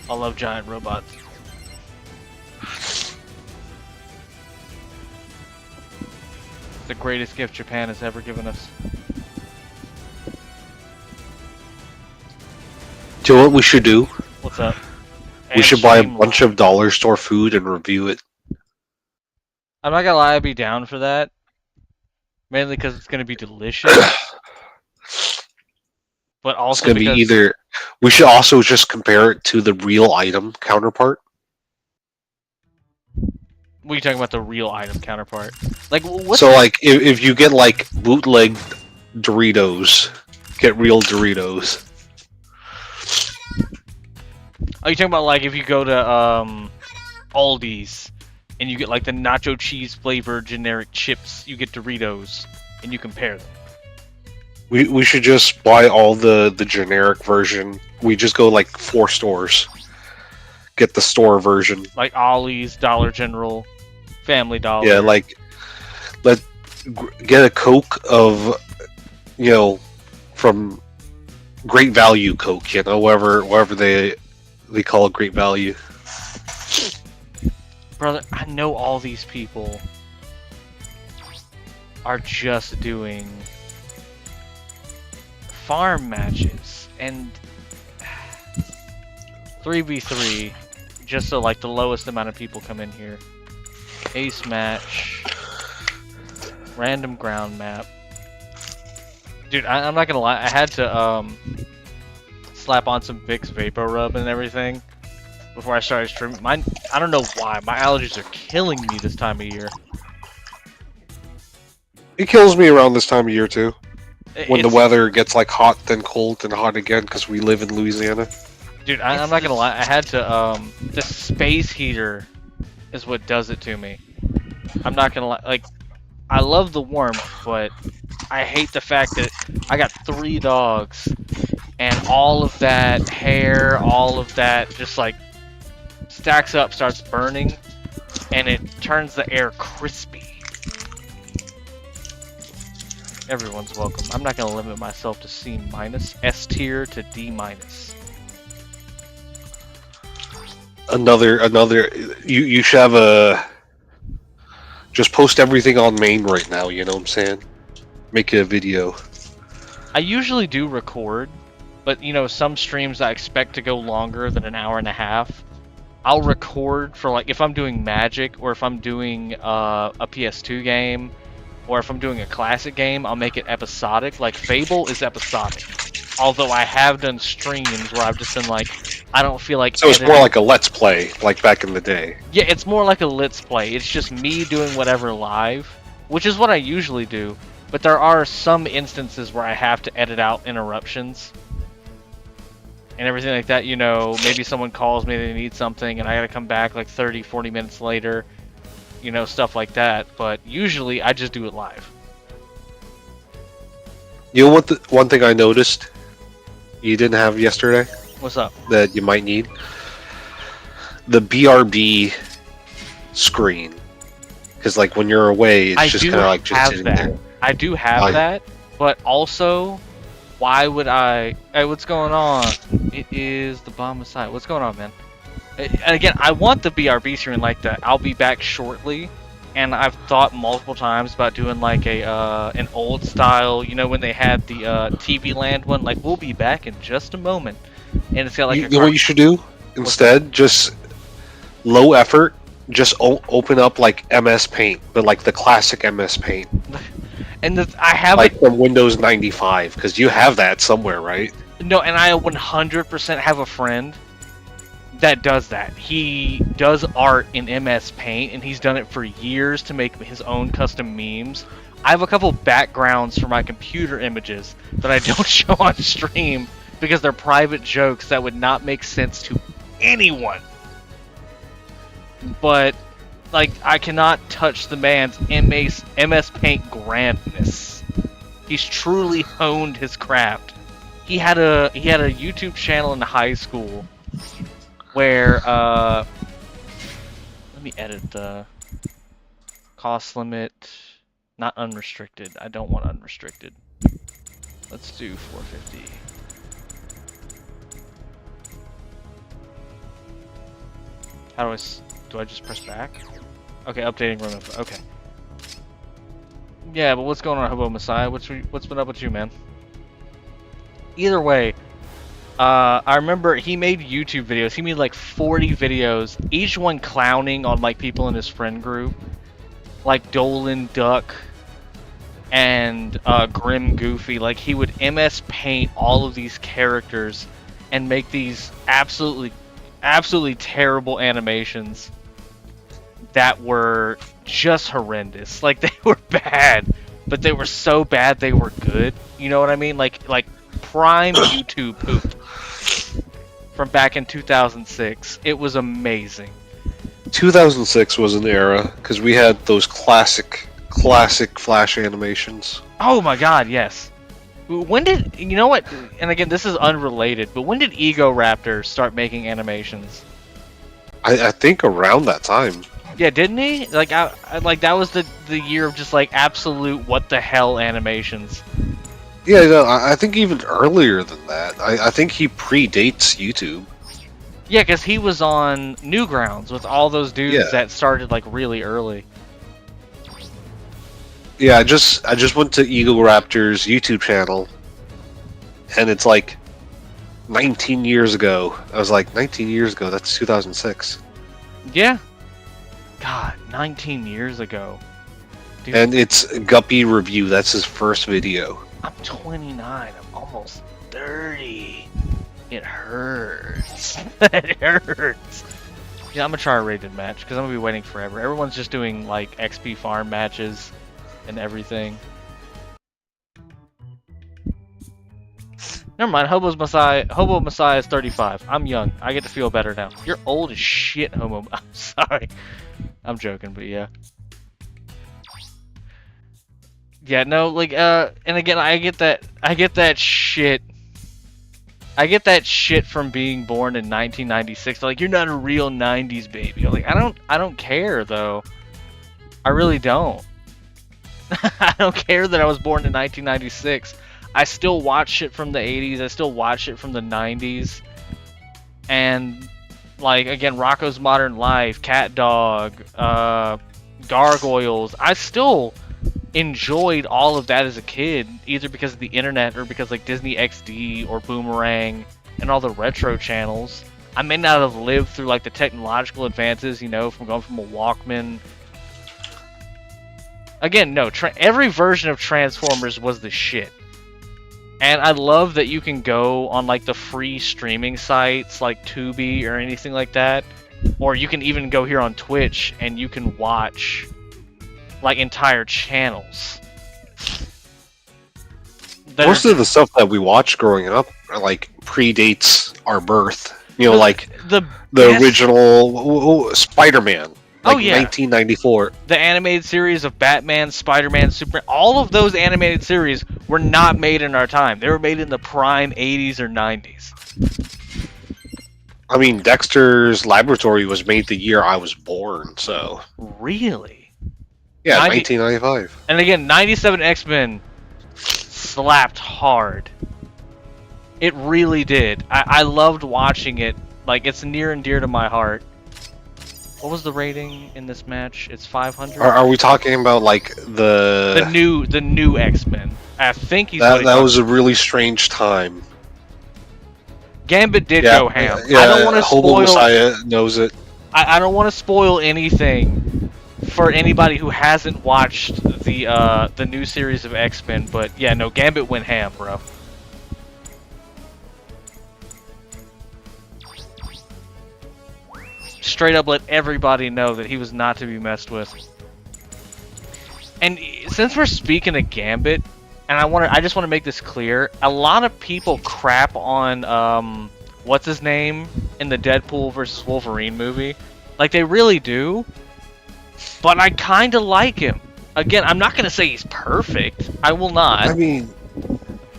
I love giant robots. It's the greatest gift Japan has ever given us. Do you know what we should do? What's up? We And should buy a stream bunch live. of dollar store food and review it. I'm not gonna lie, I'd be down for that. Mainly because it's gonna be delicious. But It's also gonna be because... either. We should also just compare it to the real item counterpart. What are you talking about, the real item counterpart? Like, what's... So, like, if you get like bootleg Doritos, get real Doritos. Are you talking about like if you go to Aldi's and you get like the nacho cheese flavored generic chips, you get Doritos and you compare them? We should just buy all the generic version. We just go like 4 stores. Get the store version. Like Ollie's, Dollar General, Family Dollar. Yeah, like get a Coke of, from Great Value Coke. Wherever they call it Great Value. Brother, I know all these people are just doing farm matches and 3v3 just so like the lowest amount of people come in here. Ace match, random ground map. Dude, I'm not gonna lie, I had to slap on some Vicks Vapor Rub and everything before I started streaming. I don't know why, my allergies are killing me this time of year. It kills me around this time of year too. When the It's... weather gets like hot, then cold, then hot again, because we live in Louisiana. Dude, I'm not gonna lie, I had to, the space heater is what does it to me. I'm not gonna lie, like, I love the warmth, but I hate the fact that I got 3 dogs, and all of that hair, all of that just like stacks up, starts burning, and it turns the air crispy. Everyone's welcome. I'm not gonna limit myself to C-, S tier to D-. Another. You should have a. Just post everything on main right now. You know what I'm saying? Make it a video. I usually do record, but some streams I expect to go longer than an hour and a half. I'll record for like if I'm doing Magic or if I'm doing a PS2 game or if I'm doing a classic game, I'll make it episodic. Like Fable is episodic. Although I have done streams where I've just been like, I don't feel like. So it's more like a let's play, like back in the day. Yeah, it's more like a let's play. It's just me doing whatever live, which is what I usually do. But there are some instances where I have to edit out interruptions and everything like that. Maybe someone calls me, they need something, and I gotta come back like 30, 40 minutes later. Stuff like that. But usually I just do it live. You know what? One thing I noticed you didn't have yesterday What's up? that you might need? The BRB screen. Because like when you're away, it's just kind of like just sitting there. I do have that, but also, why would I... Hey, what's going on? It is the bomb aside. What's going on, man? And again, I want the BRB screen like that. I'll be back shortly, and I've thought multiple times about doing like an old style, when they had the TV Land one, like we'll be back in just a moment, and it's got like You know what you should do instead? Just low effort. Just open up like MS Paint, but like the classic MS Paint. And I have like from Windows 95, because you have that somewhere, right? No, and I 100% have a friend that does that. He does art in MS Paint, and he's done it for years to make his own custom memes. I have a couple backgrounds for my computer images that I don't show on stream because they're private jokes that would not make sense to anyone. But like, I cannot touch the man's MS Paint grandness. He's truly honed his craft. He had a YouTube channel in high school where let me edit the cost limit, not unrestricted. I don't want unrestricted. Let's do 450. How do I just press back? Okay, updating room info. Okay. Yeah, but what's going on, Hobo Messiah? What's been up with you, man? Either way, I remember he made YouTube videos. He made like 40 videos, each one clowning on like people in his friend group, like Dolan Duck and Grim Goofy. Like he would MS Paint all of these characters and make these absolutely terrible animations that were just horrendous. Like they were bad, but they were so bad they were good. You know what I mean? Like prime YouTube poop from back in 2006. It was amazing. 2006 was an era because we had those classic Flash animations. Oh my God, yes. When did, you know what? And again, this is unrelated, but when did Ego Raptor start making animations? I think around that time. Yeah, didn't he? Like, like that was the year of just like absolute what the hell animations. Yeah, no, I think even earlier than that. I think he predates YouTube. Yeah, because he was on Newgrounds with all those dudes that started like really early. Yeah, I just went to Ego Raptor's YouTube channel, and it's like 19 years ago. I was like, 19 years ago? That's 2006. Yeah. God, 19 years ago. Dude, and it's Guppy Review. That's his first video. I'm 29. I'm almost 30. It hurts. It hurts. Yeah, I'm gonna try a rated match because I'm gonna be waiting forever. Everyone's just doing like XP farm matches and everything. Never mind. Hobo Messiah is 35. I'm young. I get to feel better now. You're old as shit, Homo. I'm sorry. I'm joking, but yeah. Yeah, no, like, and again, I get that shit. I get that shit from being born in 1996. Like, you're not a real 90s baby. Like, I don't care, though. I really don't. I don't care that I was born in 1996. I still watch shit from the 80s. I still watch shit from the 90s. And, like, again, Rocko's Modern Life, Cat Dog, Gargoyles. I still enjoyed all of that as a kid, either because of the internet or because, like, Disney XD or Boomerang and all the retro channels. I may not have lived through, like, the technological advances, you know, from going from a Walkman. Again, no, every version of Transformers was the shit. And I love that you can go on, like, the free streaming sites, like Tubi or anything like that. Or you can even go here on Twitch and you can watch, like, entire channels. Most of the stuff that we watched growing up, like, predates our birth. You know, like, the original Spider-Man. Like, 1994. The animated series of Batman, Spider-Man, Superman, all of those animated series were not made in our time. They were made in the prime 80s or 90s. I mean, Dexter's Laboratory was made the year I was born, so... Really? Yeah, 1995. And again, 97 X-Men slapped hard. It really did. I loved watching it. Like, it's near and dear to my heart. What was the rating in this match? It's 500. Are we talking about like the new X-Men? I think he's that was a really strange time. Gambit did go ham. Yeah, I don't want to spoil. Messiah knows it. I don't want to spoil anything for anybody who hasn't watched the new series of X-Men, but yeah, no, Gambit went ham, bro. Straight up let everybody know that he was not to be messed with. And since we're speaking of Gambit, and I just want to make this clear, a lot of people crap on what's his name in the Deadpool versus Wolverine movie. Like, they really do. But I kind of like him. Again, I'm not going to say he's perfect. I will not. I mean,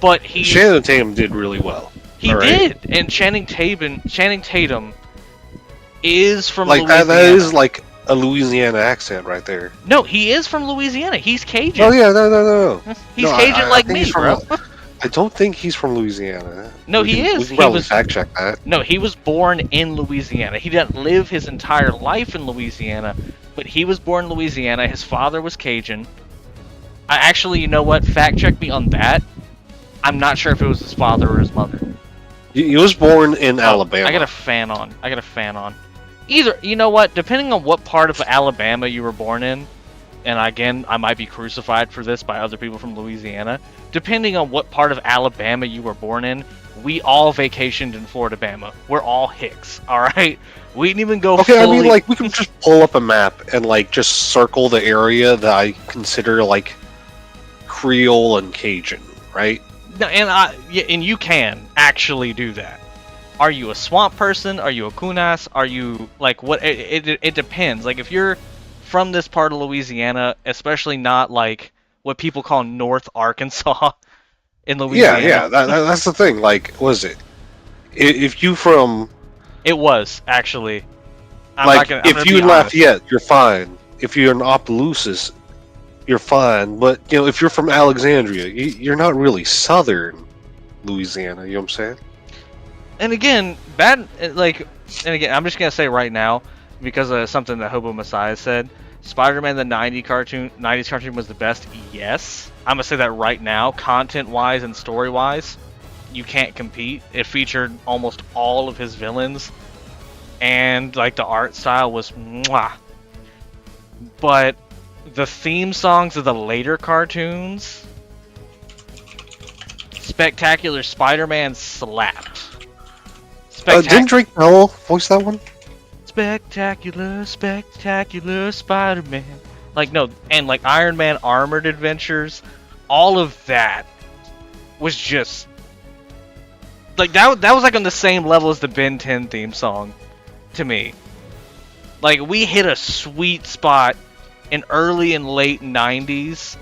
but Channing Tatum did really well. He did. And Channing Tatum is from Louisiana. That is like a Louisiana accent right there. No, he is from Louisiana. He's Cajun. Oh yeah, no. He's Cajun like me, bro. I don't think he's from Louisiana. No, he is. We can probably fact check that. No, he was born in Louisiana. He didn't live his entire life in Louisiana, but he was born in Louisiana. His father was Cajun. I actually, you know what? Fact check me on that. I'm not sure if it was his father or his mother. He was born in Alabama. I got a fan on. Either, you know what? Depending on what part of Alabama you were born in, and again, I might be crucified for this by other people from Louisiana. Depending on what part of Alabama you were born in, we all vacationed in Florida Bama. We're all Hicks, alright? We didn't even go Okay, fully... I mean, like, we can just pull up a map and, like, just circle the area that I consider, like, Creole and Cajun, right? No, and you can actually do that. Are you a swamp person? Are you a kunas? Are you, like, what? It depends. Like, if you're from this part of Louisiana, especially not, like, what people call North Arkansas in Louisiana. Yeah, that's the thing. Like, was it? If you from... It was, actually. If you're in Lafayette, you're fine. If you're in Opelousas, you're fine. But, you know, if you're from Alexandria, you're not really southern Louisiana, you know what I'm saying? And again, I'm just going to say right now, because of something that Hobo Messiah said, Spider-Man the 90s cartoon was the best. Yes. I'm going to say that right now. Content-wise and story-wise, you can't compete. It featured almost all of his villains. And, like, the art style was mwah. But the theme songs of the later cartoons, Spectacular Spider-Man slapped. Didn't Drake Bell voice that one? Spectacular Spider-Man. Like, no, and like Iron Man Armored Adventures, all of that was just like that was like on the same level as the Ben 10 theme song to me. Like, we hit a sweet spot in early and late 90s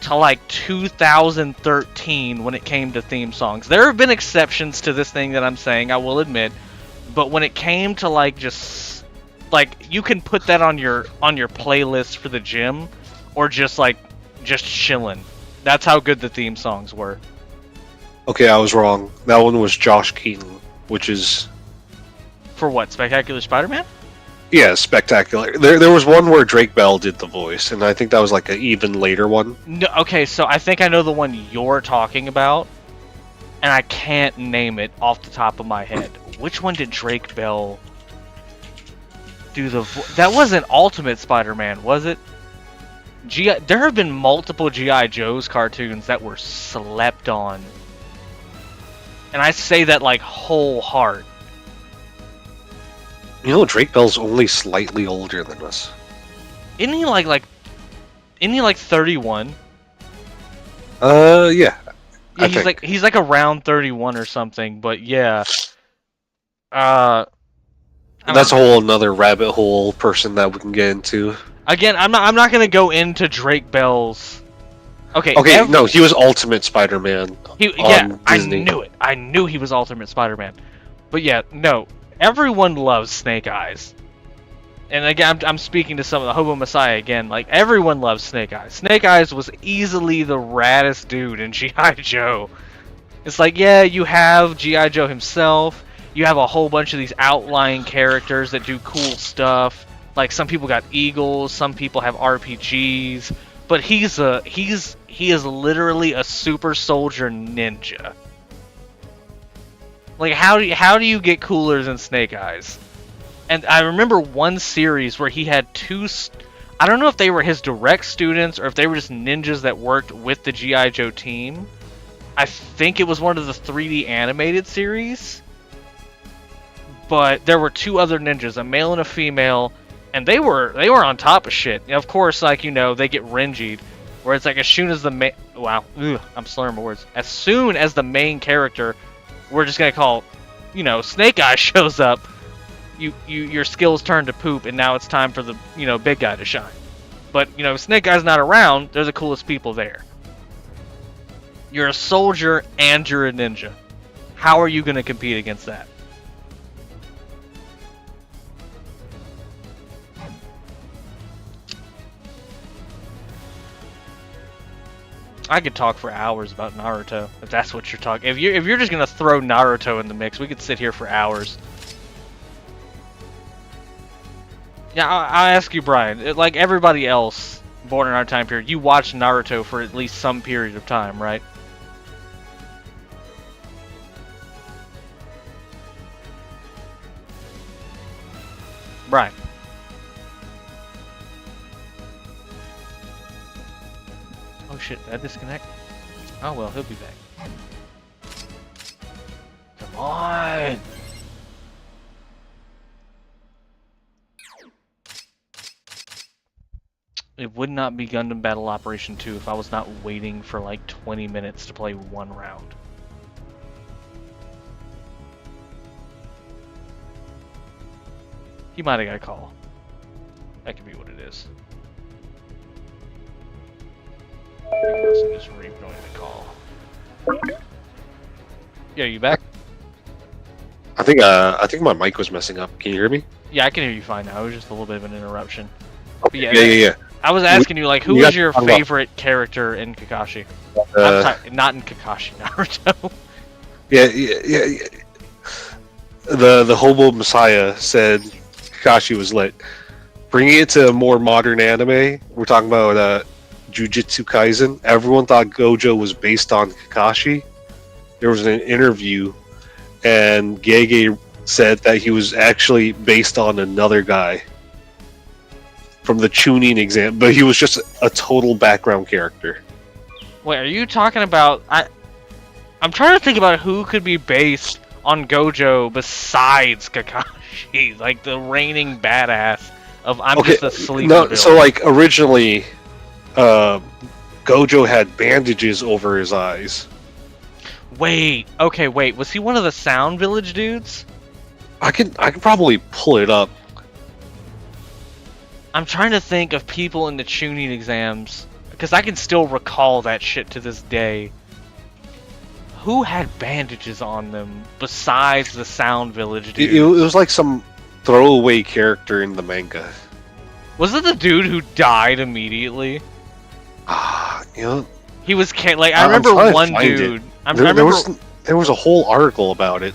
to like 2013 when it came to theme songs. There have been exceptions to this thing that I'm saying, I will admit, but when it came to like just like, you can put that on your playlist for the gym or just chilling. That's how good the theme songs were. Okay, I was wrong. That one was Josh Keaton, which is for what? Spectacular Spider-Man? Yeah, Spectacular. There was one where Drake Bell did the voice, and I think that was like an even later one. No, okay, so I think I know the one you're talking about, and I can't name it off the top of my head. Which one did Drake Bell do the that wasn't Ultimate Spider-Man, was it? There have been multiple G.I. Joe's cartoons that were slept on. And I say that like whole heart. You know, Drake Bell's only slightly older than us. Isn't he like 31? Yeah. Yeah, he's like around 31 or something, but yeah. That's a whole another rabbit hole person that we can get into. Again, I'm not gonna go into Drake Bell's. Okay. No, he was Ultimate Spider-Man. I knew it. I knew he was Ultimate Spider-Man. But yeah, no. Everyone loves Snake Eyes. And again, I'm speaking to some of the Hobo Messiah again. Like, everyone loves Snake Eyes. Snake Eyes was easily the raddest dude in G.I. Joe. It's like, yeah, you have G.I. Joe himself. You have a whole bunch of these outlying characters that do cool stuff. Like, some people got eagles, some people have RPGs. But he is literally a super soldier ninja. Like, how do you get cooler than Snake Eyes? And I remember one series where he had two... I don't know if they were his direct students or if they were just ninjas that worked with the G.I. Joe team. I think it was one of the 3D animated series. But there were two other ninjas, a male and a female, and they were on top of shit. And of course, like, you know, they get Renji'd, where it's like as soon as the I'm slurring my words. As soon as the main character, we're just gonna call, you know, Snake Eyes shows up, your skills turn to poop, and now it's time for the, you know, big guy to shine. But, you know, Snake Eyes not around, they're the coolest people there. You're a soldier and you're a ninja. How are you gonna compete against that? I could talk for hours about Naruto if that's what you're talking. If you're just gonna throw Naruto in the mix, we could sit here for hours. Yeah, I'll ask you, Brian. Like everybody else born in our time period, you watched Naruto for at least some period of time, right? Brian. Oh shit, did I disconnect? Oh well, he'll be back. Come on! It would not be Gundam Battle Operation 2 if I was not waiting for like 20 minutes to play one round. He might have got a call. That could be what it is. He must have just rejoined the call. Yeah, you back? I think my mic was messing up. Can you hear me? Yeah, I can hear you fine now. It was just a little bit of an interruption. Okay. Yeah. I was asking you, like, who was your favorite character in Kakashi? I'm sorry, not in Kakashi, Naruto. Yeah. The hobo messiah said Kakashi was lit. Bringing it to a more modern anime, we're talking about Jujutsu Kaisen. Everyone thought Gojo was based on Kakashi. There was an interview, and Gege said that he was actually based on another guy from the Chunin exam, but he was just a total background character. Wait, are you talking about... I'm trying to think about who could be based on Gojo besides Kakashi, like the reigning badass of just a sleepy villain. So like originally, Gojo had bandages over his eyes. Wait, was he one of the Sound Village dudes? I can probably pull it up. I'm trying to think of people in the Chunin exams, because I can still recall that shit to this day. Who had bandages on them besides the Sound Village dude? It was like some throwaway character in the manga. Was it the dude who died immediately? He was like, I remember one dude. There was a whole article about it.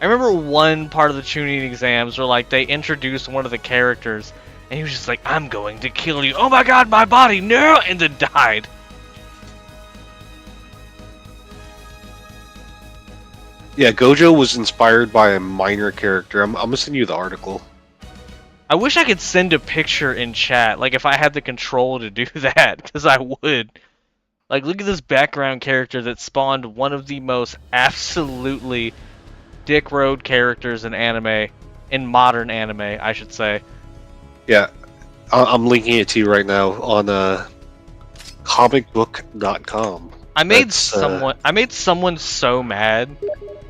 I remember one part of the Chunin exams where like they introduced one of the characters, and he was just like, "I'm going to kill you." Oh my god, my body, no! And then died. Yeah, Gojo was inspired by a minor character. I'm gonna send you the article. I wish I could send a picture in chat, like if I had the control to do that, because I would. Like, look at this background character that spawned one of the most absolutely dick road characters in anime, in modern anime, I should say. Yeah, I'm linking it to you right now on comicbook.com. I made someone so mad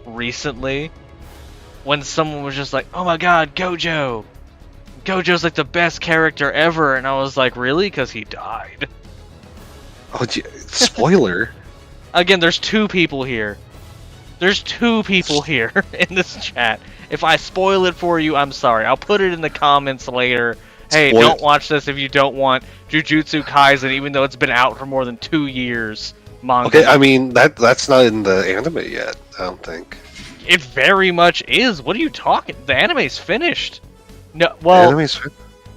recently when someone was just like, "Oh my god, Gojo's like the best character ever," and I was like, "Really?" Because he died. Oh, spoiler. Again, there's two people here. There's two people here in this chat. If I spoil it for you, I'm sorry. I'll put it in the comments later. Hey, don't watch this if you don't want Jujutsu Kaisen, even though it's been out for more than 2 years. Manga. Okay, I mean that's not in the anime yet. I don't think. It very much is. What are you talking? The anime's finished. No, well,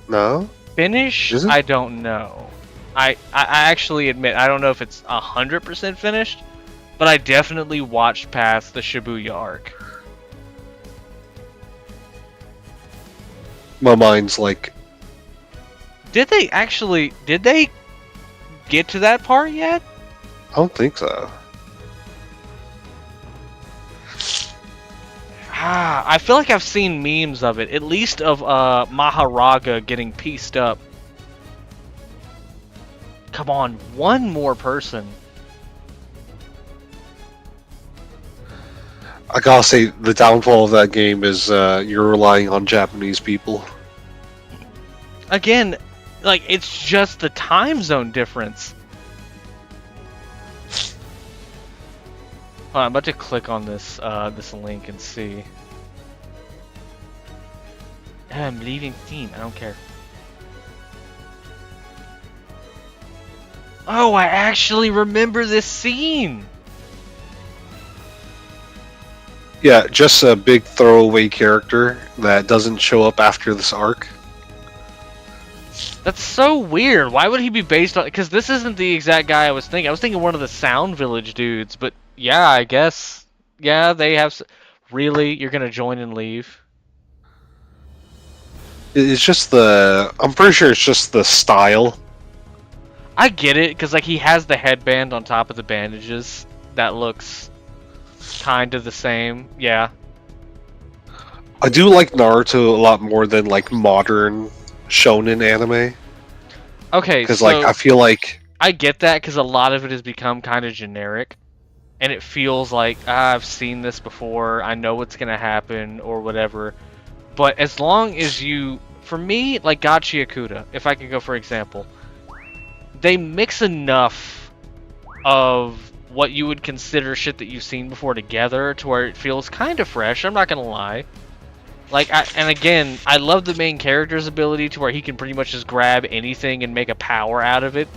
no. Finish? I don't know. I actually admit I don't know if it's 100% finished, but I definitely watched past the Shibuya arc. My mind's like, did they get to that part yet? I don't think so. I feel like I've seen memes of it, at least of Maharaga getting pieced up. Come on, one more person. I gotta say, the downfall of that game is you're relying on Japanese people. Again, like, it's just the time zone difference. I'm about to click on this this link and see. I'm leaving Steam. I don't care. Oh, I actually remember this scene. Yeah, just a big throwaway character that doesn't show up after this arc. That's so weird. Why would he be based on? Because this isn't the exact guy I was thinking. I was thinking one of the Sound Village dudes. But yeah, I guess. Yeah, they have. Really, you're gonna join and leave? It's just the. I'm pretty sure it's just the style. I get it, because like he has the headband on top of the bandages. That looks kind of the same. Yeah. I do like Naruto a lot more than like modern shonen anime. Okay, Because so like I feel like I get that because a lot of it has become kind of generic, and it feels like I've seen this before. I know what's gonna happen or whatever. But as long as you, for me, like Gachi Akuta, if I could go for example, they mix enough of what you would consider shit that you've seen before together to where it feels kind of fresh. I'm not gonna lie. Like, and again, I love the main character's ability to where he can pretty much just grab anything and make a power out of it.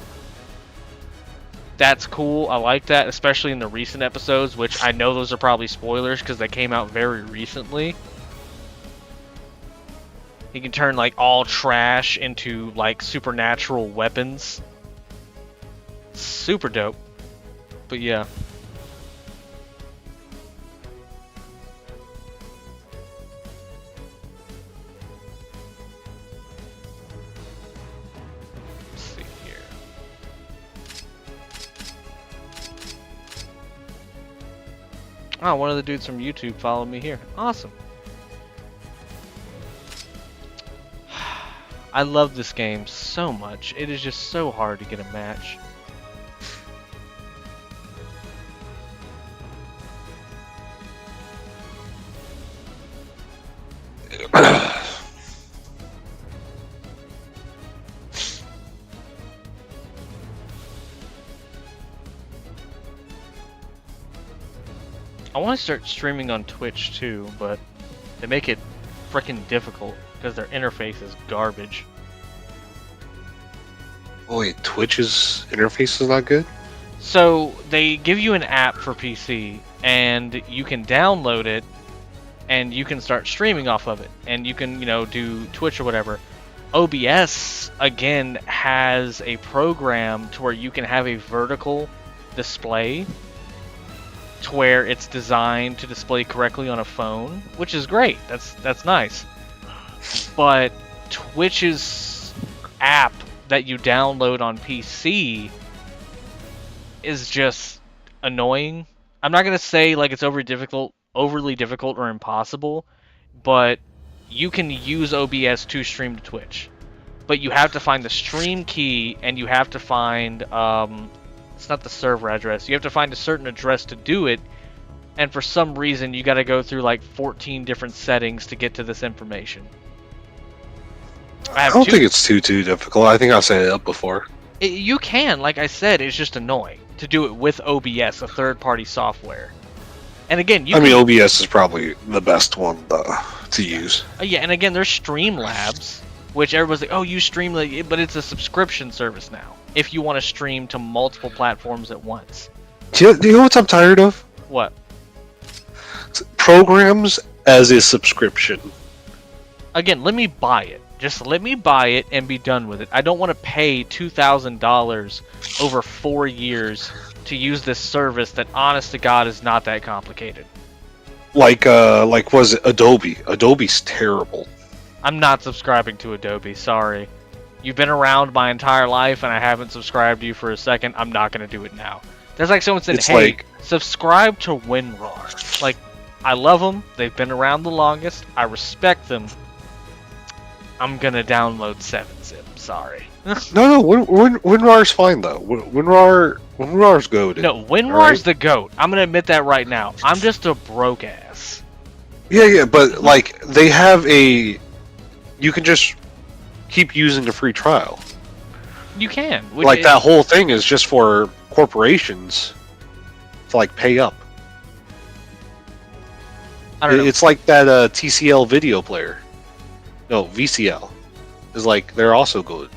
That's cool. I like that, especially in the recent episodes, which I know those are probably spoilers because they came out very recently. He can turn like all trash into like supernatural weapons. Super dope. But yeah. Let's see here. Oh, one of the dudes from YouTube followed me here. Awesome. I love this game so much. It is just so hard to get a match. I want to start streaming on Twitch too, but they make it freaking difficult because their interface is garbage. oh wait, Twitch's interface is not good? So they give you an app for PC, and you can download it, and you can start streaming off of it, and you can, do Twitch or whatever. OBS again has a program to where you can have a vertical display, to where it's designed to display correctly on a phone, which is great. That's nice. But Twitch's app that you download on PC is just annoying. I'm not gonna say like it's overly difficult or impossible, but you can use OBS to stream to Twitch. But you have to find the stream key, and you have to find it's not the server address. You have to find a certain address to do it, and for some reason you got to go through like 14 different settings to get to this information. I don't think it's too difficult. I think I set it up before. You can, like I said, it's just annoying to do it with OBS, a third-party software. And again, OBS is probably the best one to use. Yeah, and again, there's Streamlabs, which everybody's like, oh, you Streamlabs, but it's a subscription service now. If you want to stream to multiple platforms at once. Do you know what I'm tired of? What? Programs as a subscription. Again, let me buy it. Just let me buy it and be done with it. I don't want to pay $2,000 over 4 years to use this service that, honest to God, is not that complicated. Like was it Adobe? Adobe's terrible. I'm not subscribing to Adobe, sorry. You've been around my entire life and I haven't subscribed to you for a second. I'm not going to do it now. That's like someone said, hey, subscribe to WinRAR. Like, I love them. They've been around the longest. I respect them. I'm going to download 7-Zip. Sorry. No, WinRAR's fine, though. WinRAR's goated. No, WinRAR's the GOAT. I'm going to admit that right now. I'm just a broke ass. Yeah, but, like, they have a... You can just keep using the free trial. You can. Like, that whole thing is just for corporations to, like, pay up. I don't know. It's like that TCL video player. No, VCL. Is like, they're also good.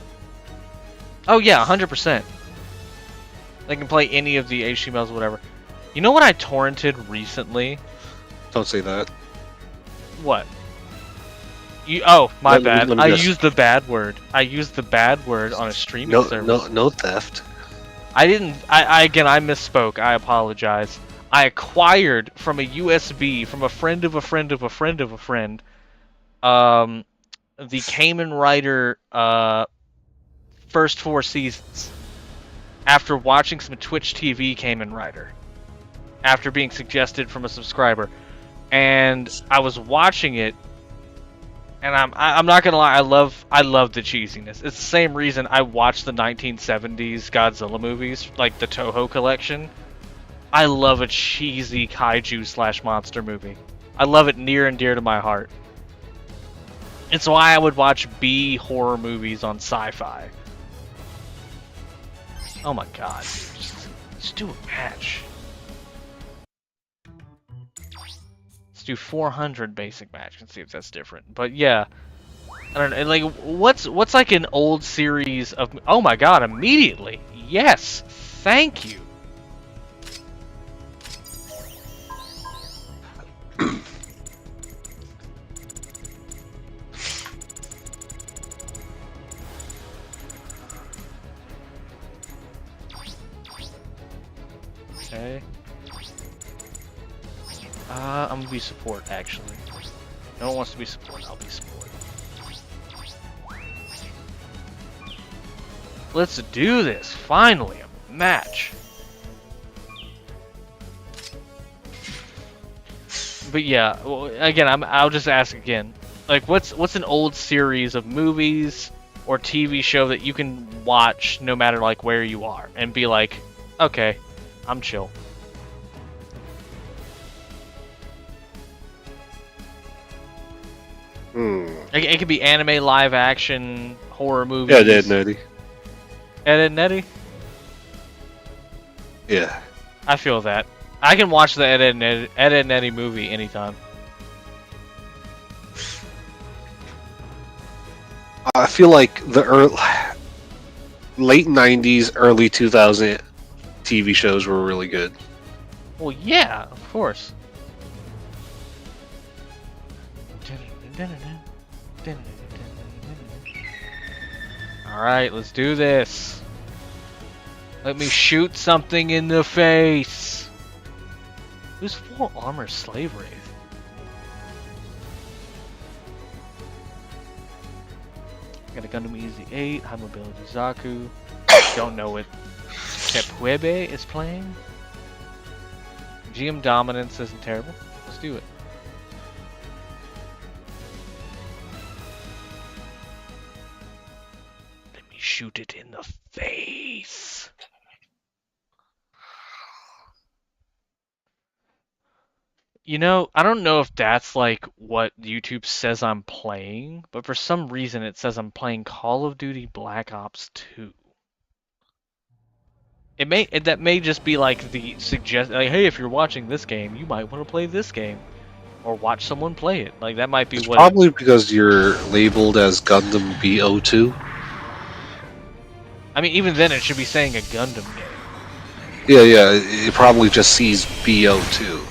Oh, yeah, 100%. They can play any of the HTMLs, whatever. You know what I torrented recently? Don't say that. What? Oh, my bad. Let me I guess. used the bad word. I used the bad word on a streaming service. No theft. I didn't. Again, I misspoke. I apologize. I acquired from a USB from a friend of a friend of a friend of a friend. The Kamen Rider first 4 seasons. After watching some Twitch TV Kamen Rider. After being suggested from a subscriber, and I was watching it. And I'm not gonna lie, I love the cheesiness. It's the same reason I watched the 1970s Godzilla movies, like the Toho collection. I love a cheesy kaiju / monster movie. I love it near and dear to my heart. It's why I would watch B horror movies on Sci-Fi. Oh my god, just do a match. Let's do 400 basic match and see if that's different. But yeah, I don't know. Like, what's like an old series of? Oh my god! Immediately, yes, thank you. Okay. I'm gonna be support, actually. No one wants to be support, I'll be support. Let's do this! Finally, a match! But yeah, well, again, I'll just ask again. Like, what's an old series of movies or TV show that you can watch no matter, like, where you are, and be like, okay, I'm chill. It could be anime, live action, horror movies. Yeah, Ed and Eddie. Ed and Eddie? Yeah. I feel that. I can watch the Ed and Eddie movie anytime. I feel like the late 90s, early 2000 TV shows were really good. Well, yeah, of course. Alright, let's do this. Let me shoot something in the face. Who's full armor slave wraith? Got a Gundam Easy 8, high mobility Zaku. Don't know what Tepuebe is playing. GM dominance isn't terrible. Let's do it. Shoot it in the face. You know, I don't know if that's like what YouTube says I'm playing, but for some reason it says I'm playing Call of Duty Black Ops 2. That may just be like the suggest, like, hey, if you're watching this game, you might want to play this game, or watch someone play it. Like, that might be what. Probably because you're labeled as Gundam BO2. I mean, even then, it should be saying a Gundam game. Yeah, it probably just sees BO2.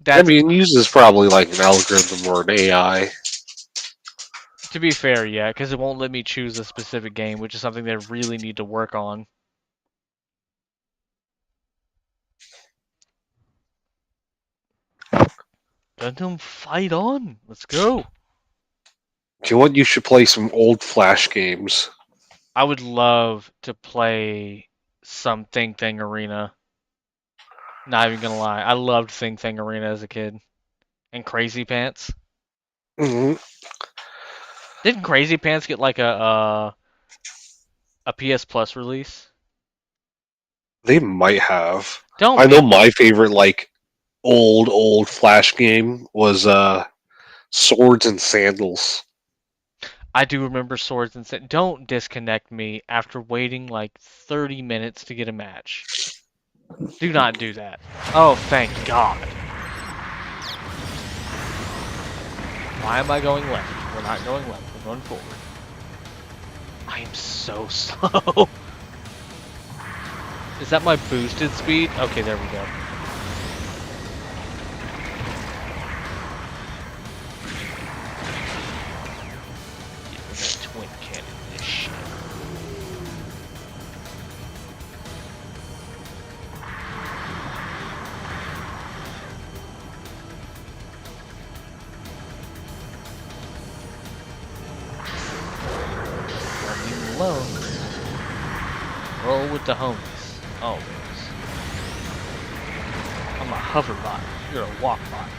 I mean, it uses probably like an algorithm or an AI. To be fair, yeah, because it won't let me choose a specific game, which is something they really need to work on. Gundam, fight on! Let's go! Do you want? You should play some old Flash games. I would love to play some Thing Arena. Not even gonna lie, I loved Thing Arena as a kid. And Crazy Pants. Mm-hmm. Didn't Crazy Pants get like a PS Plus release? They might have. Don't I know my favorite like old Flash game was Swords and Sandals. I do remember Swords and Sandals. Don't disconnect me after waiting like 30 minutes to get a match. Do not do that. Oh, thank God. Why am I going left? We're not going left. We're going forward. I am so slow. Is that my boosted speed? Okay, there we go. Yeah, we're gonna twin cannon this shit. Don't leave me alone. Roll with the homies. Always. I'm a hover bot. You're a walk bot.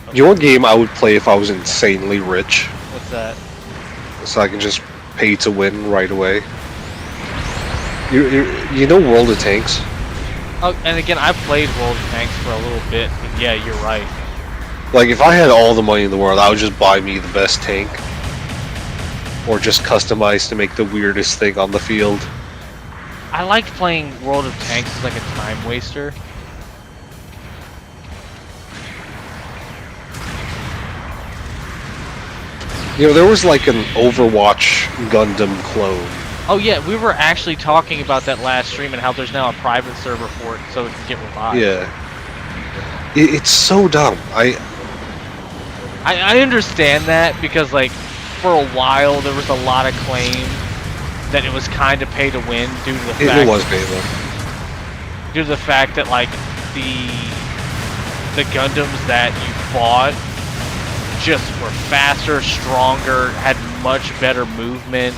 Okay. You know what game I would play if I was insanely rich? What's that? So I can just pay to win right away. You know World of Tanks? Oh, and again, I've played World of Tanks for a little bit, and yeah, you're right. Like, if I had all the money in the world, I would just buy me the best tank. Or just customize to make the weirdest thing on the field. I liked playing World of Tanks as like a time waster. You know, there was like an Overwatch Gundam clone. Oh yeah, we were actually talking about that last stream and how there's now a private server for it so it can get revived. Yeah. It's so dumb. I understand that because like for a while there was a lot of claim that it was kind of pay to win due to the fact it was pay to win. Due to the fact that like the Gundams that you fought just were faster, stronger, had much better movement.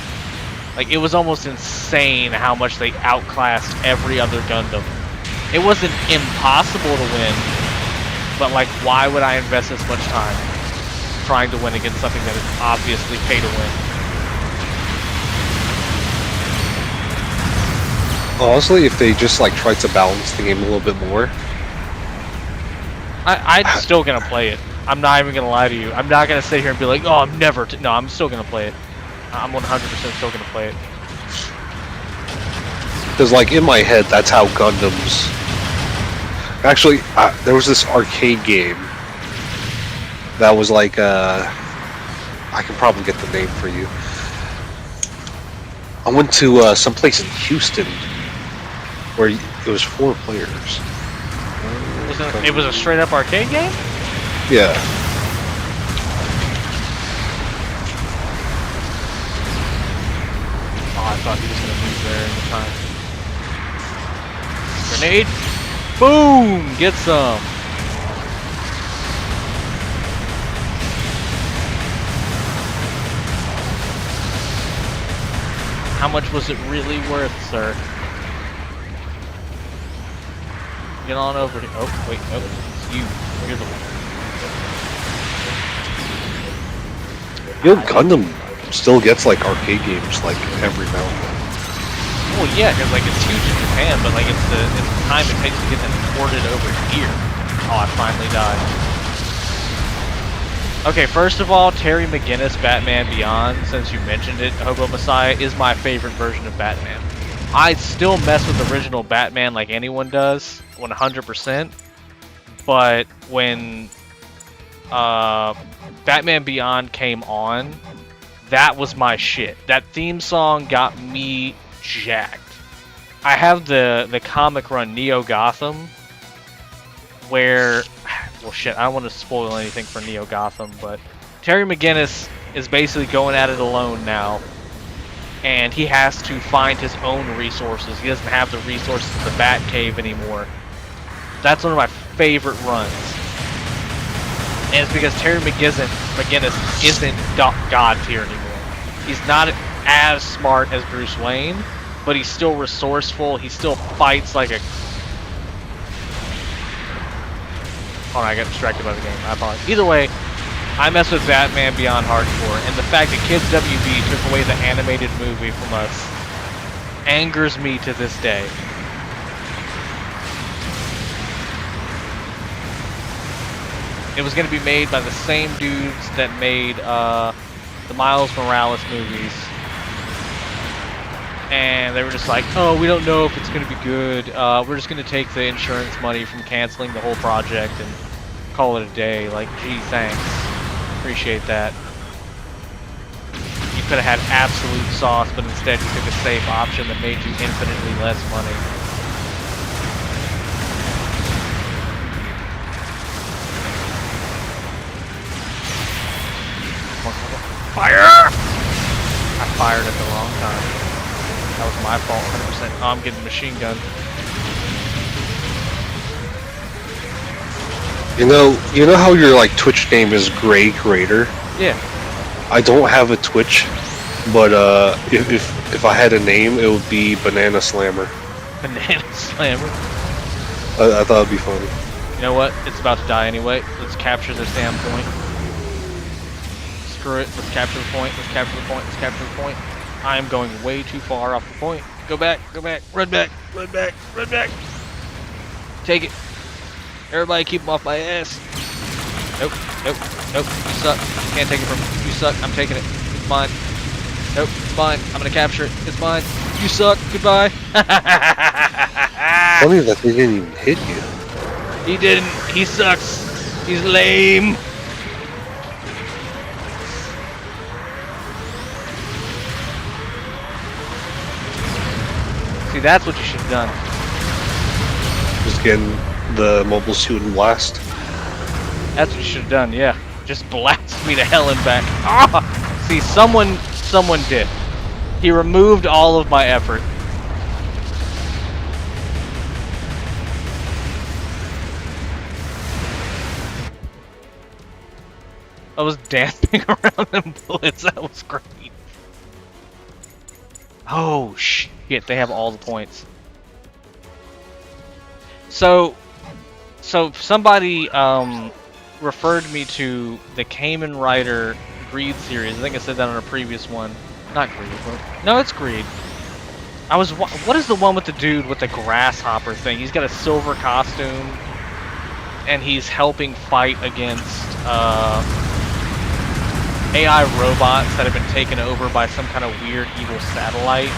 Like, it was almost insane how much they outclassed every other Gundam. It wasn't impossible to win, but like, why would I invest this much time trying to win against something that is obviously pay to win? Honestly, if they just like tried to balance the game a little bit more, I'm still gonna play it. I'm not even gonna lie to you. I'm not gonna sit here and be like, oh, I'm never. No, I'm still gonna play it. I'm 100% still gonna play it. because like in my head, that's how Gundams. Actually, there was this arcade game that was like I can probably get the name for you. I went to someplace in Houston where it was 4 players. It was a straight up arcade game? Yeah. Oh, I thought he was gonna move there in the time. Grenade! Boom! Get some! How much was it really worth, sir? Get on over to. Oh, wait, oh, it's you. You're the one. You know, Gundam still gets like arcade games like every now and then. Well, yeah, because like it's huge in Japan, but like it's the time it takes to get them ported over here. Oh, I finally died. Okay, first of all, Terry McGinnis Batman Beyond, since you mentioned it, Hobo Messiah, is my favorite version of Batman. I still mess with the original Batman like anyone does, 100%. But when Batman Beyond came on, that was my shit. That theme song got me jacked. I have the comic run Neo Gotham, where, well shit, I don't want to spoil anything for Neo Gotham, but Terry McGinnis is basically going at it alone now, and he has to find his own resources. He doesn't have the resources of the Batcave anymore. That's one of my favorite runs. And it's because Terry McGinnis isn't God tier anymore. He's not as smart as Bruce Wayne, but he's still resourceful. He still fights like a... Oh, I got distracted by the game. I apologize. Either way, I mess with Batman Beyond hardcore, and the fact that Kids WB took away the animated movie from us angers me to this day. It was going to be made by the same dudes that made the Miles Morales movies. And they were just like, oh, we don't know if it's going to be good. We're just going to take the insurance money from canceling the whole project and call it a day. Like, gee, thanks. Appreciate that. You could have had absolute sauce, but instead you took a safe option that made you infinitely less money. Fire! I fired at the wrong time. That was my fault, 100%. Oh, I'm getting machine gun. You know how your like Twitch name is Gray Grader? Yeah. I don't have a Twitch, but if I had a name, it would be Banana Slammer. Banana Slammer. I thought it'd be funny. You know what? It's about to die anyway. Let's capture this damn point. Screw it. Let's capture the point. Let's capture the point. Let's capture the point. I am going way too far off the point. Go back. Go back. Run back. Run back. Run back. Take it. Everybody keep him off my ass. Nope. Nope. Nope. You suck. Can't take it from me. You suck. I'm taking it. It's mine. Nope. It's mine. I'm gonna capture it. It's mine. You suck. Goodbye. Funny that they didn't even hit you. He didn't. He sucks. He's lame. See, that's what you should have done. Just getting the mobile suit and blast. That's what you should have done, yeah. Just blast me to hell and back. Ah! See, someone did. He removed all of my effort. I was dancing around them bullets. That was great. Oh shit! They have all the points. So somebody referred me to the Kamen Rider Greed series. I think I said that on a previous one. Not Greed. No, it's Greed. What is the one with the dude with the grasshopper thing? He's got a silver costume, and he's helping fight against AI robots that have been taken over by some kind of weird evil satellite.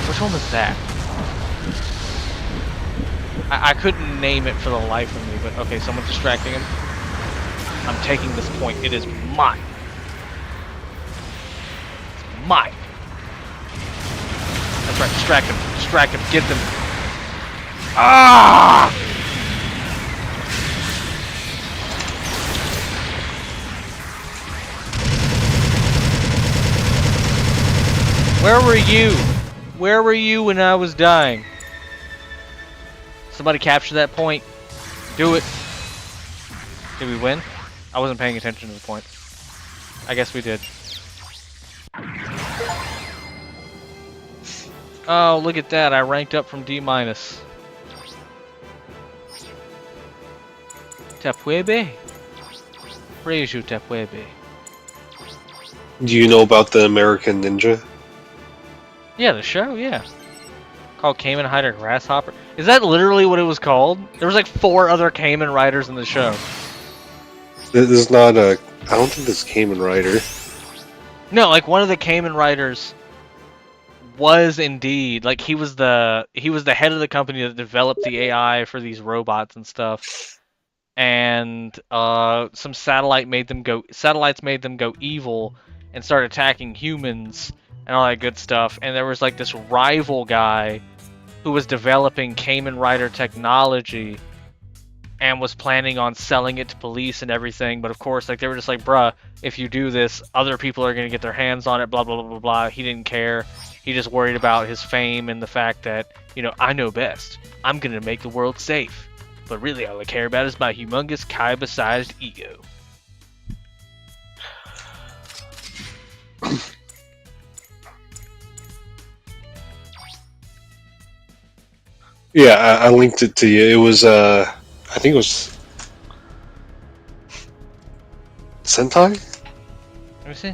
Which one was that? I couldn't name it for the life of me, but okay, someone's distracting him. I'm taking this point. It is mine. It's mine. That's right, distract him. Distract him. Get them. Ah! Where were you? Where were you when I was dying? Somebody capture that point. Do it. Did we win? I wasn't paying attention to the point. I guess we did. Oh, look at that. I ranked up from D-. Tapuebe? Praise you, Tapuebe. Do you know about the American Ninja? Yeah, the show, yeah. Called Kamen Rider Grasshopper. Is that literally what it was called? There was like 4 other Kamen Riders in the show. This is not a... I don't think this is Kamen Rider. No, like one of the Kamen Riders was indeed, like he was the head of the company that developed the AI for these robots and stuff. And some satellites made them go evil and start attacking humans and all that good stuff. And there was like this rival guy who was developing Kamen Rider technology and was planning on selling it to police and everything. But of course, like they were just like, bruh, if you do this, other people are going to get their hands on it, blah, blah, blah, blah, blah. He didn't care. He just worried about his fame and the fact that, you know, I know best. I'm going to make the world safe. But really, all I care about is my humongous Kaiba-sized ego. Yeah, I linked it to you. It was, I think it was... Sentai? Let me see.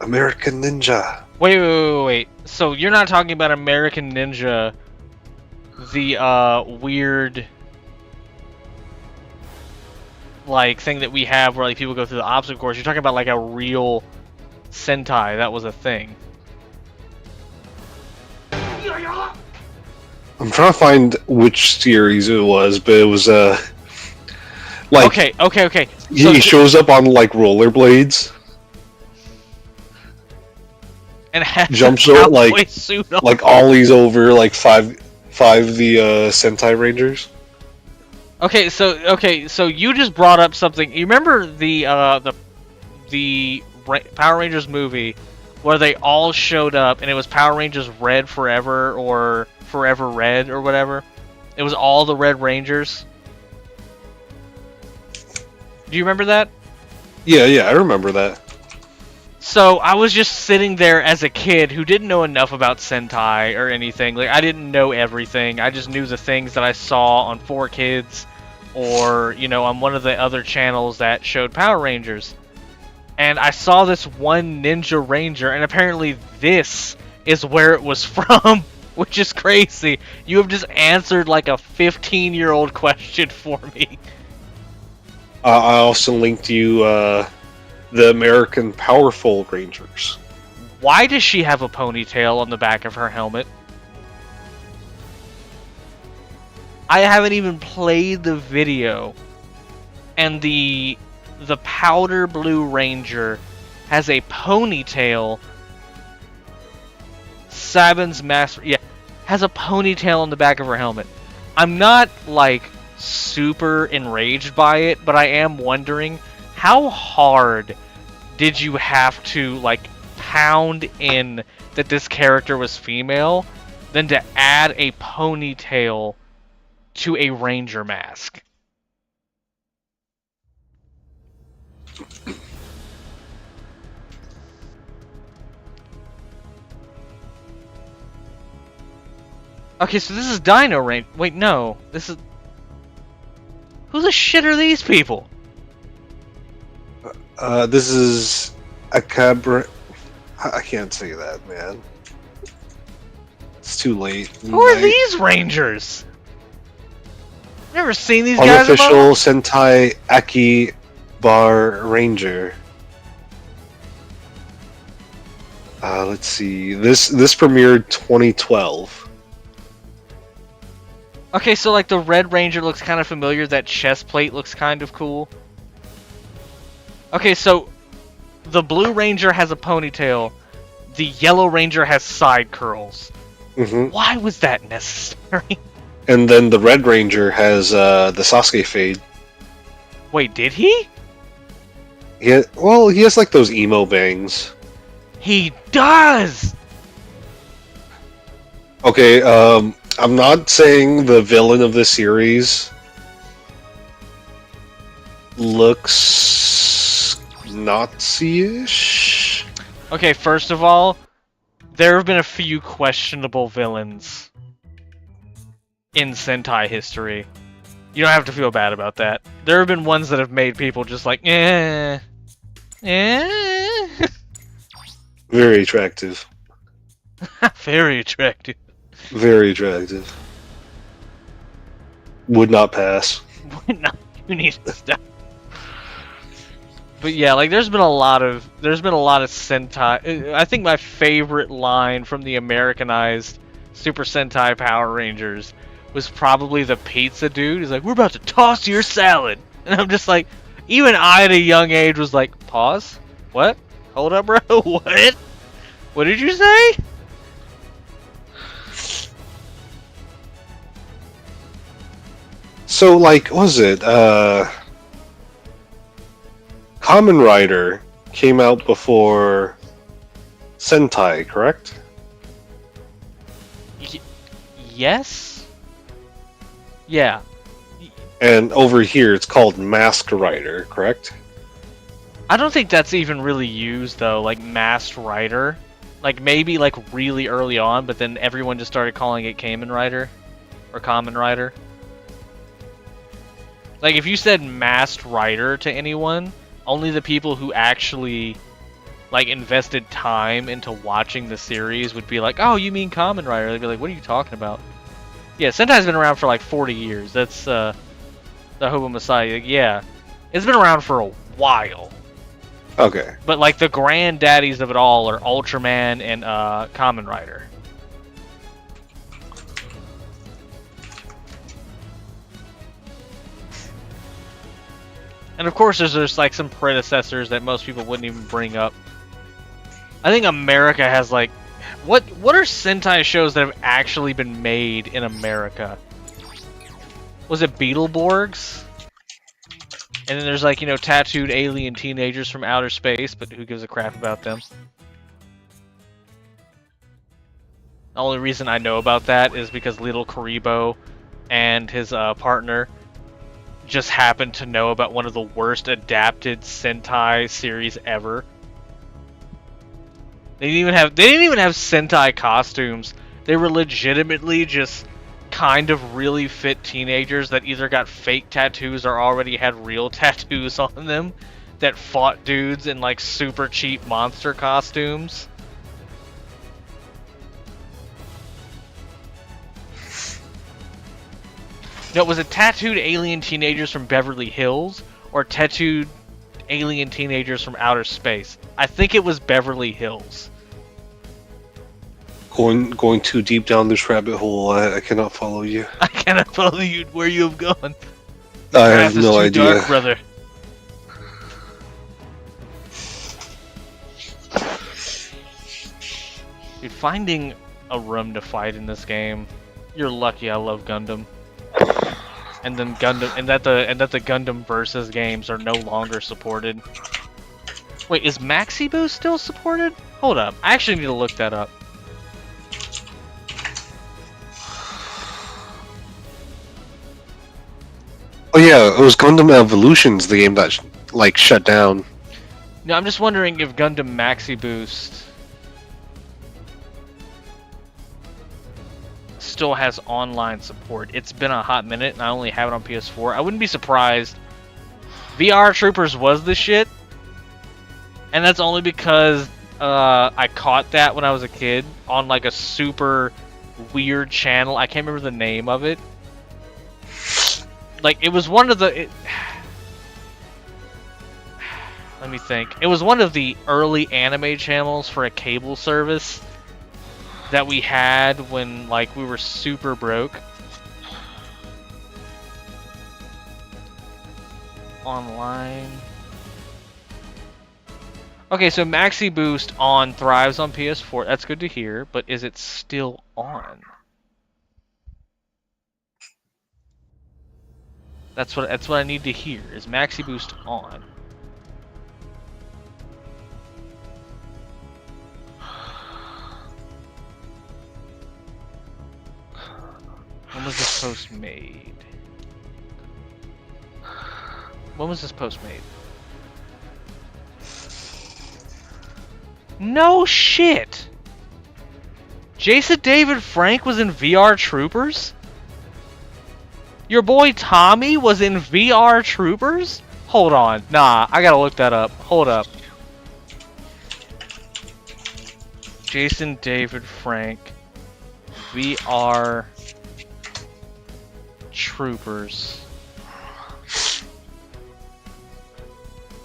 American Ninja. Wait. So you're not talking about American Ninja, the weird like thing that we have where like people go through the obstacle course. You're talking about like a real Sentai that was a thing. I'm trying to find which series it was, but it was like okay. He shows up on like rollerblades. and has jumps a out cowboy suit on. like ollies over like five the Sentai Rangers. Okay, so you just brought up something. You remember the Power Rangers movie where they all showed up and it was Power Rangers Red Forever or Forever Red or whatever? It was all the Red Rangers. Do you remember that? Yeah, I remember that. So I was just sitting there as a kid who didn't know enough about Sentai or anything. Like, I didn't know everything. I just knew the things that I saw on 4Kids or, you know, on one of the other channels that showed Power Rangers. And I saw this one Ninja Ranger, and apparently this is where it was from, which is crazy. You have just answered like a 15-year-old question for me. I also linked you the American Powerful Rangers. Why does she have a ponytail on the back of her helmet? I haven't even played the video, and the powder blue ranger has a ponytail. Sabin's master, yeah, has a ponytail on the back of her helmet. I'm not like super enraged by it, but I am wondering how hard did you have to like pound in that this character was female, then to add a ponytail to a ranger mask. Okay, so this is Dino Ranger. Wait, no. This is... Who the shit are these people? This is a cabra... I can't say that, man. It's too late. Who are these Rangers? Never seen these guys. Unofficial Sentai Aki Bar Ranger. Let's see. This premiered 2012. Okay, so like the Red Ranger looks kind of familiar. That chest plate looks kind of cool. Okay, so the Blue Ranger has a ponytail. The Yellow Ranger has side curls. Mm-hmm. Why was that necessary? And then the Red Ranger has the Sasuke fade. Wait, did he? Yeah, well, he has like those emo bangs. He does! Okay, I'm not saying the villain of this series looks Nazi-ish. Okay, first of all, there have been a few questionable villains in Sentai history. You don't have to feel bad about that. There have been ones that have made people just like, eh. Very attractive. Very attractive. Very attractive. Would not pass. No, you need to stop. But yeah, like there's been a lot of Sentai. I think my favorite line from the Americanized Super Sentai Power Rangers was probably the pizza dude. He's like, "We're about to toss your salad," and I'm just like, even I at a young age was like, "Pause? What? Hold up, bro. What? What did you say?" So, like, what was it? Kamen Rider came out before Sentai, correct? Yes? Yeah. And over here, it's called Mask Rider, correct? I don't think that's even really used, though, like Masked Rider. Like, maybe, like, really early on, but then everyone just started calling it Kamen Rider. Or Kamen Rider. Like, if you said Masked Rider to anyone, only the people who actually, like, invested time into watching the series would be like, "Oh, you mean Kamen Rider?" They'd be like, "What are you talking about?" Yeah, Sentai's been around for, like, 40 years. That's, the Hobo Messiah. Like, yeah. It's been around for a while. Okay. But, like, the granddaddies of it all are Ultraman and, Kamen Rider. And of course, there's like some predecessors that most people wouldn't even bring up. I think America has like, what are Sentai shows that have actually been made in America? Was it Beetleborgs? And then there's like, you know, tattooed alien teenagers from outer space, but who gives a crap about them? The only reason I know about that is because Little Karibo and his partner just happened to know about one of the worst adapted Sentai series ever. They didn't even have Sentai costumes. They were legitimately just kind of really fit teenagers that either got fake tattoos or already had real tattoos on them that fought dudes in like super cheap monster costumes. No, was it tattooed alien teenagers from Beverly Hills or tattooed alien teenagers from outer space? I think it was Beverly Hills. Going too deep down this rabbit hole, I cannot follow you. I cannot follow you where you have gone. I have no idea. Dark, brother. Dude, finding a room to fight in this game, you're lucky. I love Gundam. And then that the Gundam versus games are no longer supported. Wait, is Maxi Boost still supported? Hold up, I actually need to look that up. Oh yeah, it was Gundam Evolutions, the game that like shut down. No, I'm just wondering if Gundam Maxi Boost still has online support. It's been a hot minute, and I only have it on PS4. I wouldn't be surprised. VR Troopers was the shit, and that's only because I caught that when I was a kid on like a super weird channel. I can't remember the name of it. Like, it was one of the... let me think. It was one of the early anime channels for a cable service that we had when, like, we were super broke. Online. Okay, so Maxi Boost thrives on PS4. That's good to hear, but is it still on? That's what I need to hear. Is Maxi Boost on? When was this post made? When was this post made? No shit! Jason David Frank was in VR Troopers? Your boy Tommy was in VR Troopers? Hold on. Nah, I gotta look that up. Hold up. Jason David Frank. VR Troopers.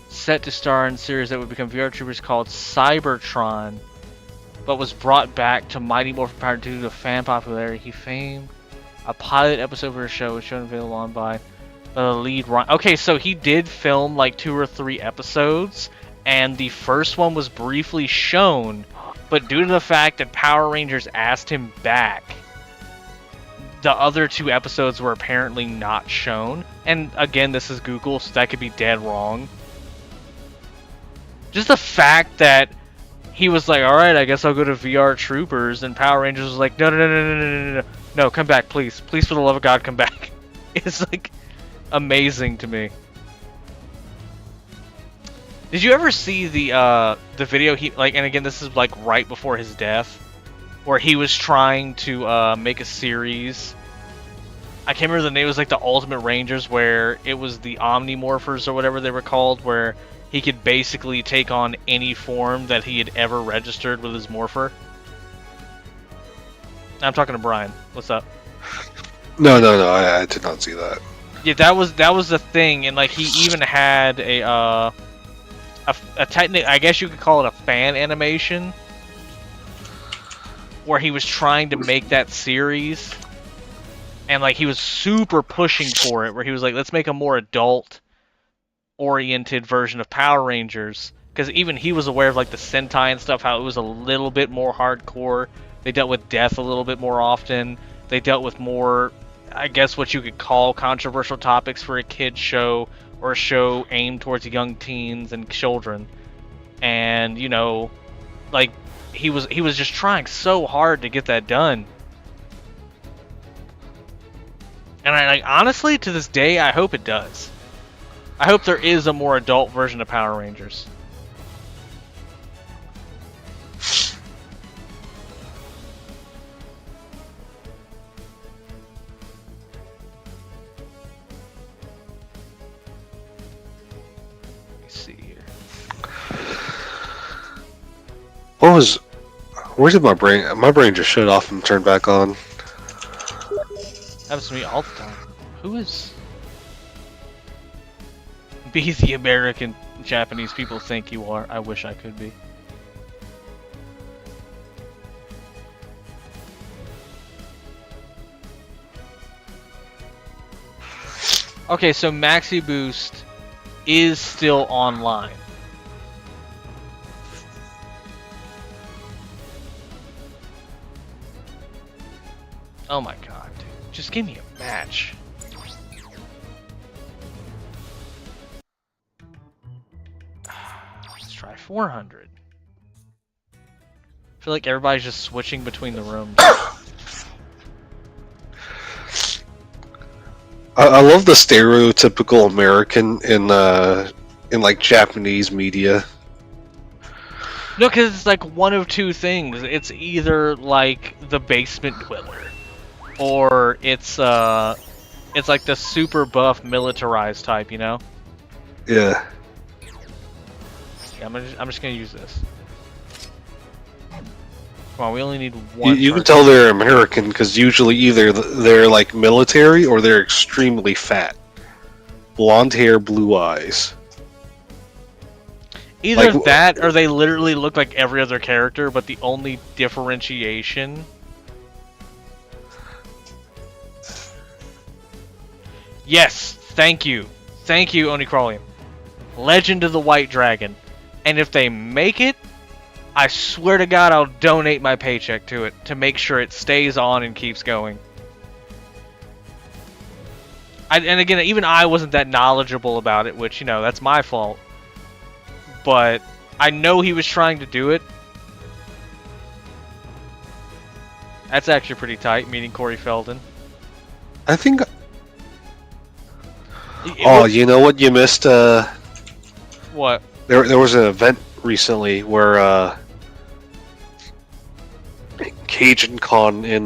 Set to star in a series that would become VR Troopers called Cybertron, but was brought back to Mighty Morphin Power due to fan popularity. He famed a pilot episode for a show was shown available on by the lead Ryan. Okay, so he did film like 2 or 3 episodes, and the first one was briefly shown, but due to the fact that Power Rangers asked him back, the other 2 episodes were apparently not shown. And again, this is Google, so that could be dead wrong. Just the fact that he was like, alright, I guess I'll go to VR Troopers, and Power Rangers was like, no, come back, please. Please, for the love of God, come back. It's, like, amazing to me. Did you ever see the video he, like, and again, this is, like, right before his death, where he was trying to, make a series. I can't remember the name, it was, like, the Ultimate Rangers, where it was the Omnimorphers, or whatever they were called, where he could basically take on any form that he had ever registered with his morpher. I'm talking to Brian. What's up? No, I did not see that. Yeah, that was the thing, and like he even had a technical, I guess you could call it a fan animation, where he was trying to make that series, and like he was super pushing for it, where he was like, let's make a more adult oriented version of Power Rangers, because even he was aware of like the Sentai and stuff, how it was a little bit more hardcore. They dealt with death a little bit more often. They dealt with more, I guess, what you could call controversial topics for a kid's show or a show aimed towards young teens and children. And you know, like he was just trying so hard to get that done. And I like, honestly, to this day, I hope it does. I hope there is a more adult version of Power Rangers. Let me see here. Where did my brain? My brain just shut off and turned back on. Happens to me all the time. Who is? Be the American Japanese people think you are. I wish I could be. Okay, so Maxi Boost is still online. Oh my god, dude. Just give me a match. Let's try 400. I feel like everybody's just switching between the rooms. I love the stereotypical American in like Japanese media. No, because it's like one of two things. It's either like the basement dweller, or it's like the super buff militarized type, you know? Yeah. I'm just gonna use this. Come on, we only need one. You can tell they're American because usually either they're like military or they're extremely fat. Blonde hair, blue eyes. Either like, that, or they literally look like every other character, but the only differentiation... Yes, thank you. Thank you, Onicrolium. Legend of the White Dragon. And if they make it, I swear to God I'll donate my paycheck to it to make sure it stays on and keeps going. And again, even I wasn't that knowledgeable about it, which, you know, that's my fault. But I know he was trying to do it. That's actually pretty tight, meeting Corey Feldon. I think... you know what you missed? What? There was an event recently where Cajun Con in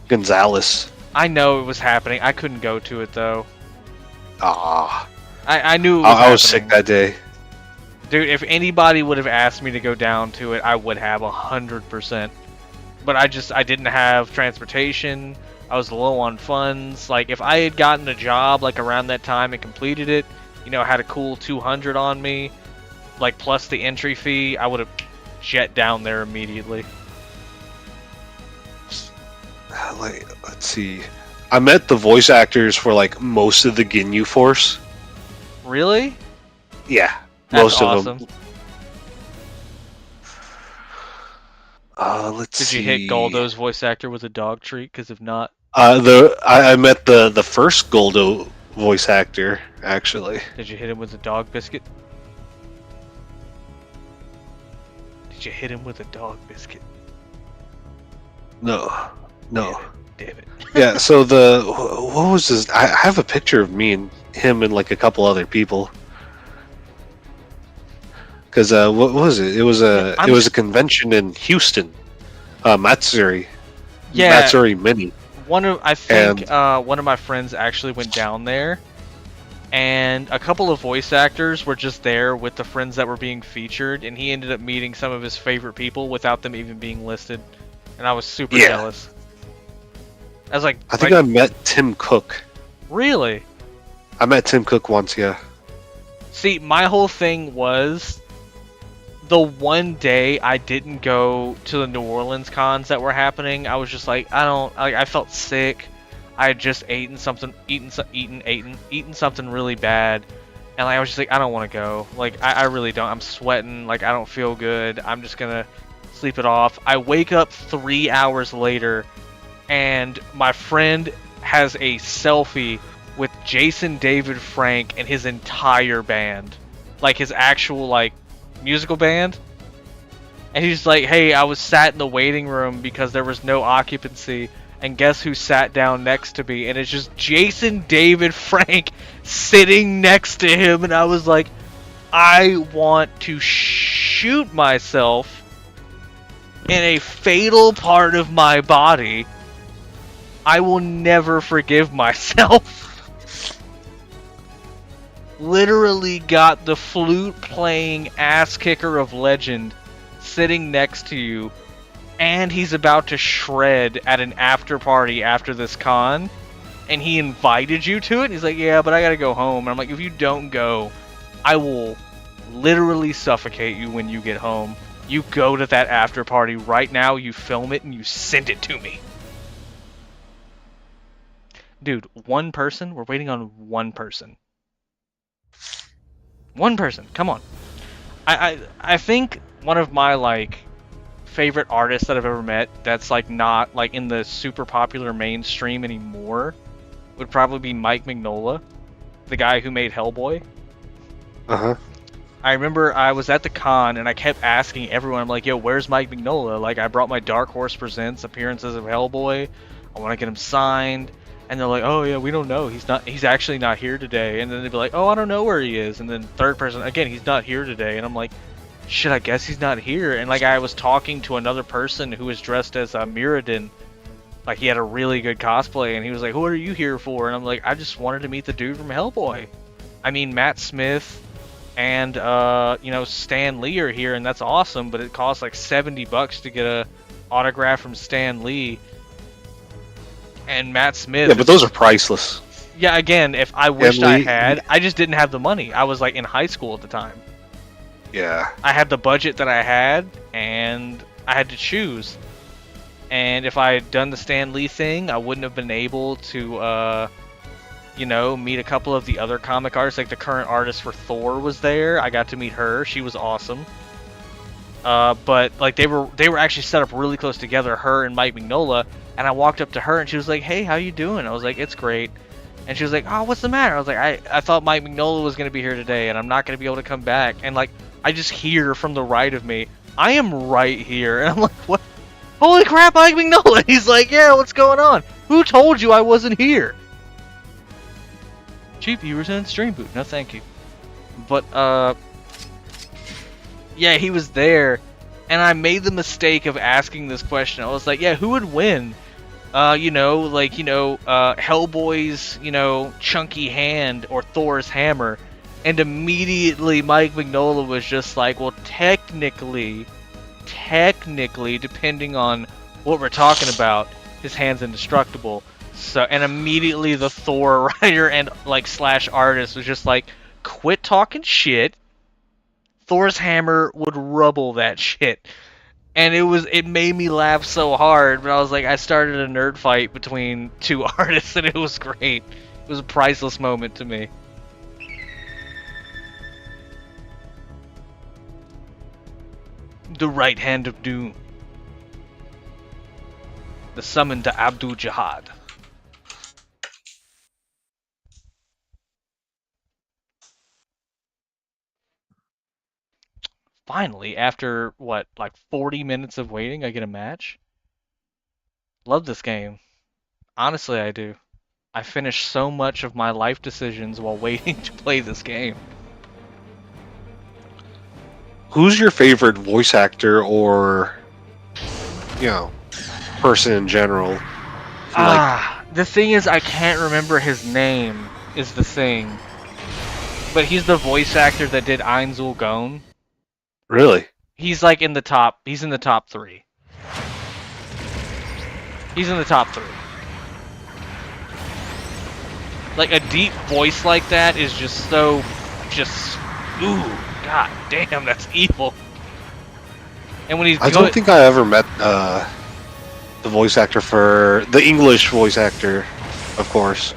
Gonzales. I know it was happening. I couldn't go to it though. I knew it was I was sick that day. Dude, if anybody would have asked me to go down to it, I would have 100%. But I didn't have transportation. I was low on funds. Like, if I had gotten a job like around that time and completed it, you know, had a cool 200 on me, like plus the entry fee, I would have jet down there immediately. Like, let's see. I met the voice actors for like most of the Ginyu Force. Really? Yeah. That's most awesome. of them. Let's see. Did you hit Goldo's voice actor with a dog treat? Because if not, I met the first Goldo voice actor actually. Did you hit him with a dog biscuit? Did you hit him with a dog biscuit? No. Damn it. Yeah. So what was this? I have a picture of me and him and like a couple other people. Because what was it? It was a convention in Houston, Matsuri. Yeah, Matsuri Mini. One of my friends actually went down there, and a couple of voice actors were just there with the friends that were being featured, and he ended up meeting some of his favorite people without them even being listed, and I was super jealous. I was like, I think I met Tim Cook. Really? I met Tim Cook once, yeah. See, my whole thing was, the one day I didn't go to the New Orleans cons that were happening, I was just like, I felt sick. I had just eaten something really bad, And like, I was just like, I don't want to go. Like, I really don't. I'm sweating. Like, I don't feel good. I'm just gonna sleep it off. I wake up 3 hours later, and my friend has a selfie with Jason David Frank and his entire band, like his actual like musical band. And he's like, hey, I was sat in the waiting room because there was no occupancy, and guess who sat down next to me? And it's just Jason David Frank sitting next to him. And I was like, I want to shoot myself in a fatal part of my body. I will never forgive myself. Literally got the flute playing ass kicker of legend sitting next to you, and he's about to shred at an after party after this con, and he invited you to it. He's like, yeah, but I gotta go home. And I'm like, if you don't go, I will literally suffocate you when you get home. You go to that after party right now, you film it, and you send it to me. Dude, one person? We're waiting on one person. One person, come on. I think one of my like favorite artists that I've ever met that's like not like in the super popular mainstream anymore would probably be Mike Mignola, the guy who made Hellboy. I remember I was at the con and I kept asking everyone, I'm like, yo, where's Mike Mignola? Like, I brought my Dark Horse Presents appearances of Hellboy. I want to get him signed. And they're like, oh yeah, we don't know. He's actually not here today. And then they'd be like, oh, I don't know where he is. And then third person, again, he's not here today. And I'm like, shit, I guess he's not here. And like, I was talking to another person who was dressed as Mirrodin. Like, he had a really good cosplay. And he was like, who are you here for? And I'm like, I just wanted to meet the dude from Hellboy. I mean, Matt Smith and, you know, Stan Lee are here. And that's awesome. But it costs like $70 to get a autograph from Stan Lee. And Matt Smith. Yeah, but those are priceless. Yeah, again, if I wished I had, I just didn't have the money. I was like in high school at the time. Yeah. I had the budget that I had, and I had to choose. And if I had done the Stan Lee thing, I wouldn't have been able to, you know, meet a couple of the other comic artists. Like the current artist for Thor was there. I got to meet her. She was awesome. But like they were actually set up really close together, her and Mike Mignola. And I walked up to her and she was like, hey, how you doing? I was like, it's great. And she was like, oh, what's the matter? I was like, I thought Mike Mignola was going to be here today and I'm not going to be able to come back. And like, I just hear from the right of me, I am right here. And I'm like, what? Holy crap, Mike Mignola. He's like, yeah, what's going on? Who told you I wasn't here? Cheap viewers and stream boot. No, thank you. But, yeah, he was there. And I made the mistake of asking this question. I was like, yeah, who would win? You know, like, you know, Hellboy's, you know, chunky hand or Thor's hammer. And immediately Mike Mignola was just like, well, technically, depending on what we're talking about, his hand's indestructible. So, and immediately the Thor writer and, like, / artist was just like, quit talking shit. Thor's hammer would rubble that shit. And it made me laugh so hard, but I was like, I started a nerd fight between two artists, and it was great. It was a priceless moment to me. The right hand of doom. The summon to Abdul Jihad. Finally, after, what, like 40 minutes of waiting, I get a match? Love this game. Honestly, I do. I finished so much of my life decisions while waiting to play this game. Who's your favorite voice actor or, you know, person in general? The thing is, I can't remember his name, is the thing. But he's the voice actor that did Ainzul Gone. Really? He's like in the top 3. He's in the top 3. Like a deep voice like that is just so, ooh, god damn, that's evil. And when he's I don't think I ever met the voice actor for the English voice actor, of course,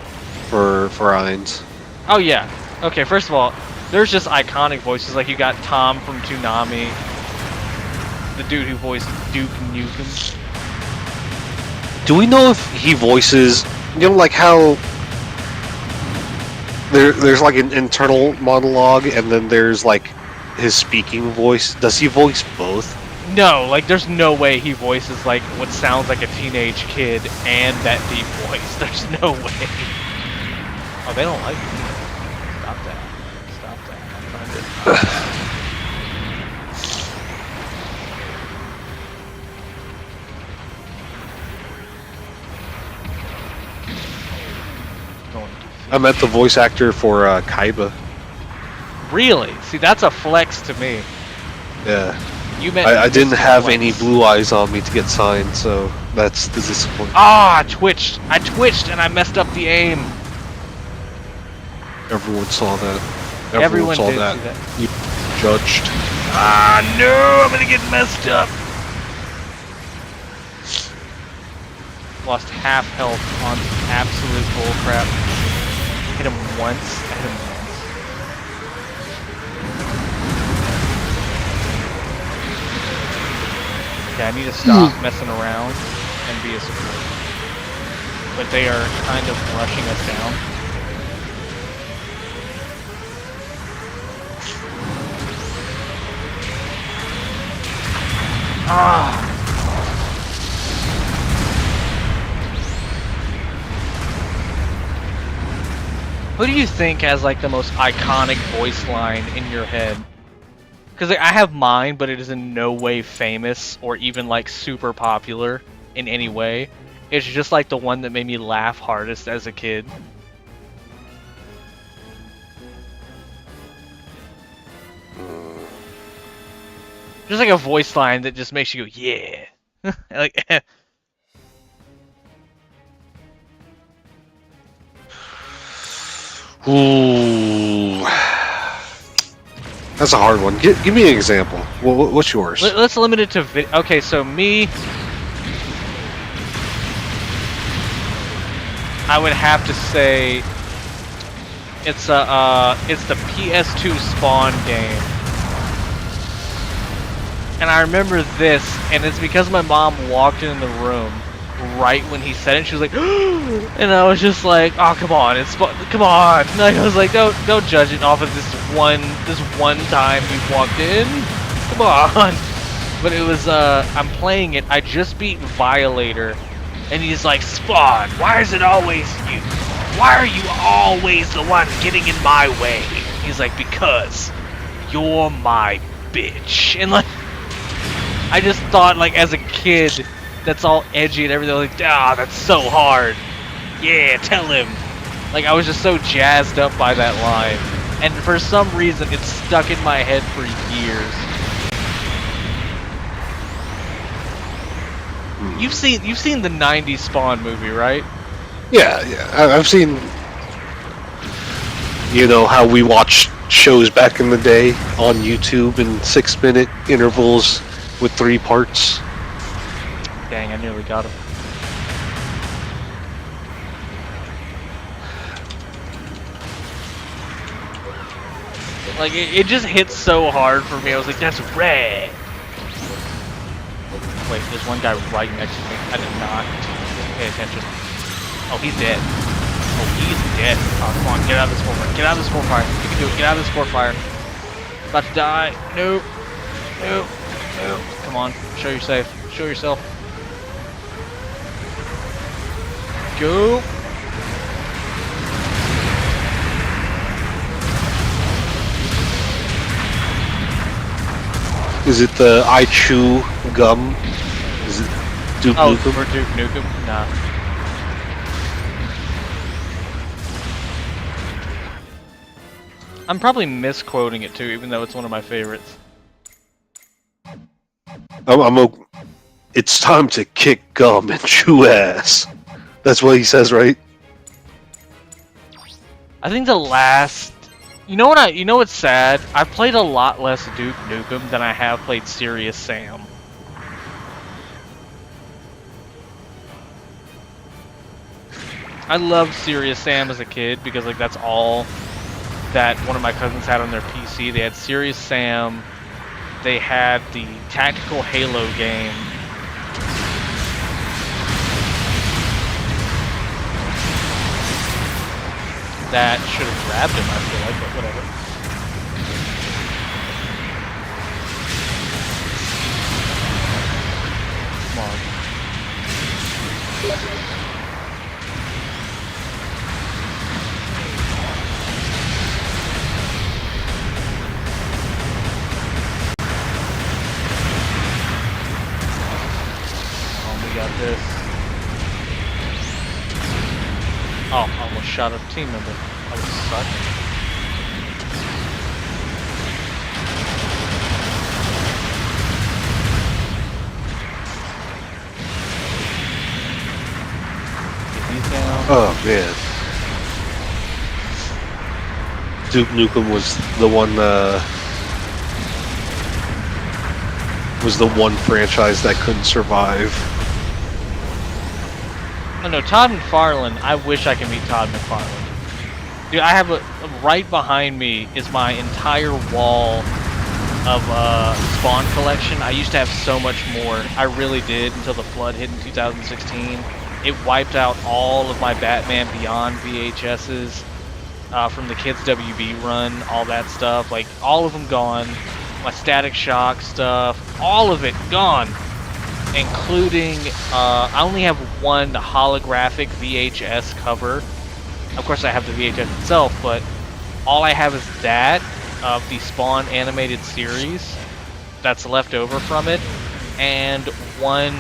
for Ainz. Oh yeah. Okay, first of all, There's just iconic voices, like you got Tom from Toonami, the dude who voiced Duke Nukem. Do we know if he voices, like how there's like an internal monologue and then there's like his speaking voice? Does he voice both? No, like there's no way he voices like what sounds like a teenage kid and that deep voice. There's no way. Oh, they don't like me. Stop that. Stop that. I'm trying to... I met the voice actor for Kaiba. Really? See, that's a flex to me. Yeah. You met I didn't have flex. any blue eyes on me to get signed, so that's the disappointment. Ah, I twitched and I messed up the aim. Everyone saw that. Everyone saw did that. see that. You judged. Ah, no! I'm gonna get messed up. Lost half health on absolute bullcrap. Hit him once. I hit him once. Okay, I need to stop messing around and be a support. But they are kind of rushing us down. Ah! Who do you think has like the most iconic voice line in your head? Because like, I have mine, but it is in no way famous or even like super popular in any way. It's just like the one that made me laugh hardest as a kid. Just like a voice line that just makes you go, yeah. Like, Ooh. That's a hard one. Give me an example. What's yours? Let's limit it to okay, so me, I would have to say it's the PS2 Spawn game. And I remember this, and it's because my mom walked in the room right when he said it. She was like, and I was just like, oh, come on, come on. And I was like, don't judge it off of this one time you walked in. Come on. But it was, I'm playing it. I just beat Violator, and he's like, Spawn, why is it always you? Why are you always the one getting in my way? He's like, because you're my bitch. And like, I just thought, like, as a kid, that's all edgy and everything, like, ah, that's so hard. Yeah, tell him. Like, I was just so jazzed up by that line. And for some reason, it's stuck in my head for years. You've seen the 90s Spawn movie, right? Yeah. I've seen, how we watched shows back in the day on YouTube in 6-minute intervals with 3 parts. Dang, I nearly got him. Like, it just hit so hard for me. I was like, that's red. Wait, there's one guy right next to me. I did not pay attention. Oh, he's dead. Oh, he's dead. Oh, come on, get out of this forefire. Get out of this forefire. You can do it. Get out of this forefire. About to die. Nope. Nope. Nope. Come on. Show you're safe. Show yourself. Go. Is it the I Chew gum? Is it Duke Nukem? For Duke Nukem? Nah. I'm probably misquoting it too, even though it's one of my favorites. It's time to kick gum and chew ass. That's what he says, right? I think the last... You know what's sad? I've played a lot less Duke Nukem than I have played Serious Sam. I loved Serious Sam as a kid because like that's all that one of my cousins had on their PC. They had Serious Sam. They had the tactical Halo game. That should have grabbed him, I feel like, but whatever. Come on. We got this. Oh, I almost shot a team member. That would suck. Get these down. Oh man. Duke Nukem was the one franchise that couldn't survive. Oh no, Todd McFarlane, I wish I could meet Todd McFarlane. Dude, I have right behind me is my entire wall of Spawn collection. I used to have so much more. I really did until the flood hit in 2016. It wiped out all of my Batman Beyond VHSs from the Kids WB run, all that stuff. Like, all of them gone. My Static Shock stuff, all of it gone. Including, I only have one holographic VHS cover. Of course, I have the VHS itself, but all I have is that of the Spawn animated series that's left over from it, and one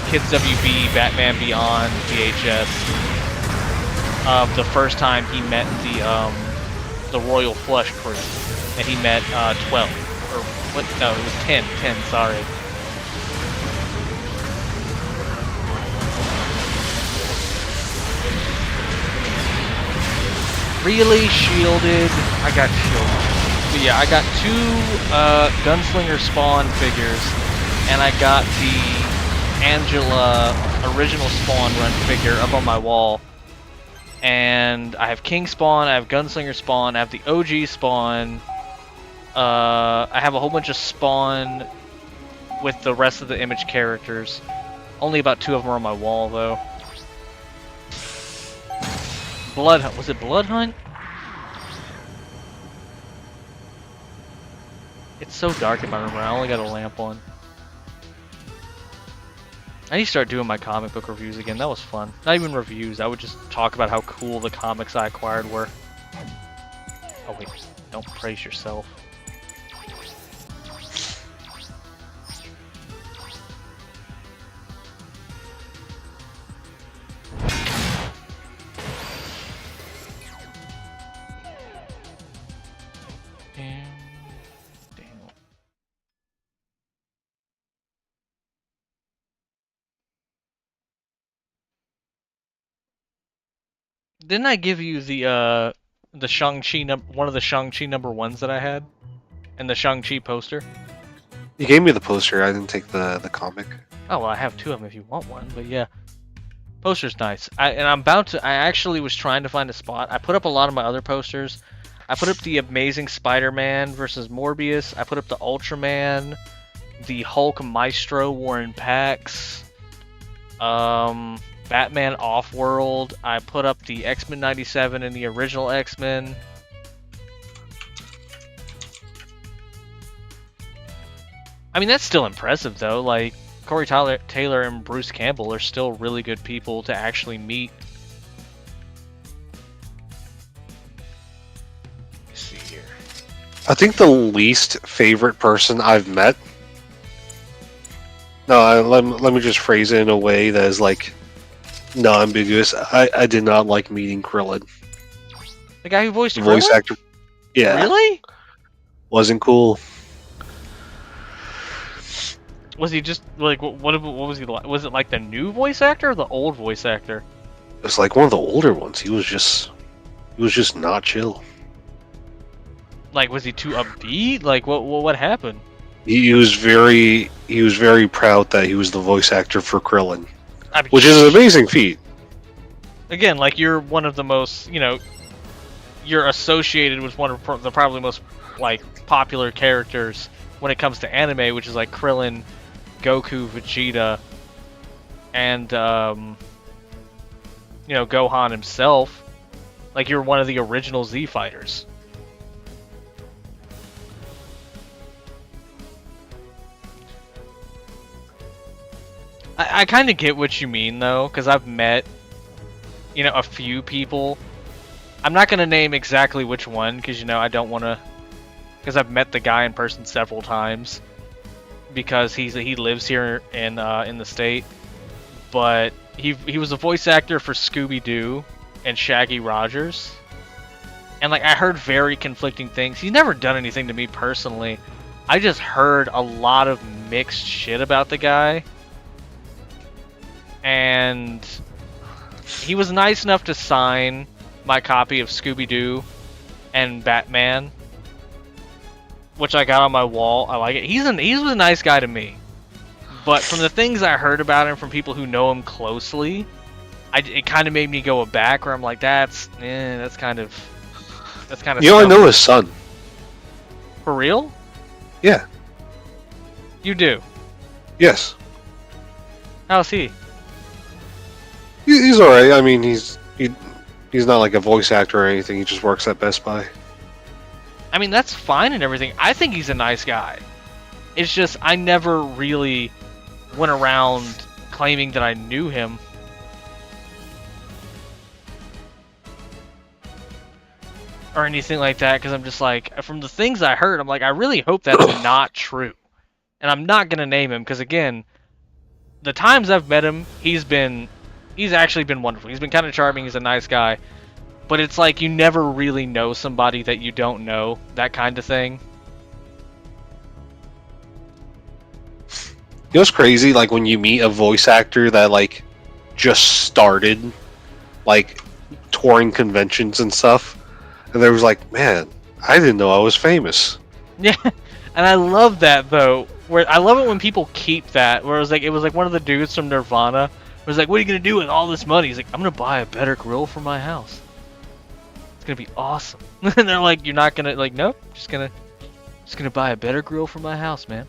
Kids WB Batman Beyond VHS of the first time he met the Royal Flush crew, and he met 12 or what? No, it was 10. Sorry. Really shielded. I got shielded. But yeah, I got 2 Gunslinger Spawn figures, and I got the Angela original Spawn run figure up on my wall. And I have King Spawn, I have Gunslinger Spawn, I have the OG Spawn. I have a whole bunch of Spawn with the rest of the Image characters. Only about 2 of them are on my wall, though. Blood Hunt. Was it Blood Hunt? It's so dark in my room. I only got a lamp on. I need to start doing my comic book reviews again. That was fun. Not even reviews. I would just talk about how cool the comics I acquired were. Oh wait, don't praise yourself. Didn't I give you the Shang-Chi one of the Shang-Chi #1s that I had? And the Shang-Chi poster? You gave me the poster, I didn't take the comic. Oh, well, I have 2 of them if you want one, but yeah. Poster's nice. I actually was trying to find a spot. I put up a lot of my other posters. I put up the Amazing Spider-Man versus Morbius. I put up the Ultraman, the Hulk Maestro Warren Pax, Batman Off-World. I put up the X-Men 97 and the original X-Men. I mean, that's still impressive, though. Like, Corey Taylor and Bruce Campbell are still really good people to actually meet. Let's see here. I think the least favorite person I've met... No, let me just phrase it in a way that is, like, non-ambiguous. I did not like meeting Krillin. The guy who voiced the Krillin? voice actor. Yeah. Really? Wasn't cool. Was he just like what was he like? Was it like the new voice actor or the old voice actor? It was like one of the older ones. He was just not chill. Like, was he too upbeat? Like, what happened? He was very proud that he was the voice actor for Krillin, which is an amazing feat. Again, like, you're one of the most, you're associated with one of the probably most like popular characters when it comes to anime, which is like Krillin, Goku, Vegeta, and Gohan himself. Like you're one of the original Z fighters. I kind of get what you mean though, because I've met, a few people. I'm not gonna name exactly which one, because I don't want to, because I've met the guy in person several times, because he lives here in the state, but he was a voice actor for Scooby-Doo and Shaggy Rogers, and like I heard very conflicting things. He's never done anything to me personally. I just heard a lot of mixed shit about the guy. And he was nice enough to sign my copy of Scooby-Doo and Batman, which I got on my wall. I like it. He was a nice guy to me. But from the things I heard about him from people who know him closely, it kind of made me go back where I'm like, that's kind of I know his son. For real? Yeah. You do? Yes. How's he? He's alright. I mean, he's not like a voice actor or anything. He just works at Best Buy. I mean, that's fine and everything. I think he's a nice guy. It's just I never really went around claiming that I knew him. Or anything like that, because I'm just like, from the things I heard, I'm like, I really hope that's not true. And I'm not going to name him, because again, the times I've met him, he's actually been wonderful. He's been kind of charming. He's a nice guy. But it's like you never really know somebody that you don't know. That kind of thing. You know what's crazy? Like when you meet a voice actor that like just started like touring conventions and stuff. And they was like, man, I didn't know I was famous. Yeah. And I love that though. Where I love it when people keep that. Where it was like one of the dudes from Nirvana was like, what are you going to do with all this money? He's like, I'm going to buy a better grill for my house. It's going to be awesome. And they're like, you're not going to, like, nope, just going to buy a better grill for my house, man.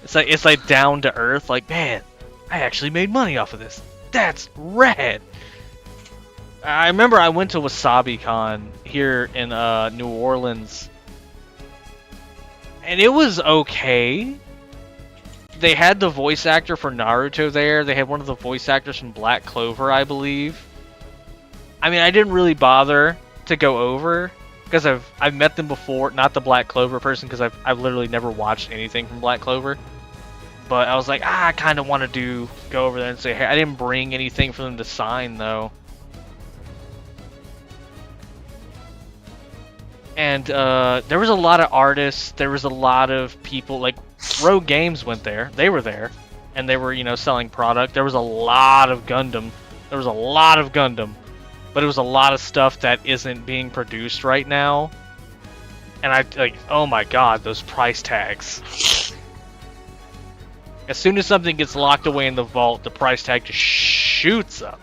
It's like down to earth, like, man, I actually made money off of this. That's rad. I remember I went to WasabiCon here in New Orleans. And it was okay. They had the voice actor for Naruto there. They had one of the voice actors from Black Clover, I believe. I mean, I didn't really bother to go over because I've met them before. Not the Black Clover person, because I've literally never watched anything from Black Clover. But I was like, I kind of want to go over there and say, hey, I didn't bring anything for them to sign though. And there was a lot of artists. There was a lot of people like. Rogue Games went there. They were there, and they were, selling product. There was a lot of Gundam. But it was a lot of stuff that isn't being produced right now. And I like, oh my god, those price tags. As soon as something gets locked away in the vault, the price tag just shoots up.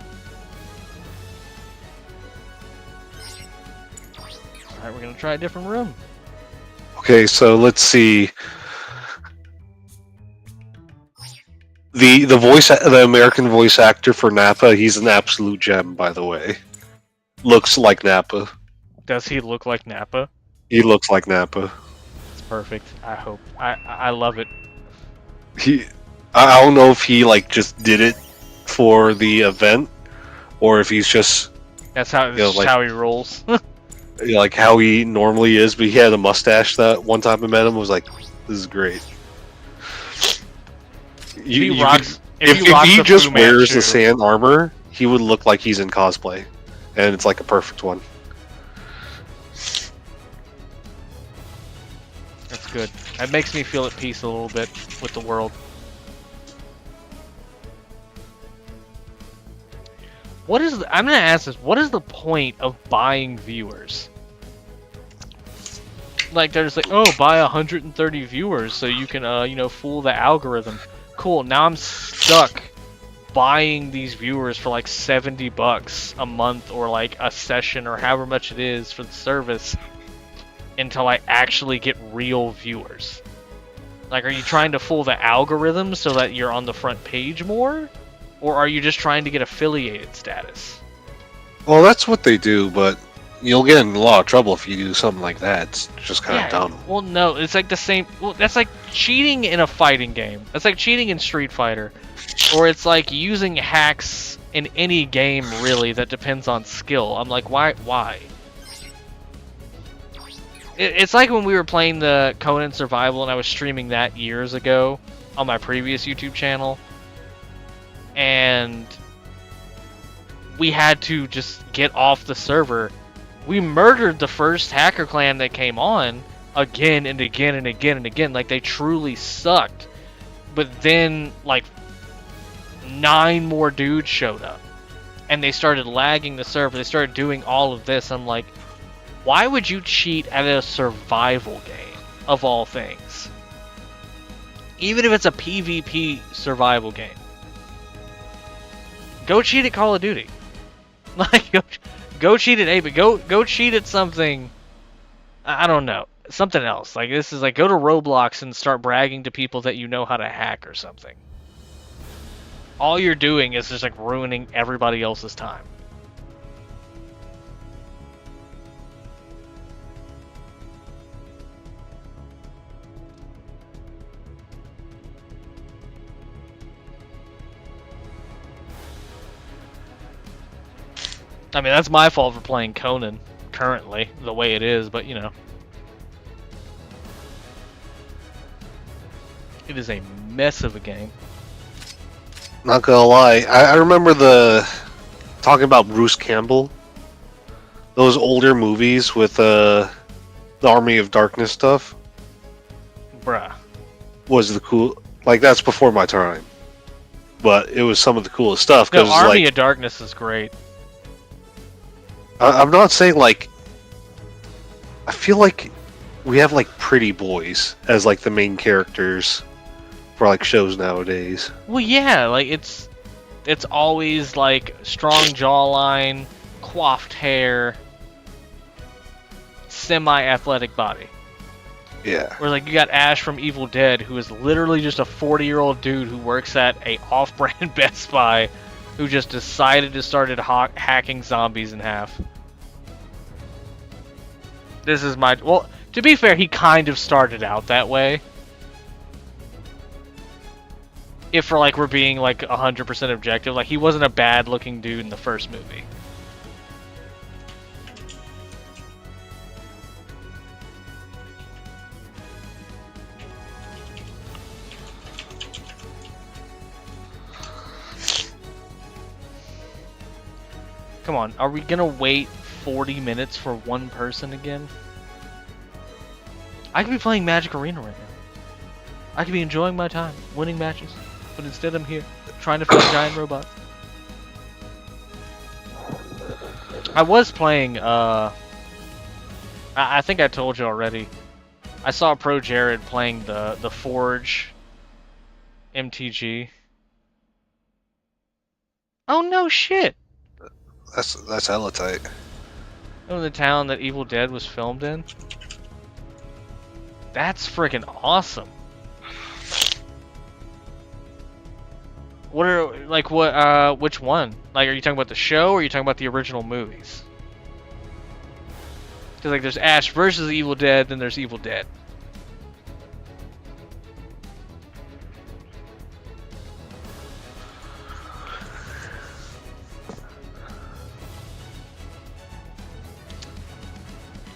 Alright, we're gonna try a different room. Okay, so let's see. The American voice actor for Nappa, he's an absolute gem, by the way. Looks like Nappa. Does he look like Nappa? He looks like Nappa. It's perfect. I hope. I love it. I don't know if he like just did it for the event, or if he's just. That's how how he rolls. Like how he normally is, but he had a mustache that one time I met him. I was like, this is great. If he just wears the sand armor, he would look like he's in cosplay, and it's like a perfect one. That's good. That makes me feel at peace a little bit with the world. I'm gonna ask this. What is the point of buying viewers? Like they're just like, oh, buy 130 viewers so you can, fool the algorithm. Cool. Now I'm stuck buying these viewers for like $70 a month or like a session or however much it is for the service until I actually get real viewers? Like, are you trying to fool the algorithm so that you're on the front page more? Or are you just trying to get affiliated status? Well, that's what they do, but you'll get in a lot of trouble if you do something like that. It's just kind of dumb. Well, no, it's like the same. Well, that's like cheating in a fighting game. That's like cheating in Street Fighter. Or it's like using hacks in any game, really, that depends on skill. I'm like, why? It's like when we were playing the Conan Survival and I was streaming that years ago on my previous YouTube channel. And we had to just get off the server. We murdered the first hacker clan that came on again and again and again and again. Like, they truly sucked. But then, like, 9 more dudes showed up. And they started lagging the server. They started doing all of this. I'm like, why would you cheat at a survival game, of all things? Even if it's a PvP survival game. Go cheat at Call of Duty. Like, go cheat at Apex. Go cheat at something. I don't know. Something else. Like, this is like, go to Roblox and start bragging to people that you know how to hack or something. All you're doing is just like ruining everybody else's time. I mean, that's my fault for playing Conan currently, the way it is, but you know. It is a mess of a game. Not gonna lie, I remember talking about Bruce Campbell. Those older movies with the Army of Darkness stuff. Bruh. Was the cool, like, that's before my time. But it was some of the coolest stuff. The Army of Darkness is great. I'm not saying, like, I feel like we have, like, pretty boys as, like, the main characters for, like, shows nowadays. Well, yeah, like, it's always, like, strong jawline, coiffed hair, semi-athletic body. Yeah. Where, like, you got Ash from Evil Dead, who is literally just a 40-year-old dude who works at a off-brand Best Buy, who just decided to start hacking zombies in half. This is my... Well, to be fair, he kind of started out that way. If for, like, we're being, like, 100% objective. Like, he wasn't a bad-looking dude in the first movie. Come on, are we gonna wait 40 minutes for one person again? I could be playing Magic Arena right now. I could be enjoying my time, winning matches, but instead I'm here, trying to fight giant robots. I was playing, I think I told you already. I saw Pro Jared playing the Forge MTG. Oh no shit! That's hella tight. Oh, the town that Evil Dead was filmed in? That's freaking awesome. What are, like, which one? Like, are you talking about the show, or are you talking about the original movies? Because, like, there's Ash versus Evil Dead, then there's Evil Dead.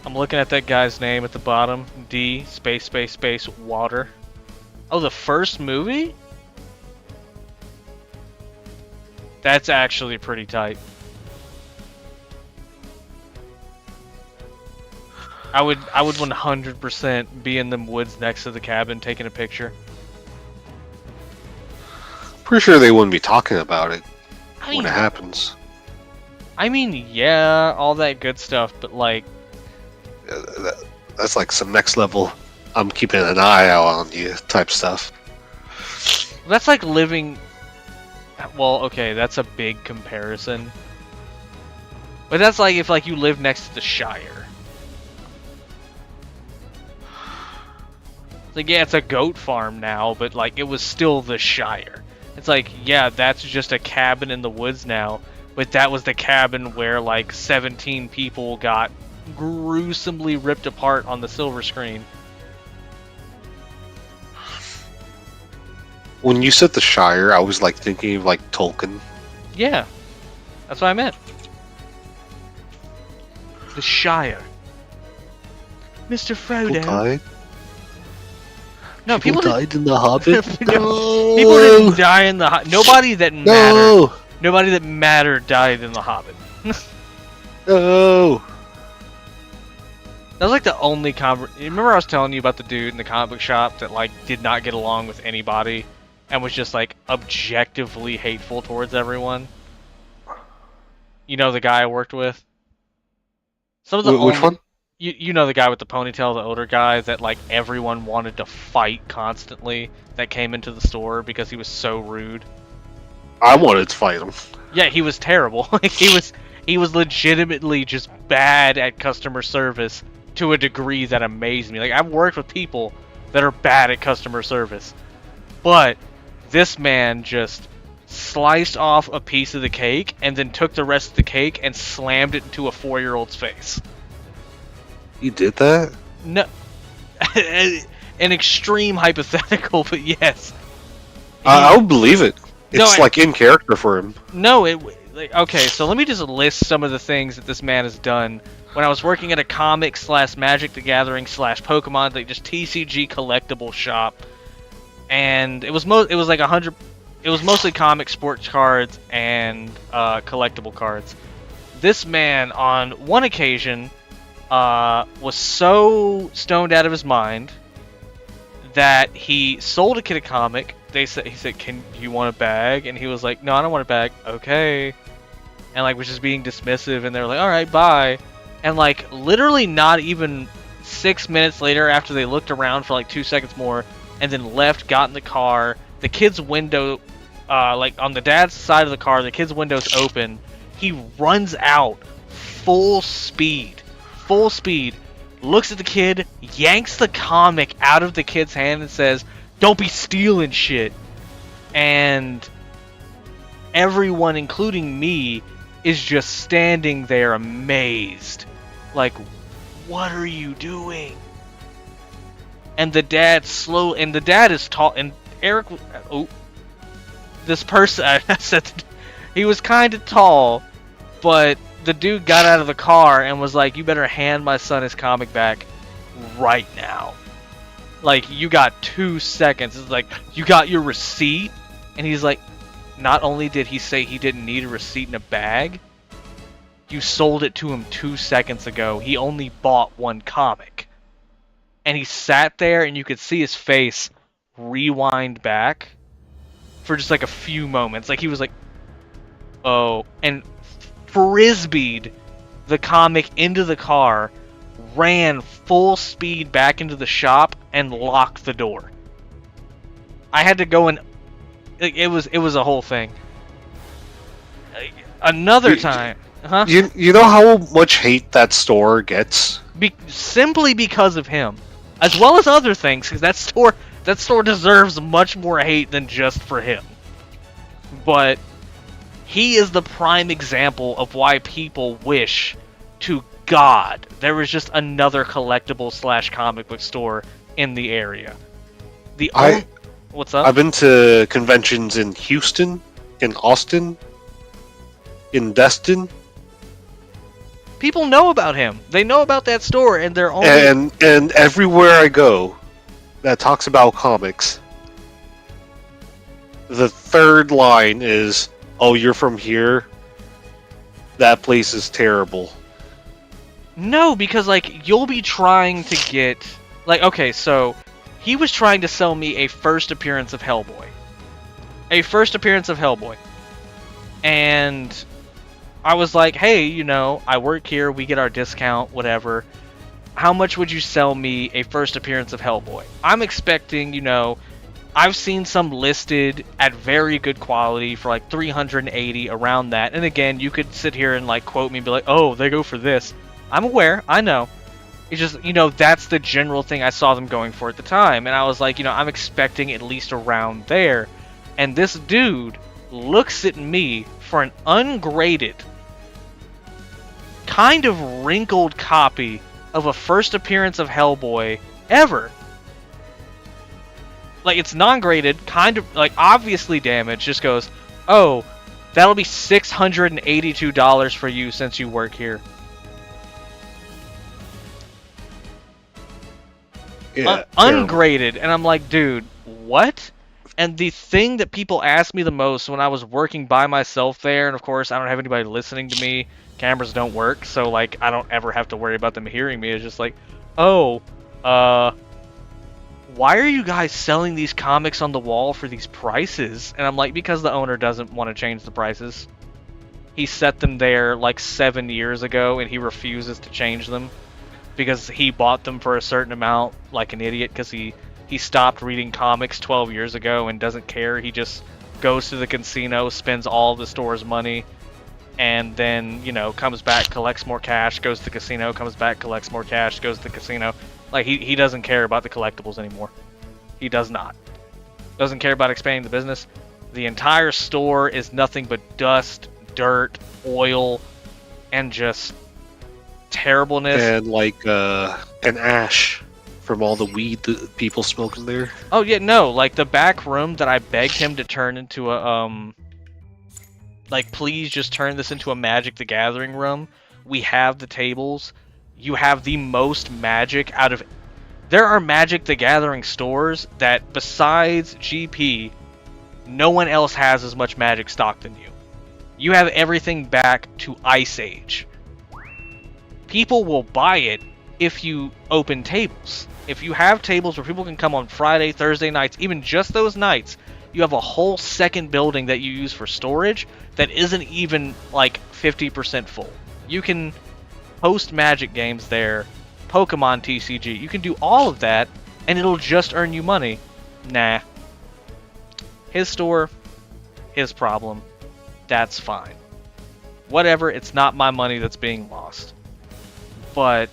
I'm looking at that guy's name at the bottom. D, space, space, space, water. Oh, the first movie? That's actually pretty tight. I would 100% be in them woods next to the cabin taking a picture. Pretty sure they wouldn't be talking about it when it happens. I mean, yeah, all that good stuff, but like... That's like some next level, I'm keeping an eye out on you type stuff. That's like living... Well, okay, that's a big comparison. But that's like if like you live next to the Shire. It's like, yeah, it's a goat farm now, but like it was still the Shire. It's like, yeah, that's just a cabin in the woods now, but that was the cabin where like 17 people got gruesomely ripped apart on the silver screen. When you said the Shire, I was like thinking of like Tolkien. Yeah, that's what I meant. The Shire. Mr. Frodo. People died. No, people died in the Hobbit. No. People didn't die in the Hobbit. Nobody that mattered. Nobody that mattered died in the Hobbit. No. That was like the only remember I was telling you about the dude in the comic book shop that like did not get along with anybody and was just like objectively hateful towards everyone? You know the guy I worked with? Some of the Which one? You know the guy with the ponytail, the older guy that like everyone wanted to fight constantly that came into the store because he was so rude. I wanted to fight him. Yeah, he was terrible. he was legitimately just bad at customer service to a degree that amazed me. Like I've worked with people that are bad at customer service. But this man just sliced off a piece of the cake and then took the rest of the cake and slammed it into a 4-year-old's face. He did that? No, an extreme hypothetical, but yes. I would believe it. It's like in character for him. No, okay. So let me just list some of the things that this man has done. When I was working at a comic / Magic the Gathering / Pokemon, like just TCG collectible shop, and it was like 100. It was mostly comic sports cards and collectible cards. This man, on one occasion, was so stoned out of his mind that he sold a kid a comic. He said, "Can you want a bag?" And he was like, "No, I don't want a bag." Okay, and like was just being dismissive. And they were like, "All right, bye." And like literally not even 6 minutes later, after they looked around for like 2 seconds more, and then left, got in the car. The kid's window, like on the dad's side of the car, the kid's window's open. He runs out full speed, looks at the kid, yanks the comic out of the kid's hand and says, "Don't be stealing shit." And everyone, including me, is just standing there amazed. Like, what are you doing? And the dad is tall, and Eric, this person, I said, he was kind of tall, but the dude got out of the car and was like, "You better hand my son his comic back right now. Like, you got 2 seconds. It's like, you got your receipt?" And he's like, not only did he say he didn't need a receipt in a bag, you sold it to him 2 seconds ago. He only bought one comic. And he sat there and you could see his face rewind back for just like a few moments. Like he was like, oh, and frisbeed the comic into the car, ran full speed back into the shop, and locked the door. I had to go and it was a whole thing. Another time, huh? You know how much hate that store gets? Simply because of him, as well as other things, because that store deserves much more hate than just for him. But he is the prime example of why people wish to God there was just another collectible / comic book store in the area. What's up? I've been to conventions in Houston, in Austin, in Destin. People know about him. They know about that store, and they're only... And everywhere I go that talks about comics, the third line is, "Oh, you're from here? That place is terrible." No, because, like, you'll be trying to get... Like, okay, so... He was trying to sell me a first appearance of Hellboy. And I was like, "Hey, you know, I work here, we get our discount, whatever. How much would you sell me a first appearance of Hellboy?" I'm expecting, you know, I've seen some listed at very good quality for like 380 around that. And again, you could sit here and like quote me and be like, "Oh, they go for this." I'm aware, I know. It's just, that's the general thing I saw them going for at the time. And I was like, I'm expecting at least around there. And this dude looks at me for an ungraded, kind of wrinkled copy of a first appearance of Hellboy ever. Like, it's non-graded, kind of, like, obviously damaged, just goes, "Oh, that'll be $682 for you since you work here." Yeah, ungraded. And I'm like, dude, what? And the thing that people ask me the most when I was working by myself there, and of course I don't have anybody listening to me, cameras don't work, so like I don't ever have to worry about them hearing me, is just like, "Oh, why are you guys selling these comics on the wall for these prices?" And I'm like, because the owner doesn't want to change the prices. He set them there like 7 years ago and he refuses to change them because he bought them for a certain amount like an idiot, because he stopped reading comics 12 years ago and doesn't care. He just goes to the casino, spends all the store's money, and then, comes back, collects more cash, goes to the casino, comes back, collects more cash, goes to the casino. Like, he doesn't care about the collectibles anymore. He does not. Doesn't care about expanding the business. The entire store is nothing but dust, dirt, oil, and just terribleness. And like an ash from all the weed that people smoke in there. Oh yeah, no, like the back room that I begged him to turn into a like, please just turn this into a Magic the Gathering room. We have the tables. You have the most Magic out of... There are Magic the Gathering stores that, besides GP, no one else has as much Magic stock than you. You have everything back to Ice Age. People will buy it if you open tables. If you have tables where people can come on Friday, Thursday nights, even just those nights, you have a whole second building that you use for storage that isn't even like 50% full. You can host Magic games there, Pokemon TCG. You can do all of that, and it'll just earn you money. Nah. His store, his problem. That's fine. Whatever, it's not my money that's being lost. But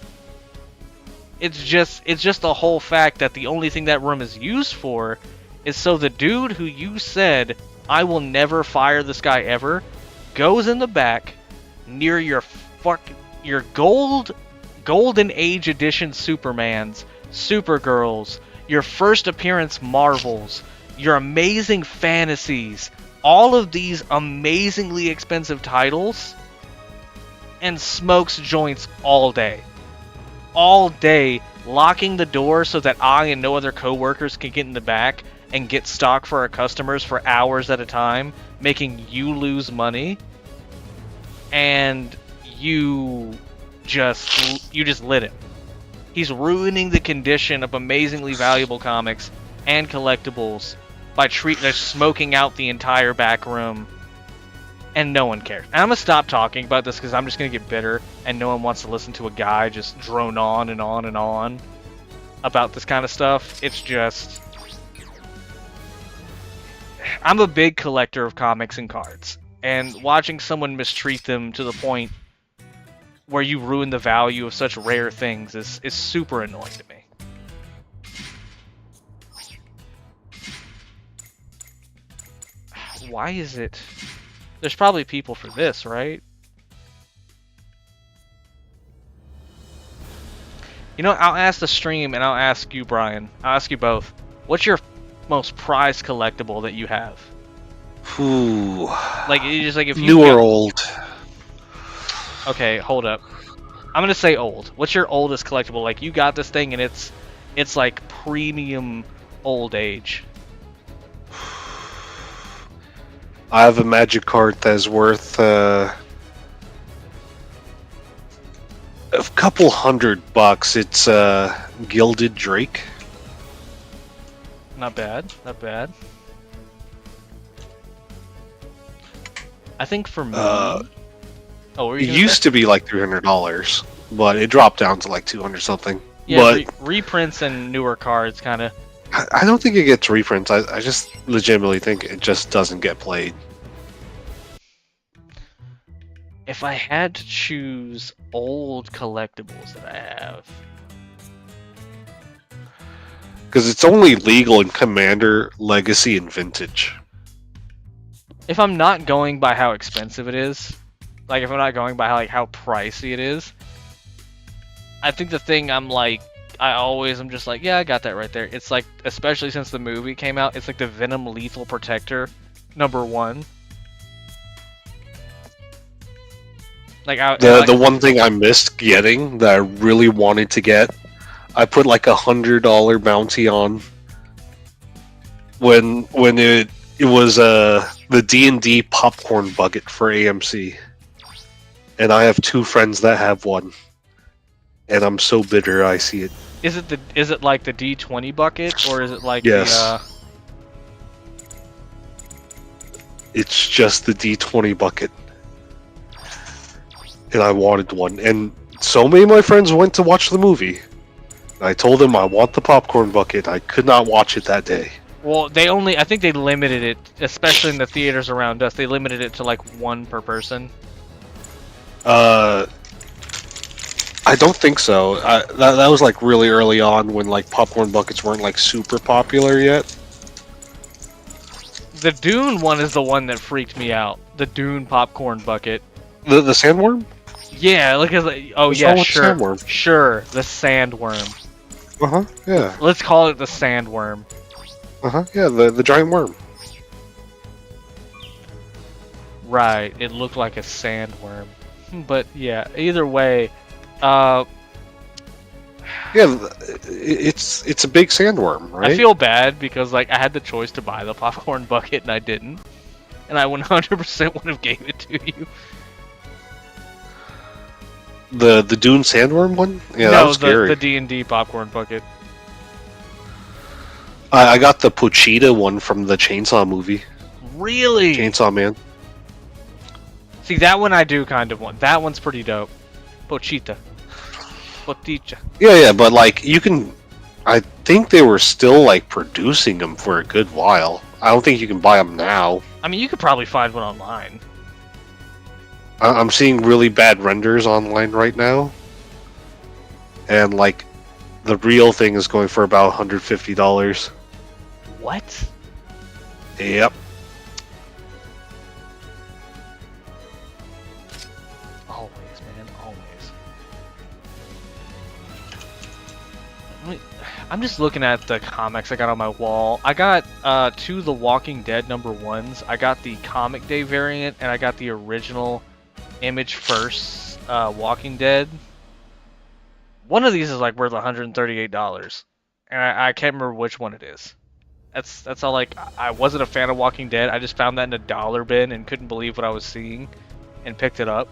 it's just the whole fact that the only thing that room is used for is so the dude who you said, "I will never fire this guy ever," goes in the back near your golden age edition Supermans, Supergirls, your first appearance Marvels, your amazing fantasies, all of these amazingly expensive titles, and smokes joints all day. All day, locking the door so that I and no other coworkers can get in the back and get stock for our customers for hours at a time, making you lose money. And you just lit him. He's ruining the condition of amazingly valuable comics and collectibles by smoking out the entire back room, and no one cares. And I'm gonna stop talking about this because I'm just gonna get bitter, and no one wants to listen to a guy just drone on and on and on about this kind of stuff. It's just... I'm a big collector of comics and cards, and watching someone mistreat them to the point where you ruin the value of such rare things is super annoying to me. Why is it... There's probably people for this, right? I'll ask the stream, and I'll ask you, Brian. I'll ask you both. What's your most prized collectible that you have? Ooh. Like, you just like if you new or old. Okay, hold up. I'm gonna say old. What's your oldest collectible? Like, you got this thing, and it's like premium old age. I have a Magic card that's worth a couple $100. It's Gilded Drake. Not bad. Not bad. I think for me... it used to be like $300, but it dropped down to like 200 something. Yeah, but reprints and newer cards kind of I don't think it gets reprints. I just legitimately think it just doesn't get played. If I had to choose old collectibles that I have, because it's only legal in Commander, Legacy, and Vintage. if I'm not going by how expensive it is, like if I'm not going by how pricey it is, I think the thing I'm just like, yeah, I got that right there. It's like, especially since the movie came out, it's like the Venom Lethal Protector #1. Like the one thing I missed getting that I really wanted to get, I put like $100 bounty on when it was the D&D popcorn bucket for AMC, and I have 2 friends that have one, and I'm so bitter I see it. Is it like the D20 bucket, or is it like yes. It's just the D20 bucket. And I wanted one. And so many of my friends went to watch the movie. I told them I want the popcorn bucket. I could not watch it that day. Well, I think they limited it, especially in the theaters around us, they limited it to like 1 per person. I don't think so. That was like really early on when like popcorn buckets weren't like super popular yet. The Dune one is the one that freaked me out. The Dune popcorn bucket. The sandworm? Yeah, look at What's wrong with sandworm? Sure, the sandworm. Yeah. Let's call it the sandworm. Yeah, the giant worm. Right, it looked like a sandworm. But yeah, either way, yeah, it's a big sandworm, right? I feel bad because like I had the choice to buy the popcorn bucket and I didn't, and I 100% would have gave it to you. The Dune sandworm one? Yeah, no, that was scary. The D&D popcorn bucket. I got the Pochita one from the Chainsaw movie. Really? Chainsaw Man. See, that one I do kind of want. That one's pretty dope. Pochita. Poticha. Yeah, but like you can, I think they were still like producing them for a good while. I don't think you can buy them now. I mean, you could probably find one online. I'm seeing really bad renders online right now, and like the real thing is going for about $150. What? Yep. Always, man, always. I'm just looking at the comics I got on my wall. I got 2 The Walking Dead #1s. I got the Comic Day variant, and I got the original Image First Walking Dead. One of these is like worth $138, and I can't remember which one it is. That's all. Like, I wasn't a fan of Walking Dead. I just found that in a dollar bin and couldn't believe what I was seeing, and picked it up.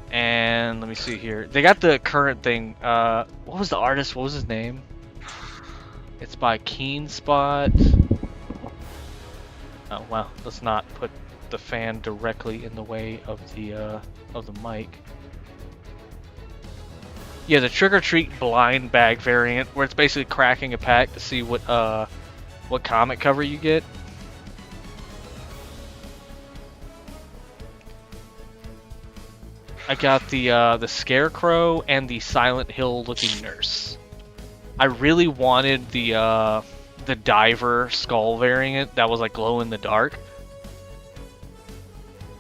And let me see here. They got the current thing. What was the artist? What was his name? It's by Keen Spot. Oh well, let's not put the fan directly in the way of the mic. Yeah, the Trick or Treat blind bag variant, where it's basically cracking a pack to see what comic cover you get. I got the Scarecrow and the Silent Hill looking nurse. I really wanted the Diver skull variant that was like glow in the dark.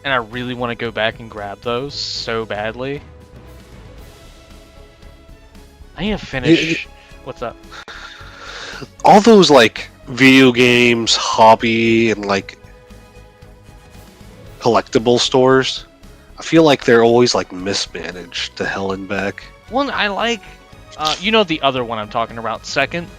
And I really want to go back and grab those so badly. I need to finish. What's up? All those like video games, hobby, and like collectible stores, I feel like they're always like mismanaged to hell and back. One I like, you know the other one I'm talking about, Second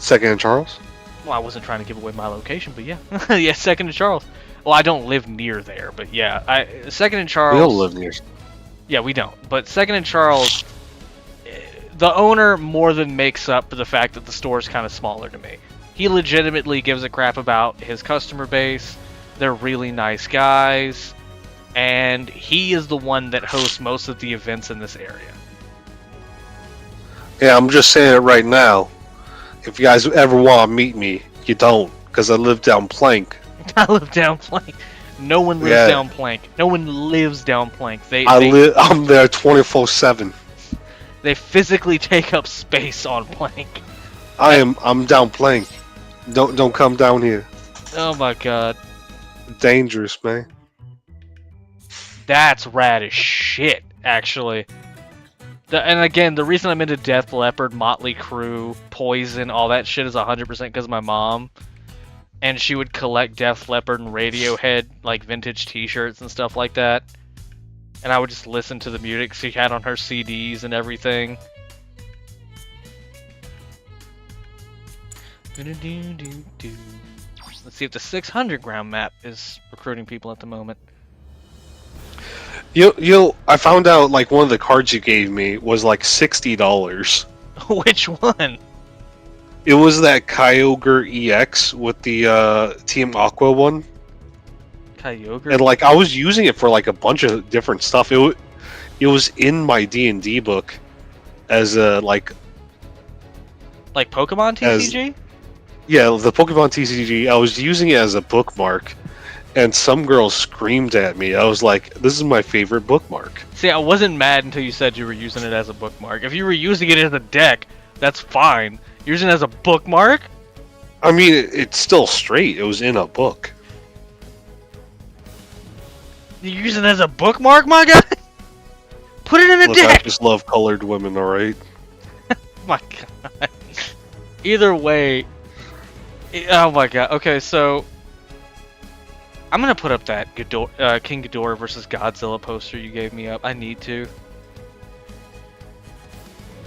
and Charles? Well, I wasn't trying to give away my location, but yeah. Yeah, Second and Charles. Well, I don't live near there, but yeah. Second and Charles... We don't live near... Yeah, we don't. But Second and Charles, the owner more than makes up for the fact that the store is kind of smaller to me. He legitimately gives a crap about his customer base. They're really nice guys. And he is the one that hosts most of the events in this area. Yeah, I'm just saying it right now. If you guys ever want to meet me, you don't, because I live down Plank. I live down Plank. No one lives down Plank. No one lives down Plank. I'm there 24/7. They physically take up space on Plank. I'm down Plank. Don't come down here. Oh my god. Dangerous, man. That's rad as shit, actually. And again, the reason I'm into Def Leppard, Motley Crue, Poison, all that shit is 100% because of my mom. And she would collect Def Leppard and Radiohead, like vintage t-shirts and stuff like that. And I would just listen to the music she had on her CDs and everything. Let's see if the 600 ground map is recruiting people at the moment. I found out like one of the cards you gave me was like $60. Which one? It was that Kyogre EX with the Team Aqua one. Kyogre? And like I was using it for like a bunch of different stuff. It was in my D&D book as a like Pokemon TCG? Yeah, the Pokemon TCG. I was using it as a bookmark. And some girl screamed at me. I was like, this is my favorite bookmark. See, I wasn't mad until you said you were using it as a bookmark. If you were using it as a deck, that's fine. Using it as a bookmark? I mean, it's still straight. It was in a book. You're using it as a bookmark, my guy? Put it in a deck! I just love colored women, alright? My god. Either way... Oh my god. Okay, so... I'm gonna put up that King Ghidorah versus Godzilla poster you gave me up. I need to.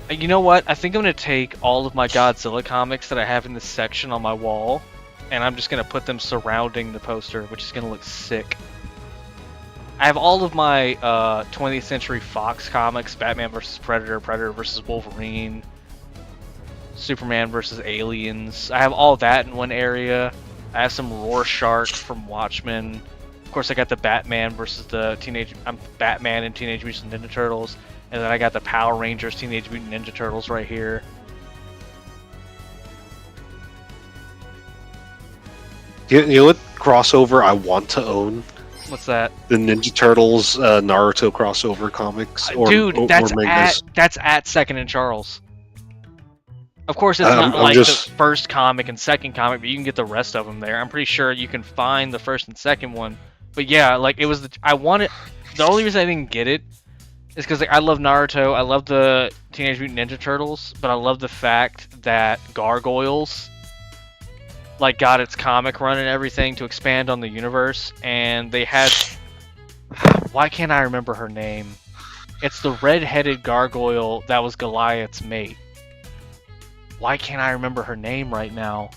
You know what? I think I'm gonna take all of my Godzilla comics that I have in this section on my wall, and I'm just gonna put them surrounding the poster, which is gonna look sick. I have all of my 20th Century Fox comics: Batman vs. Predator, Predator vs. Wolverine, Superman vs. Aliens. I have all that in one area. I have some Rorschach from Watchmen. Of course, I got the Batman versus the Batman and Teenage Mutant Ninja Turtles, and then I got the Power Rangers Teenage Mutant Ninja Turtles right here. You know what crossover I want to own? What's that? The Ninja Turtles Naruto crossover comics. Dude, that's at Second and Charles. Of course, it's not like the first comic and second comic, but you can get the rest of them there. I'm pretty sure you can find the first and second one. But yeah, like it was I wanted. The only reason I didn't get it is because like, I love Naruto, I love the Teenage Mutant Ninja Turtles, but I love the fact that Gargoyles like got its comic run and everything to expand on the universe, and they had. Why can't I remember her name? It's the red-headed gargoyle that was Goliath's mate. Why can't I remember her name right now?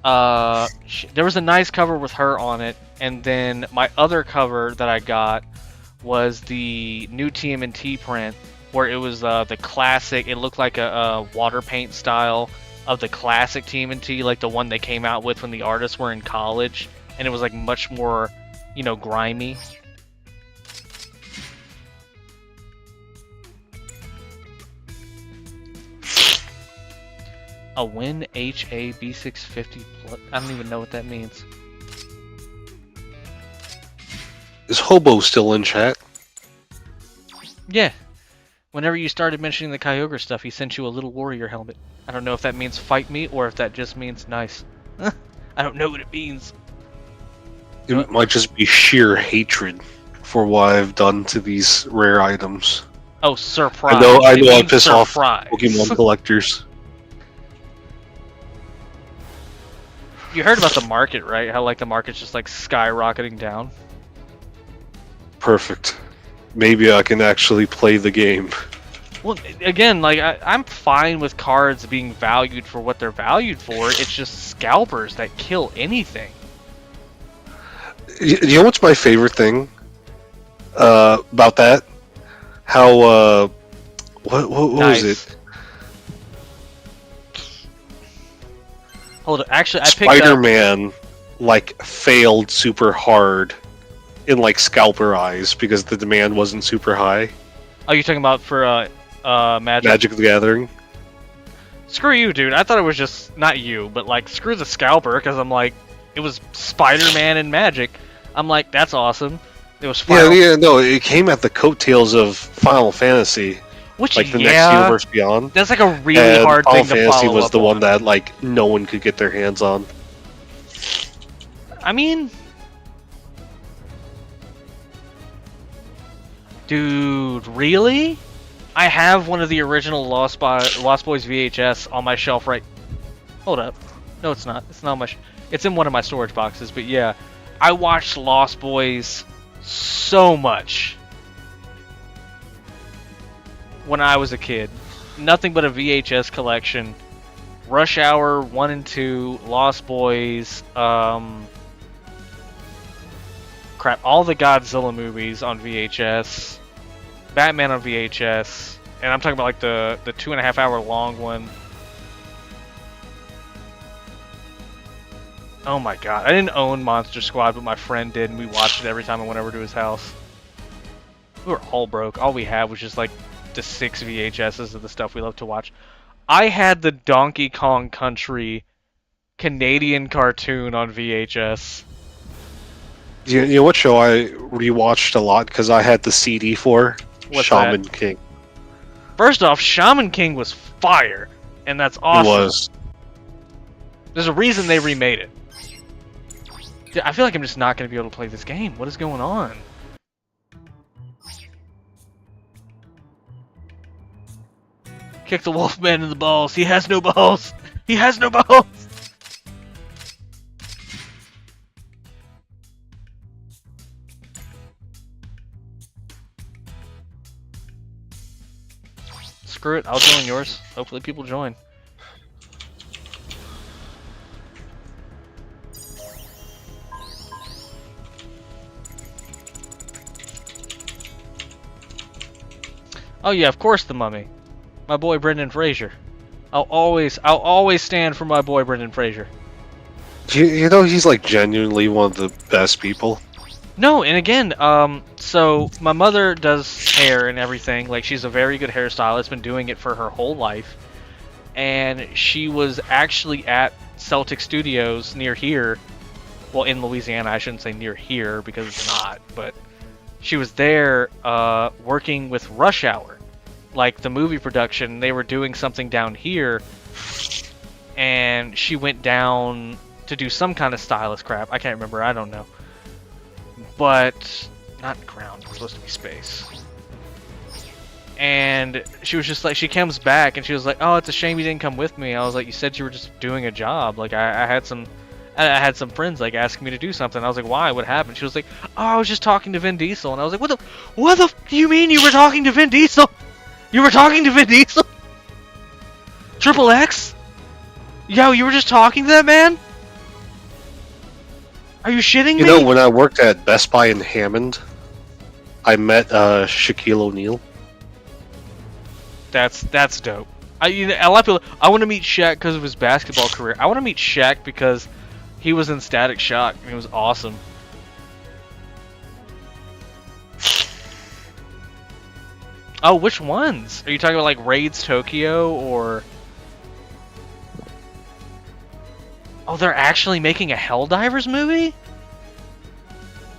There was a nice cover with her on it, and then my other cover that I got was the new TMNT print, where it was the classic. It looked like a water paint style of the classic TMNT, like the one they came out with when the artists were in college, and it was like much more, grimy. A win HA B650 plus. I don't even know what that means. Is Hobo still in chat? Yeah. Whenever you started mentioning the Kyogre stuff, he sent you a little warrior helmet. I don't know if that means fight me or if that just means nice. I don't know what it means. It might just be sheer hatred for what I've done to these rare items. Oh, surprise. I know I piss off Pokemon collectors. You heard about the market, right? How like the market's just like skyrocketing down? Perfect. Maybe I can actually play the game. Well, again, like I'm fine with cards being valued for what they're valued for. It's just scalpers that kill anything. You know what's my favorite thing about that? How what was it? Hold on, actually, I picked Spider-Man like failed super hard in like scalper eyes because the demand wasn't super high. Oh, you talking about for Magic? Magic the Gathering. Screw you, dude. I thought it was just not you, but like screw the scalper, because I'm like, it was Spider-Man and Magic. I'm like, that's awesome. It was Final... Yeah, no, it came at the coattails of Final Fantasy, which like the next universe beyond. That's like a really hard Final thing to Fantasy follow was up the on. one that like no one could get their hands on. I mean, dude, really? I have one of the original Lost Boys VHS on my shelf right... Hold up. No, it's not. It's not much. It's in one of my storage boxes, but yeah. I watched Lost Boys so much when I was a kid. Nothing but a VHS collection. Rush Hour 1 and 2, Lost Boys, crap, all the Godzilla movies on VHS, Batman on VHS, and I'm talking about like the 2.5 hour long one. Oh my god, I didn't own Monster Squad, but my friend did, and we watched it every time I went over to his house. We were all broke. All we had was just like the 6 VHSs of the stuff we love to watch. I had the Donkey Kong Country Canadian cartoon on VHS. You know what show I rewatched a lot because I had the CD for? What's Shaman that? King. First off, Shaman King was fire, and that's awesome. It was. There's a reason they remade it. Dude, I feel like I'm just not going to be able to play this game. What is going on? Kick the Wolfman in the balls. He has no balls. He has no balls. Screw it. I'll join yours. Hopefully people join. Oh yeah, of course the Mummy. My boy Brendan Fraser. I'll always stand for my boy Brendan Fraser. You know he's like genuinely one of the best people. No, and again, so my mother does hair and everything. Like, she's a very good hairstylist, been doing it for her whole life. And she was actually at Celtic Studios near here. Well, in Louisiana, I shouldn't say near here because it's not, but she was there working with Rush Hour, like the movie production. They were doing something down here, and she went down to do some kind of stylist crap. I can't remember. I don't know. But not ground. It's supposed to be space. And she was just like, she comes back and she was like, "Oh, it's a shame you didn't come with me." I was like, "You said you were just doing a job. Like, I had some friends like asking me to do something." I was like, "Why? What happened?" She was like, "Oh, I was just talking to Vin Diesel." And I was like, what the do you mean you were talking to Vin Diesel? You were talking to Vin Diesel? Triple X? Yo, you were just talking to that man? Are you shitting me? You know, when I worked at Best Buy in Hammond, I met Shaquille O'Neal. That's dope. A lot of people. I want to meet Shaq because of his basketball career. I want to meet Shaq because he was in Static Shock and he was awesome. Oh, which ones? Are you talking about like Raids Tokyo or? Oh, they're actually making a Helldivers movie?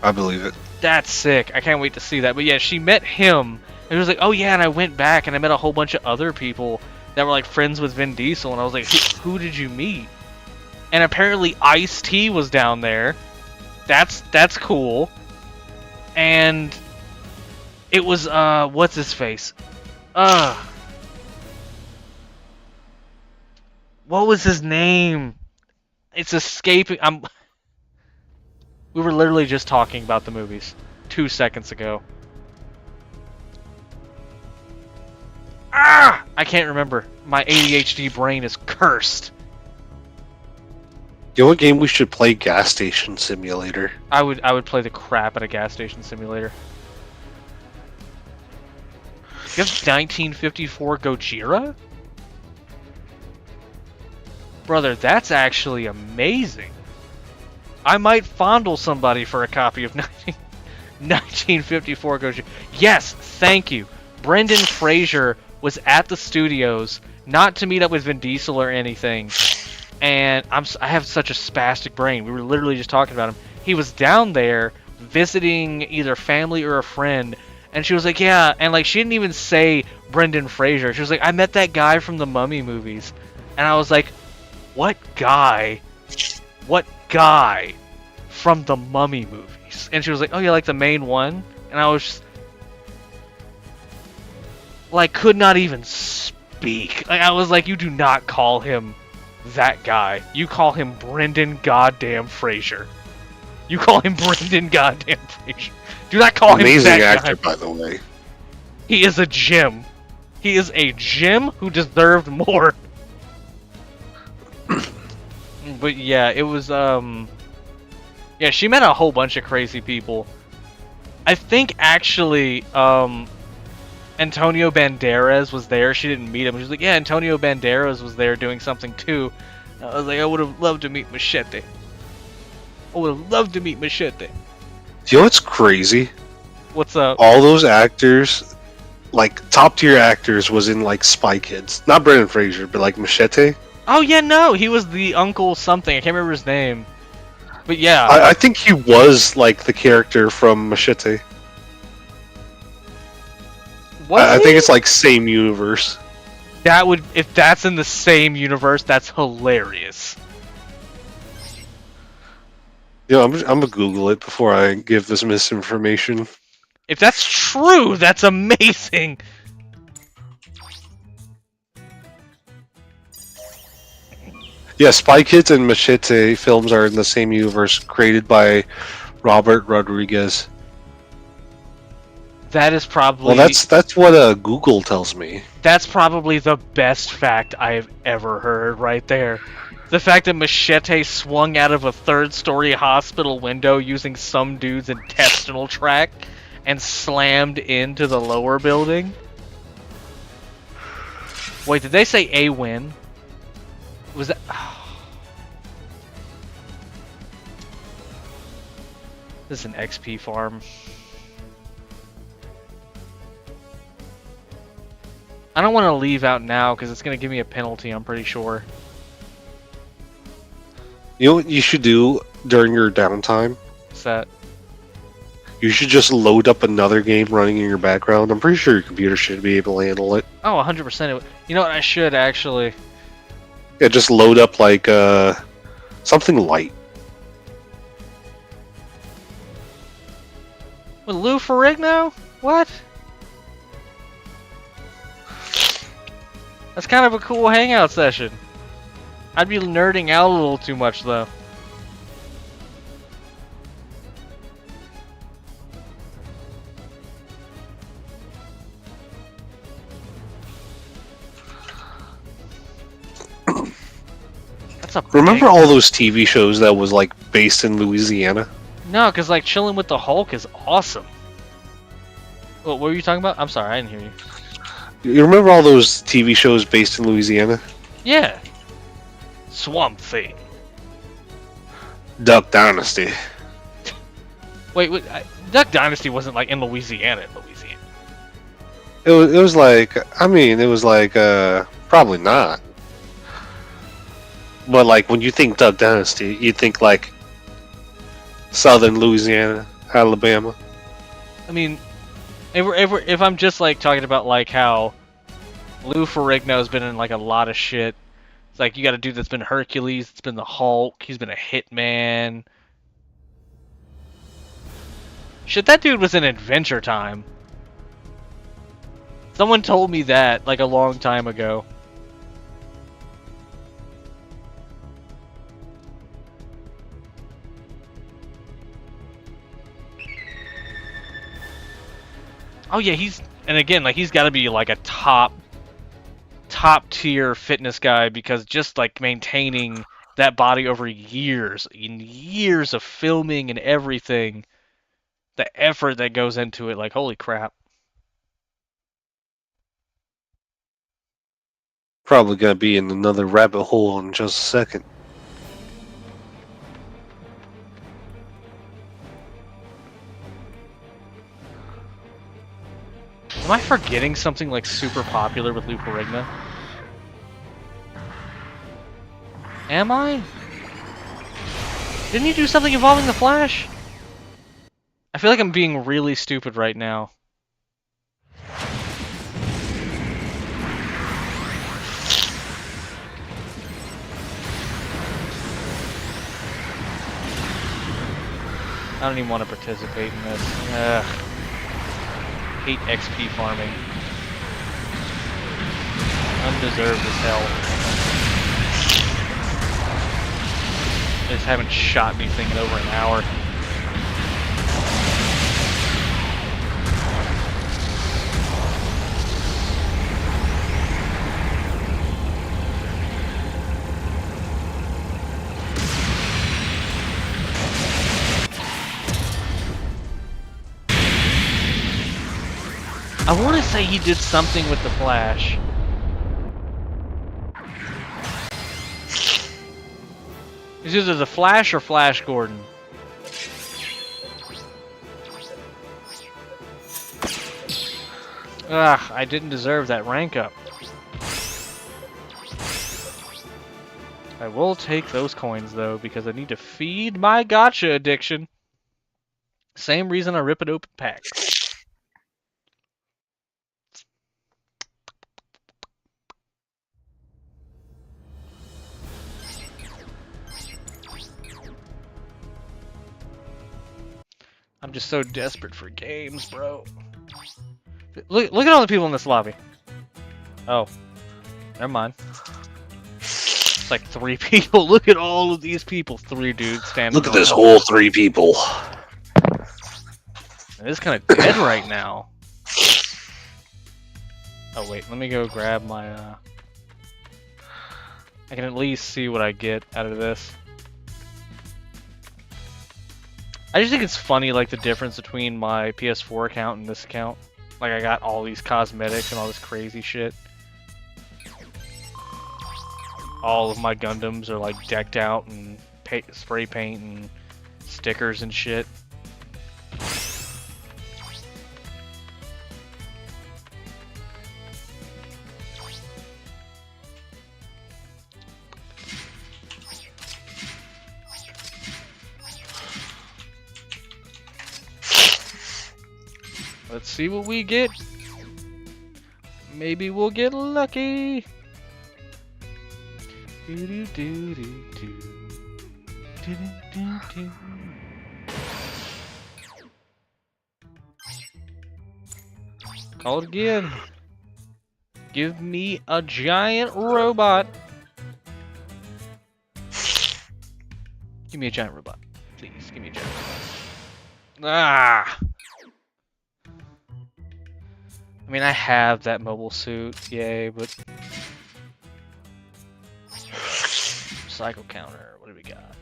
I believe it. That's sick. I can't wait to see that. But yeah, she met him. And he was like, "Oh yeah," and I went back and I met a whole bunch of other people that were like friends with Vin Diesel. And I was like, who did you meet? And apparently Ice-T was down there. That's cool. And it was, what's his face? What was his name? It's escaping. We were literally just talking about the movies 2 seconds ago. I can't remember. My ADHD brain is cursed. You know what game we should play? Gas Station Simulator. I would play the crap out of Gas Station Simulator. You have 1954 Gojira? Brother, that's actually amazing. I might fondle somebody for a copy of 1954 Gojira. Yes, thank you. Brendan Fraser was at the studios, not to meet up with Vin Diesel or anything. And I have such a spastic brain. We were literally just talking about him. He was down there visiting either family or a friend, and she was like, yeah, and like she didn't even say Brendan Fraser. She was like, I met that guy from the Mummy movies. And I was like, what guy? What guy from the Mummy movies? And she was like, oh yeah, like the main one. And I was just, like, could not even speak. Like, I was like, you do not call him that guy. You call him Brendan goddamn Fraser. You call him Brendan goddamn Fraser. Do not call him that actor, guy. by the way. He is a gem. He is a gem who deserved more. But yeah, it was yeah, she met a whole bunch of crazy people. I think actually Antonio Banderas was there. She didn't meet him. She was like, yeah, Antonio Banderas was there doing something too. I was like, I would have loved to meet Machete. I would have loved to meet Machete. You know what's crazy? What's up? All those actors, like top tier actors, was in like Spy Kids. Not Brendan Fraser, but like Machete. Oh yeah, no, he was the uncle something. I can't remember his name. But yeah, I think he was like the character from Machete. I think it's like same universe. That would, if that's in the same universe, that's hilarious. Yeah, I'm gonna Google it before I give this misinformation. If that's true, that's amazing. Yeah, Spy Kids and Machete films are in the same universe, created by Robert Rodriguez. That is probably... Well, that's what Google tells me. That's probably the best fact I've ever heard right there. The fact that Machete swung out of a third-story hospital window using some dude's intestinal tract and slammed into the lower building. Wait, did they say a win? Was that... This is an XP farm. I don't want to leave out now because it's going to give me a penalty, I'm pretty sure. You know what you should do during your downtime? What's that? You should just load up another game running in your background. I'm pretty sure your computer should be able to handle it. Oh, 100%. You know what? I should, actually. Yeah, just load up, like, something light. With Lou Ferrigno? What? That's kind of a cool hangout session. I'd be nerding out a little too much, though. That's a Remember all those TV shows that was, like, based in Louisiana? No, because, like, Chilling with the Hulk is awesome. What were you talking about? I'm sorry, I didn't hear you. You remember all those TV shows based in Louisiana? Yeah. Swamp Thing. Duck Dynasty. Wait, Duck Dynasty wasn't like in Louisiana. It was like, I mean, it was like, probably not. But like, when you think Duck Dynasty, you think like Southern Louisiana, Alabama. I mean, if I'm just like talking about like how Lou Ferrigno's been in like a lot of shit. It's like you got a dude that's been Hercules, it's been the Hulk, he's been a hitman. Shit, that dude was in Adventure Time. Someone told me that like a long time ago. Oh yeah, and again, like he's got to be like a top tier fitness guy because just like maintaining that body over years of filming and everything, the effort that goes into it, like holy crap. Probably gonna be in another rabbit hole in just a second. Am I forgetting something like super popular with Lou Ferrigno? Am I? Didn't you do something involving the Flash? I feel like I'm being really stupid right now. I don't even want to participate in this. Ugh. Hate XP farming. Undeserved as hell. I just haven't shot anything in over an hour. I want to say he did something with the Flash. It's either the Flash or Flash Gordon. Ugh, I didn't deserve that rank up. I will take those coins though, because I need to feed my gotcha addiction. Same reason I rip an open pack. I'm just so desperate for games, bro. Look at all the people in this lobby. Oh, never mind. It's like 3 people. Look at all of these people. 3 dudes standing. Look at this whole 3 people. It is kind of dead right now. Oh wait, let me go grab my. I can at least see what I get out of this. I just think it's funny, like, the difference between my PS4 account and this account. Like, I got all these cosmetics and all this crazy shit. All of my Gundams are, like, decked out and spray paint and stickers and shit. Let's see what we get. Maybe we'll get lucky. Call it again. Give me a giant robot. Give me a giant robot. Please, give me a giant robot. Ah! I mean, I have that mobile suit, yay, but... Cycle counter, what do we got?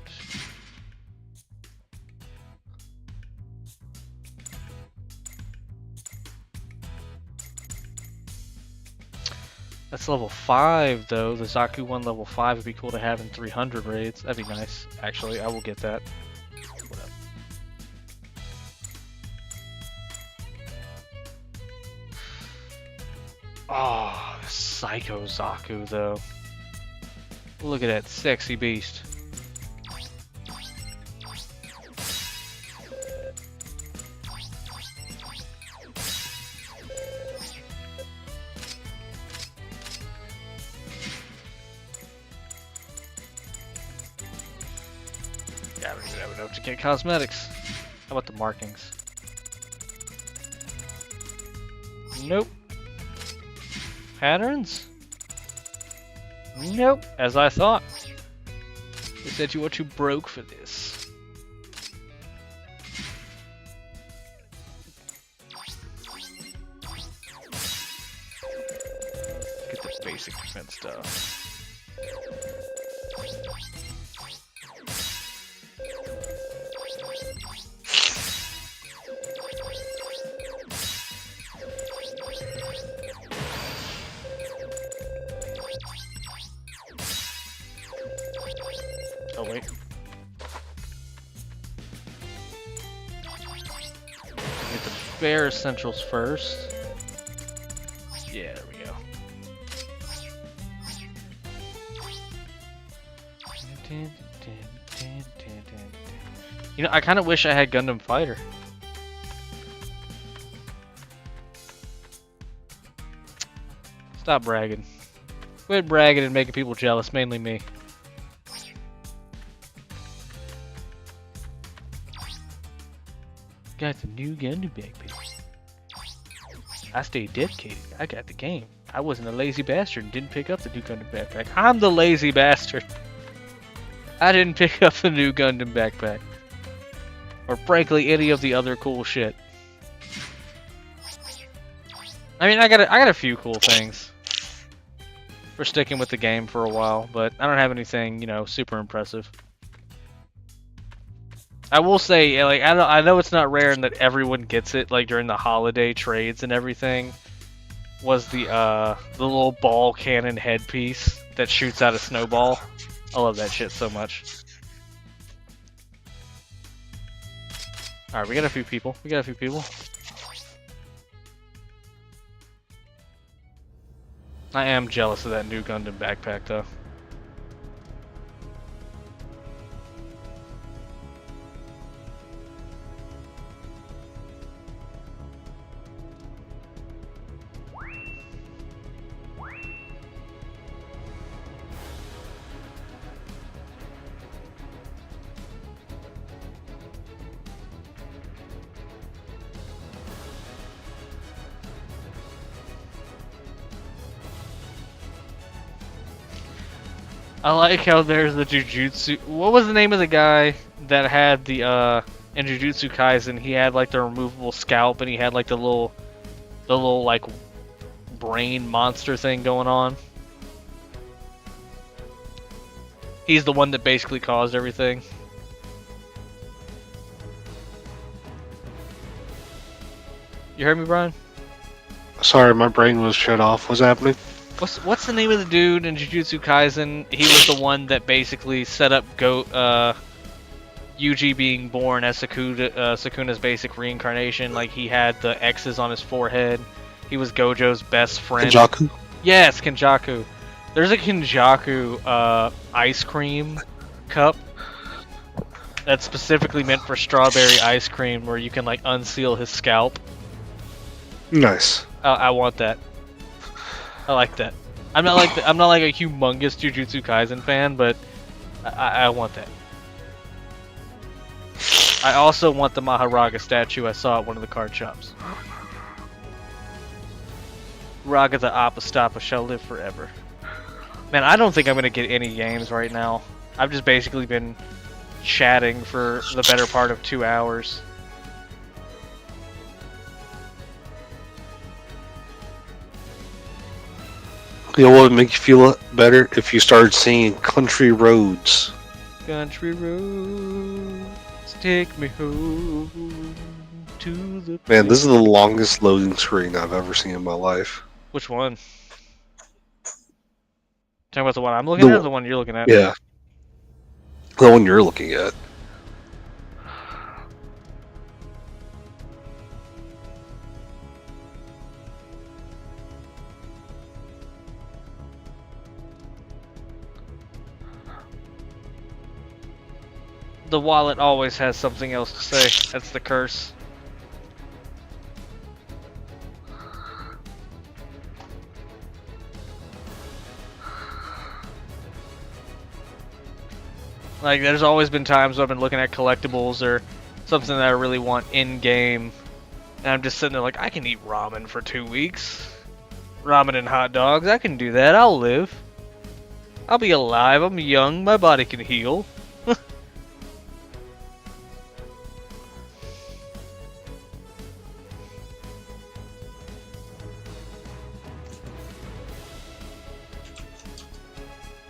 That's level 5, though. The Zaku 1 level 5 would be cool to have in 300 raids. That'd be nice, actually. I will get that. Whatever. Oh, Psycho Zaku, though. Look at that sexy beast. Yeah, I don't even have enough to get cosmetics. How about the markings? Nope. Patterns? Nope, as I thought. They said you were too broke for this. Get this basic defense stuff. Oh wait. Get the bare essentials first. Yeah, there we go. You know, I kind of wish I had Gundam Fighter. Stop bragging. Quit bragging and making people jealous, mainly me. Got the new Gundam backpack. I stayed dedicated. I got the game. I wasn't a lazy bastard and didn't pick up the new Gundam backpack. I'm the lazy bastard. I didn't pick up the new Gundam backpack. Or frankly, any of the other cool shit. I mean, I got a few cool things for sticking with the game for a while, but I don't have anything, you know, super impressive. I will say, like, I know it's not rare and that everyone gets it, like during the holiday trades and everything. Was the little ball cannon headpiece that shoots out a snowball. I love that shit so much. All right, we got a few people. I am jealous of that new Gundam backpack, though. I like how there's the Jujutsu. What was the name of the guy that had the in Jujutsu Kaisen? He had like the removable scalp, and he had like the little like brain monster thing going on. He's the one that basically caused everything. You heard me, Brian? Sorry, my brain was shut off. What's happening? What's the name of the dude in Jujutsu Kaisen? He was the one that basically set up Yuji being born as Sukuna's basic reincarnation. Like, he had the X's on his forehead. He was Gojo's best friend. Kenjaku? Yes, Kenjaku. There's a Kenjaku ice cream cup that's specifically meant for strawberry ice cream, where you can like unseal his scalp. Nice. I want that. I like that. I'm not like a humongous Jujutsu Kaisen fan, but I want that. I also want the Maharaga statue I saw at one of the card shops. Raga the Apostapa shall live forever. Man, I don't think I'm gonna get any games right now. I've just basically been chatting for the better part of 2 hours. You know what would make you feel better if you started singing Country Roads. Country roads, take me home to the... Man, this is the longest loading screen I've ever seen in my life. Which one? Talking about the one I'm looking at or the one you're looking at? Yeah. The one you're looking at. The wallet always has something else to say. That's the curse. Like, there's always been times where I've been looking at collectibles or something that I really want in-game, and I'm just sitting there like, I can eat ramen for 2 weeks. Ramen and hot dogs, I can do that, I'll live. I'll be alive, I'm young, my body can heal.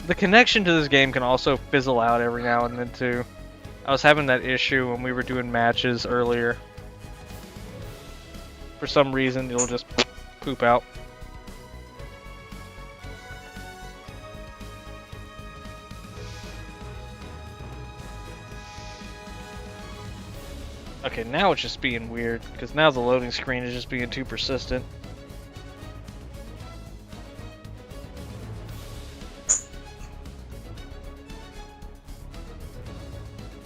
The connection to this game can also fizzle out every now and then too. I was having that issue when we were doing matches earlier. For some reason, it'll just poop out. Okay, now it's just being weird, because now the loading screen is just being too persistent.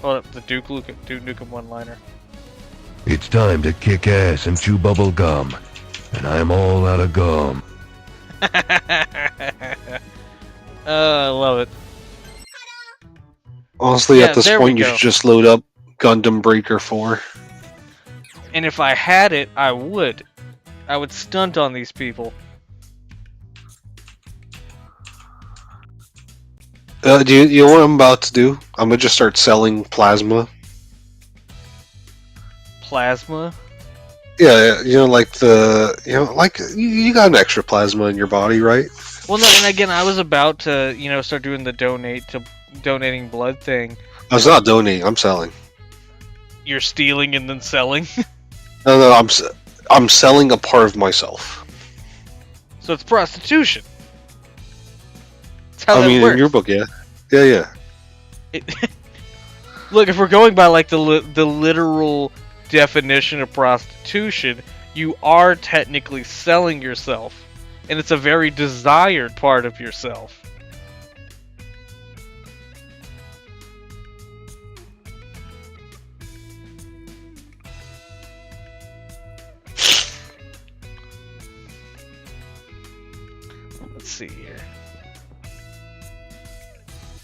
Hold up, the Duke Nukem one-liner. It's time to kick ass and chew bubble gum, and I'm all out of gum. I love it. Honestly, Yeah, at this there we point, you go. should just load up Gundam Breaker 4. And if I had it, I would. I would stunt on these people. Do you know what I'm about to do? I'm gonna just start selling plasma. Plasma? Yeah, like you got an extra plasma in your body, right? Well, no, and again, I was about to, start doing the donating blood thing. I was not donating. I'm selling. You're stealing and then selling? No, I'm selling a part of myself. So it's prostitution. That's how that works. In your book, yeah. Yeah. Look, if we're going by like the literal definition of prostitution, you are technically selling yourself, and it's a very desired part of yourself. Let's see here.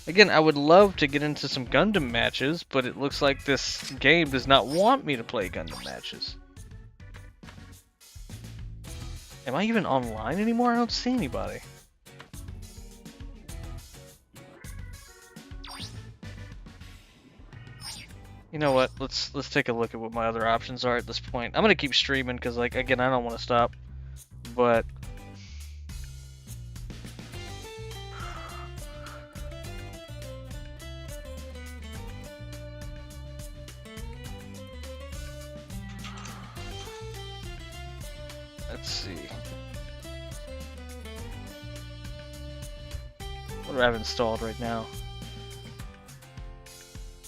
Again, I would love to get into some Gundam matches, but it looks like this game does not want me to play Gundam matches. Am I even online anymore? I don't see anybody. You know what? Let's take a look at what my other options are at this point. I'm gonna keep streaming because, like, again, I don't want to stop, but. Let's see. What do I have installed right now?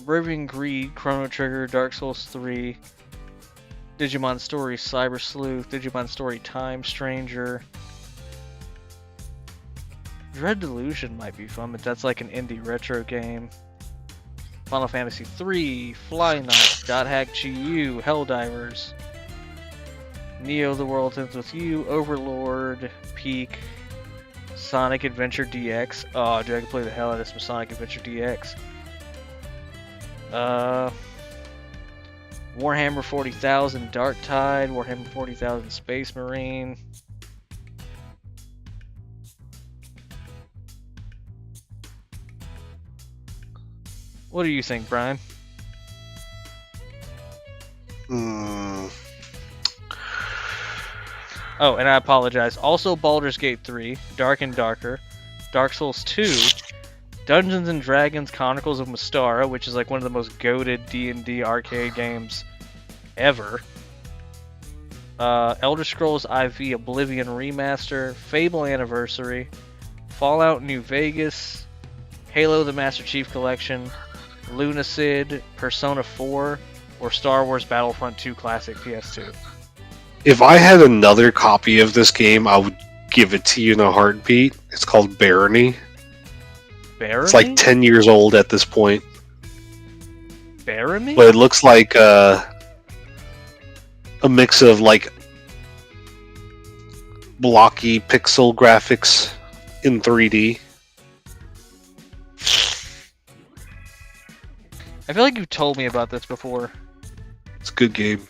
Raving Greed, Chrono Trigger, Dark Souls 3, Digimon Story, Cyber Sleuth, Digimon Story Time Stranger. Dread Delusion might be fun, but that's like an indie retro game. Final Fantasy 3, Fly Night, Dot Hack GU, Helldivers. Neo The World Ends With You, Overlord, Peak, Sonic Adventure DX. Oh, dude, I can play the hell out of some Sonic Adventure DX. Warhammer 40,000 Dark Tide, Warhammer 40,000 Space Marine. What do you think, Brian? Oh, and I apologize. Also, Baldur's Gate 3, Dark and Darker, Dark Souls 2, Dungeons and Dragons Chronicles of Mystara, which is like one of the most goated D&D arcade games ever. Elder Scrolls IV Oblivion Remaster, Fable Anniversary, Fallout New Vegas, Halo the Master Chief Collection, Lunacid, Persona 4, or Star Wars Battlefront 2 Classic PS2. If I had another copy of this game, I would give it to you in a heartbeat. It's called Barony. Barony? It's like 10 years old at this point. Barony? But it looks like a mix of like blocky pixel graphics in 3D. I feel like you told me about this before. It's a good game.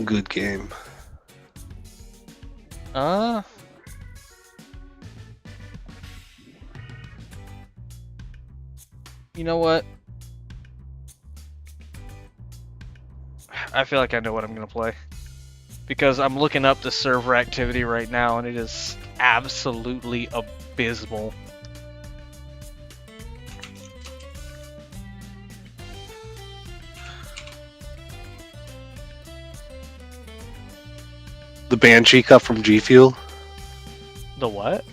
Good game. You know what? I feel like I know what I'm gonna play. Because I'm looking up the server activity right now and it is absolutely abysmal. The Banshee Cup from G Fuel? The what?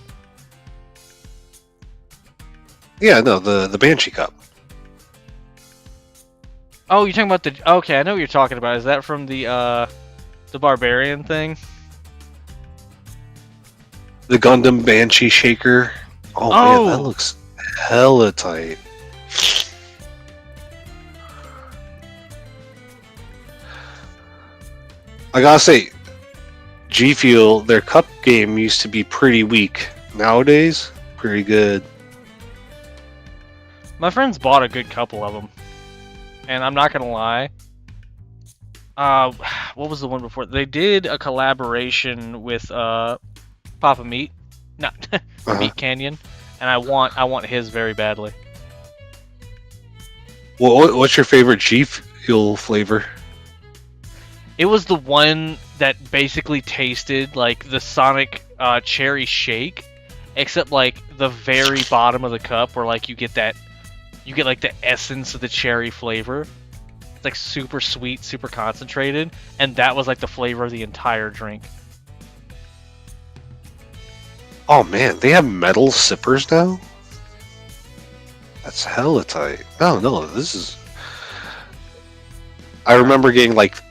Yeah, no, the Banshee Cup. Oh, you're talking about the... Okay, I know what you're talking about. Is that from the Barbarian thing? The Gundam Banshee Shaker. Oh man, that looks hella tight. I gotta say, G Fuel, their cup game used to be pretty weak. Nowadays, pretty good. My friends bought a good couple of them, and I'm not gonna lie. What was the one before? They did a collaboration with Papa Meat, not Meat Canyon, and I want his very badly. Well, what's your favorite G Fuel flavor? It was the one that basically tasted like the Sonic cherry shake, except like the very bottom of the cup, where like you get like the essence of the cherry flavor. It's like super sweet, super concentrated, and that was like the flavor of the entire drink. Oh man, they have metal sippers now? That's hella tight. No, this is... I remember getting like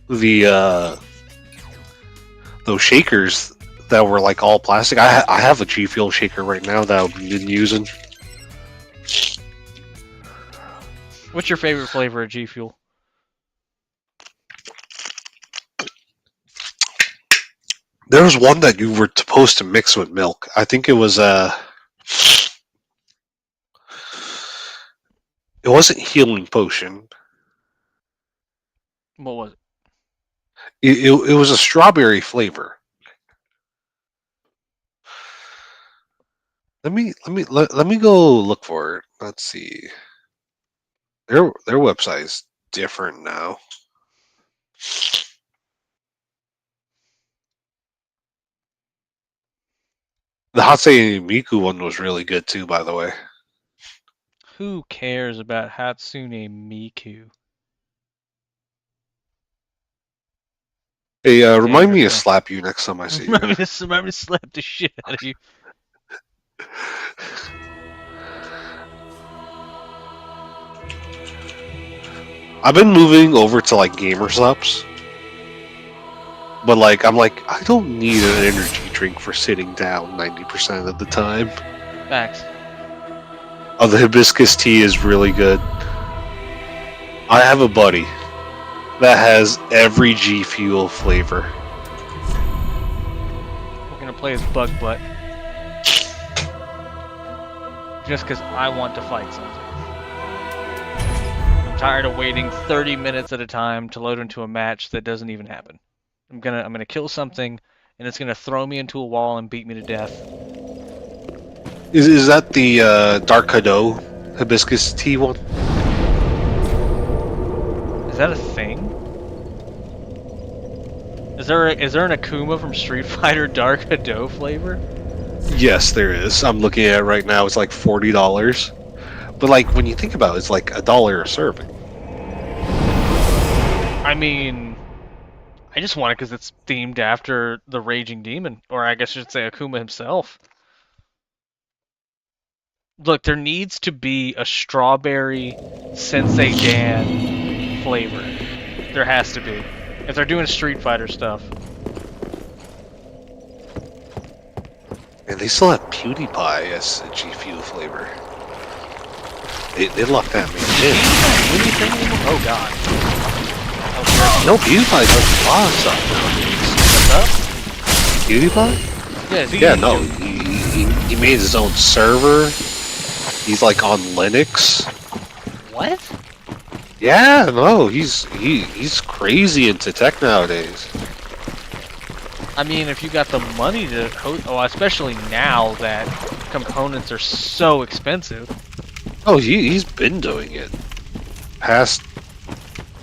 the those shakers that were like all plastic. I have a G Fuel shaker right now that I've been using. What's your favorite flavor of G Fuel? There was one that you were supposed to mix with milk. I think it was it wasn't healing potion. What was it? It was a strawberry flavor. Let me go look for it. Let's see. Their website is different now. The Hatsune Miku one was really good too, by the way. Who cares about Hatsune Miku? Hey, remind me to slap you next time I see you. Remind me to slap the shit out of you. I've been moving over to like gamer subs, but like I'm like I don't need an energy drink for sitting down 90% of the time. Facts. Oh, the hibiscus tea is really good. I have a buddy that has every G Fuel flavor. We're gonna play as Bug Butt. Just because I want to fight something. I'm tired of waiting 30 minutes at a time to load into a match that doesn't even happen. I'm gonna kill something, and it's gonna throw me into a wall and beat me to death. Is that the Dark Hado hibiscus tea one? Is that a thing? Is there an Akuma from Street Fighter Dark Hado flavor? Yes, there is. I'm looking at it right now. It's like $40. But like when you think about it, it's like $1 a serving. I mean, I just want it because it's themed after the Raging Demon, or I guess I should say Akuma himself. Look, there needs to be a strawberry Sensei Dan flavor. There has to be. If they're doing Street Fighter stuff. And they still have PewDiePie as a G Fuel flavor. They locked that man in. Oh god. No, PewDiePie does a lot of stuff nowadays. What's up? PewDiePie? Yeah, no, he made his own server. He's like on Linux. What? Yeah, no, he's crazy into tech nowadays. I mean, if you got the money to host, oh, especially now that components are so expensive. Oh, he's been doing it. Past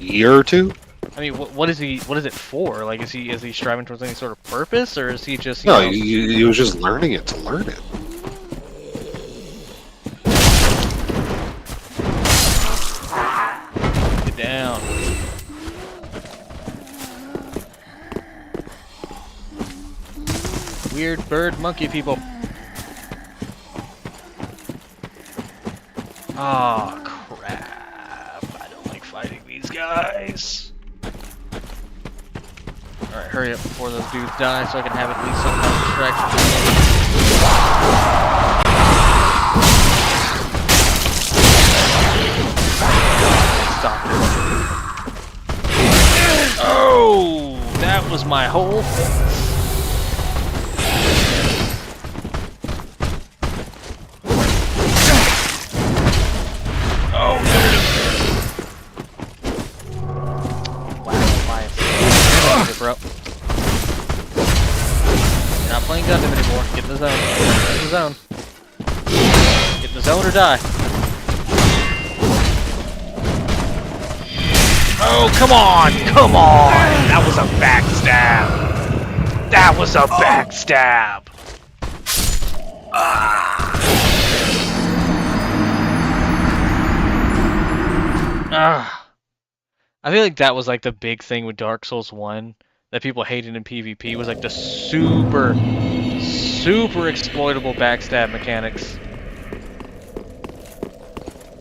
year or two. I mean, what is it for? Like, is he striving towards any sort of purpose, or is he just No, he was just learning it to learn it. Get down. Weird bird monkey people. Oh crap! I don't like fighting these guys. Alright, hurry up before those dudes die so I can have at least some kind of distraction. Stop it. That was my whole face. Oh, there it is. Wow, life. Bro. Not playing Gundam anymore. Get in the zone. Get in the zone. Get in the zone or die. Oh, come on! Come on! That was a backstab! That was a backstab! I feel like that was like the big thing with Dark Souls 1 that people hated in PvP was like the super exploitable backstab mechanics.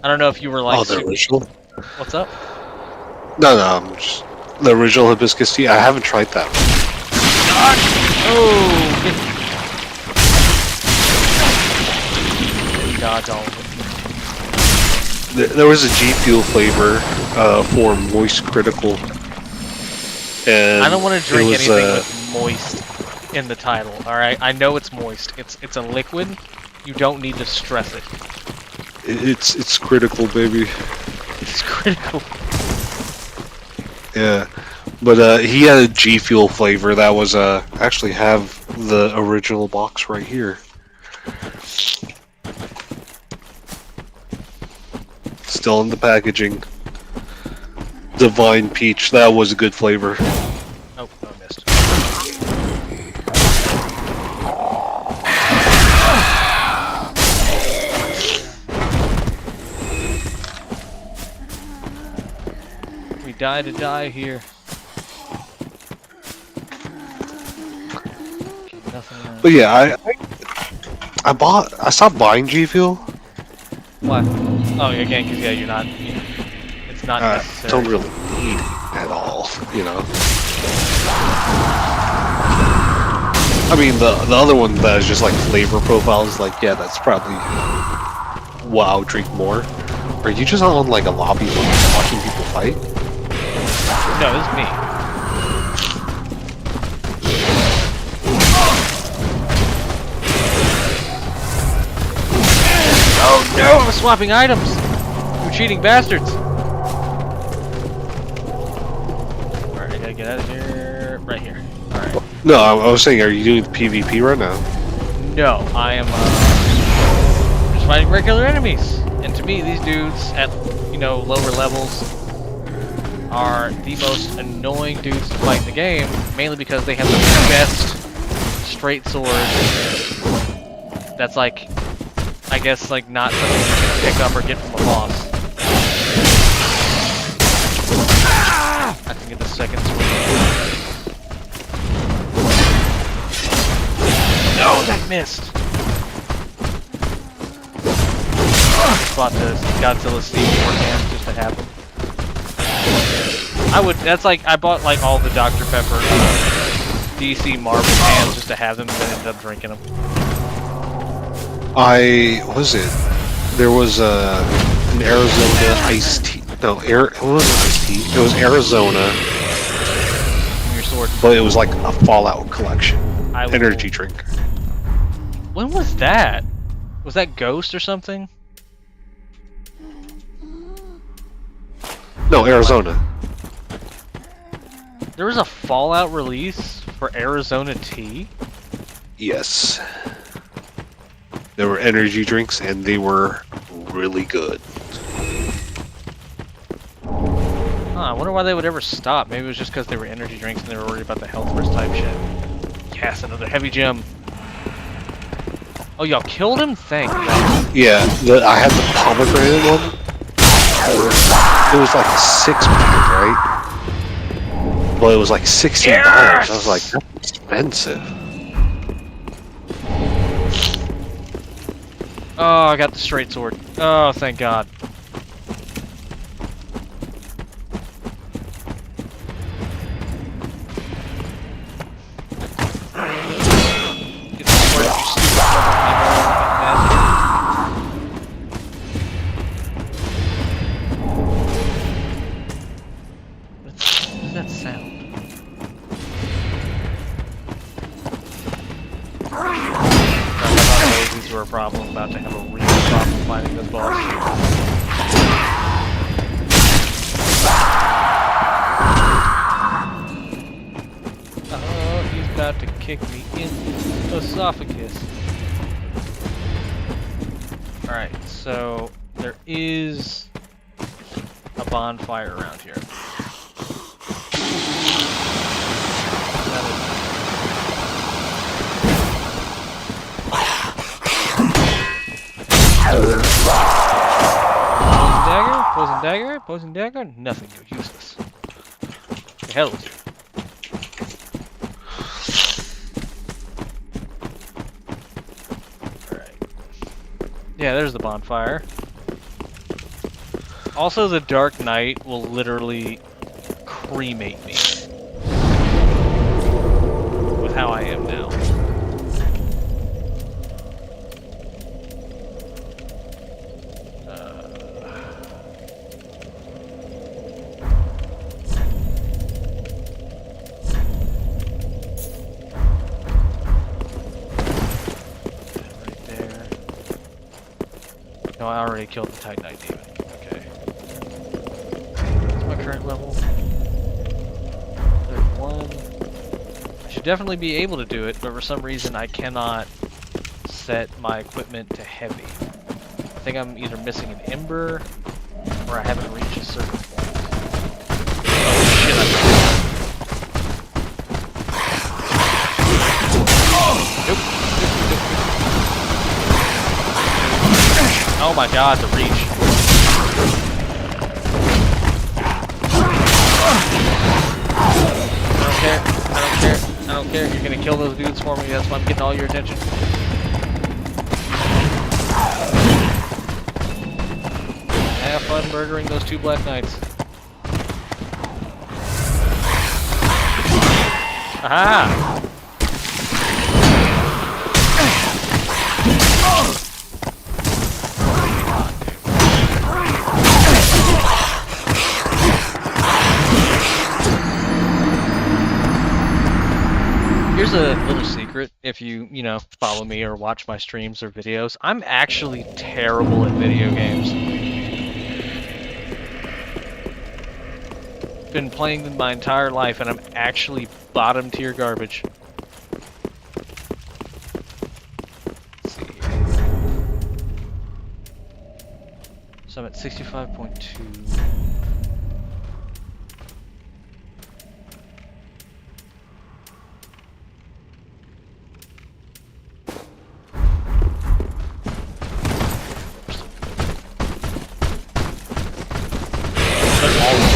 I don't know if you were like... Oh, the original? What's up? No, just the original Hibiscus tea. I haven't tried that. Oh! Dodge all of There was a G Fuel flavor for Moist Critical. And I don't want to drink anything with moist in the title, alright? I know it's moist. It's a liquid. You don't need to stress it. It's critical, baby. It's critical. Yeah. But he had a G Fuel flavor that was actually have the original box right here. Still in the packaging. Divine Peach, that was a good flavor. Oh, I missed. We die to die here. But yeah, I stopped buying G Fuel. Why? Oh, again, because yeah, you're not. It's not necessary. Don't really need it at all, you know. I mean, the other one that is just like flavor profiles, like yeah, that's probably wow, drink more. Are you just on like a lobby watching people fight? No, this is me. Oh no, I'm swapping items! You cheating bastards! Alright, I gotta get out of here. Right here. Alright. No, I was saying, are you doing PvP right now? No, I am just fighting regular enemies. And to me, these dudes at, you know, lower levels are the most annoying dudes to fight in the game, mainly because they have the best straight sword that's like, I guess, like, not something you can pick up or get from a boss. I can get the second sword. No, that missed! I bought the Godzilla Steve hand just to have them. I bought like all the Dr. Pepper DC Marvel cans just to have them, and then ended up drinking them. What was it? There was an Arizona iced tea. No, it wasn't iced tea. It was Arizona. Your sword. But it was like a Fallout collection. Energy drink. When was that? Was that Ghost or something? No, Arizona. There was a Fallout release for Arizona tea? Yes. There were energy drinks, and they were really good. Huh, I wonder why they would ever stop. Maybe it was just because they were energy drinks and they were worried about the health risk type shit. Yes, another heavy gem. Oh, y'all killed him? Thank God. Yeah, I had the pomegranate one. It was like a 6-pack, right? Well, it was like $16. Yes! I was like, that's expensive. Oh, I got the straight sword. Oh, thank God. Get the sword, you stupid bastard. What is that sound? never a problem. I'm about to have a real problem fighting this boss. Oh, he's about to kick me in the esophagus. Alright, so there is a bonfire around here. Poison dagger, poison dagger, nothing, you're useless. The hell is you? Alright. Yeah, there's the bonfire. Also, the Dark Knight will literally cremate me with how I am now. No, I already killed the Titanite demon. Okay. What's my current level? 31. I should definitely be able to do it, but for some reason I cannot set my equipment to heavy. I think I'm either missing an ember, or I haven't reached a certain point. Oh shit, Nope. Oh my god, the reach. I don't care. I don't care. I don't care. You're gonna kill those dudes for me. That's why I'm getting all your attention. Have fun murdering those two Black Knights. Aha! Here's a little secret, if you know, follow me or watch my streams or videos. I'm actually terrible at video games. Been playing them my entire life and I'm actually bottom tier garbage. Let's see here. So I'm at 65.2.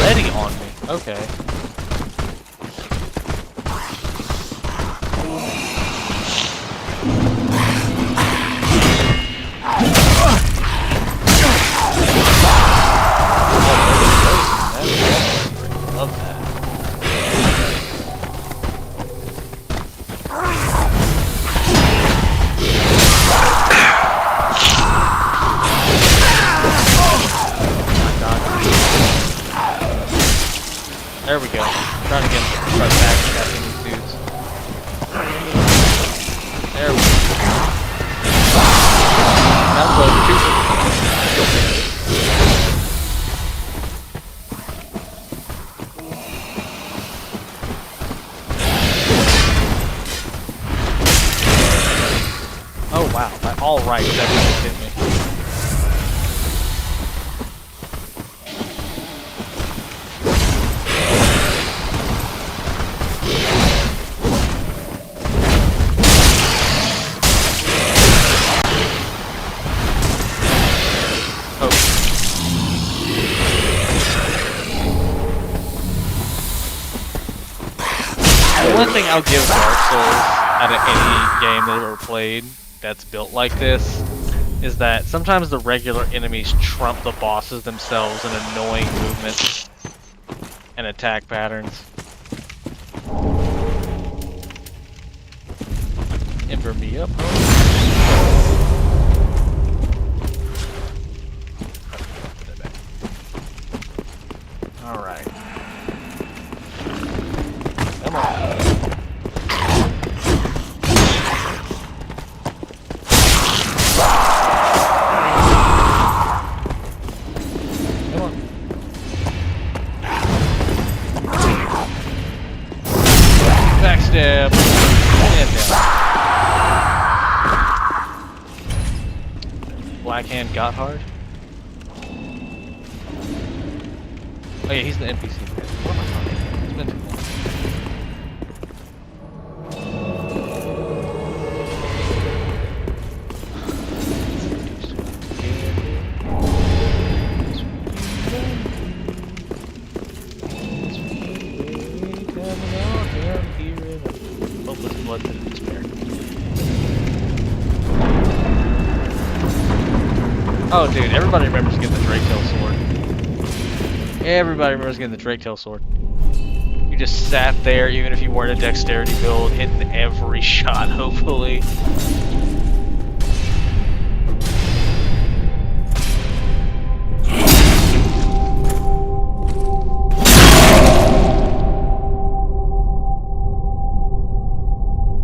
Already on me. Okay. Love that. There we go. I'm trying to get start backstabbing these dudes. There we go. That was two. Oh wow, by all rights, that just hit me. One thing I'll give Dark Souls out of any game that I've ever played that's built like this is that sometimes the regular enemies trump the bosses themselves in annoying movements and attack patterns. Ember me up, huh? Alright. Come on. Stab. And down. Black Hand got hard. Oh yeah, he's the NPC. What am I talking about? It's been too long. Blood to despair. Oh, dude, everybody remembers getting the Drake-tail sword. Everybody remembers getting the Drake-tail sword. You just sat there, even if you weren't a dexterity build, hitting every shot, hopefully.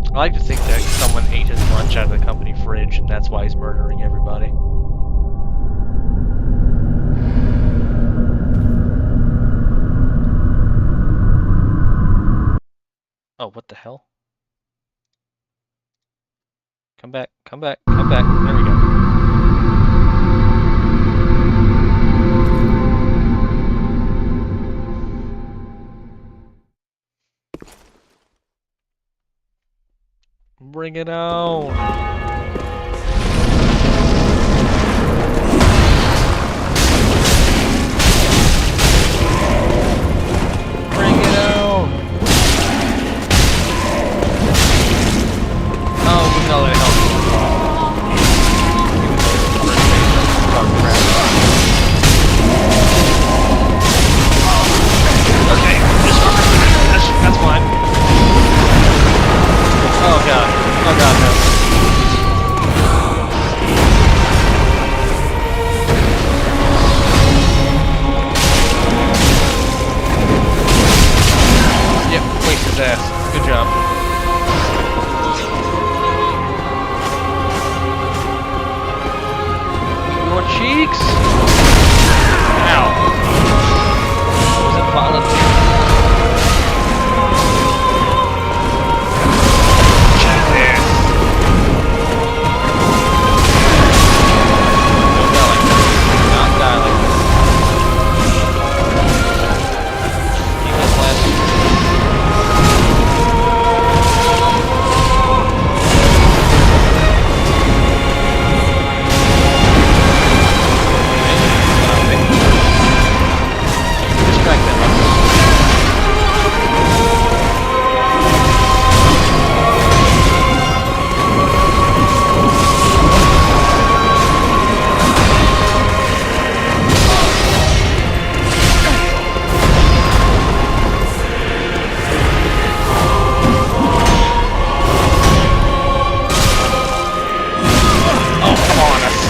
I like to think that someone ate his lunch out of the company fridge, and that's why he's murdering everybody. Oh, what the hell? Come back, come back, come back. There we go. Bring it on! Bring it on! Oh, we know that helps. Okay, that's fine. Oh god. Oh god, no. Yep, waste his ass. Good job. Your cheeks? Ow. Was it violent?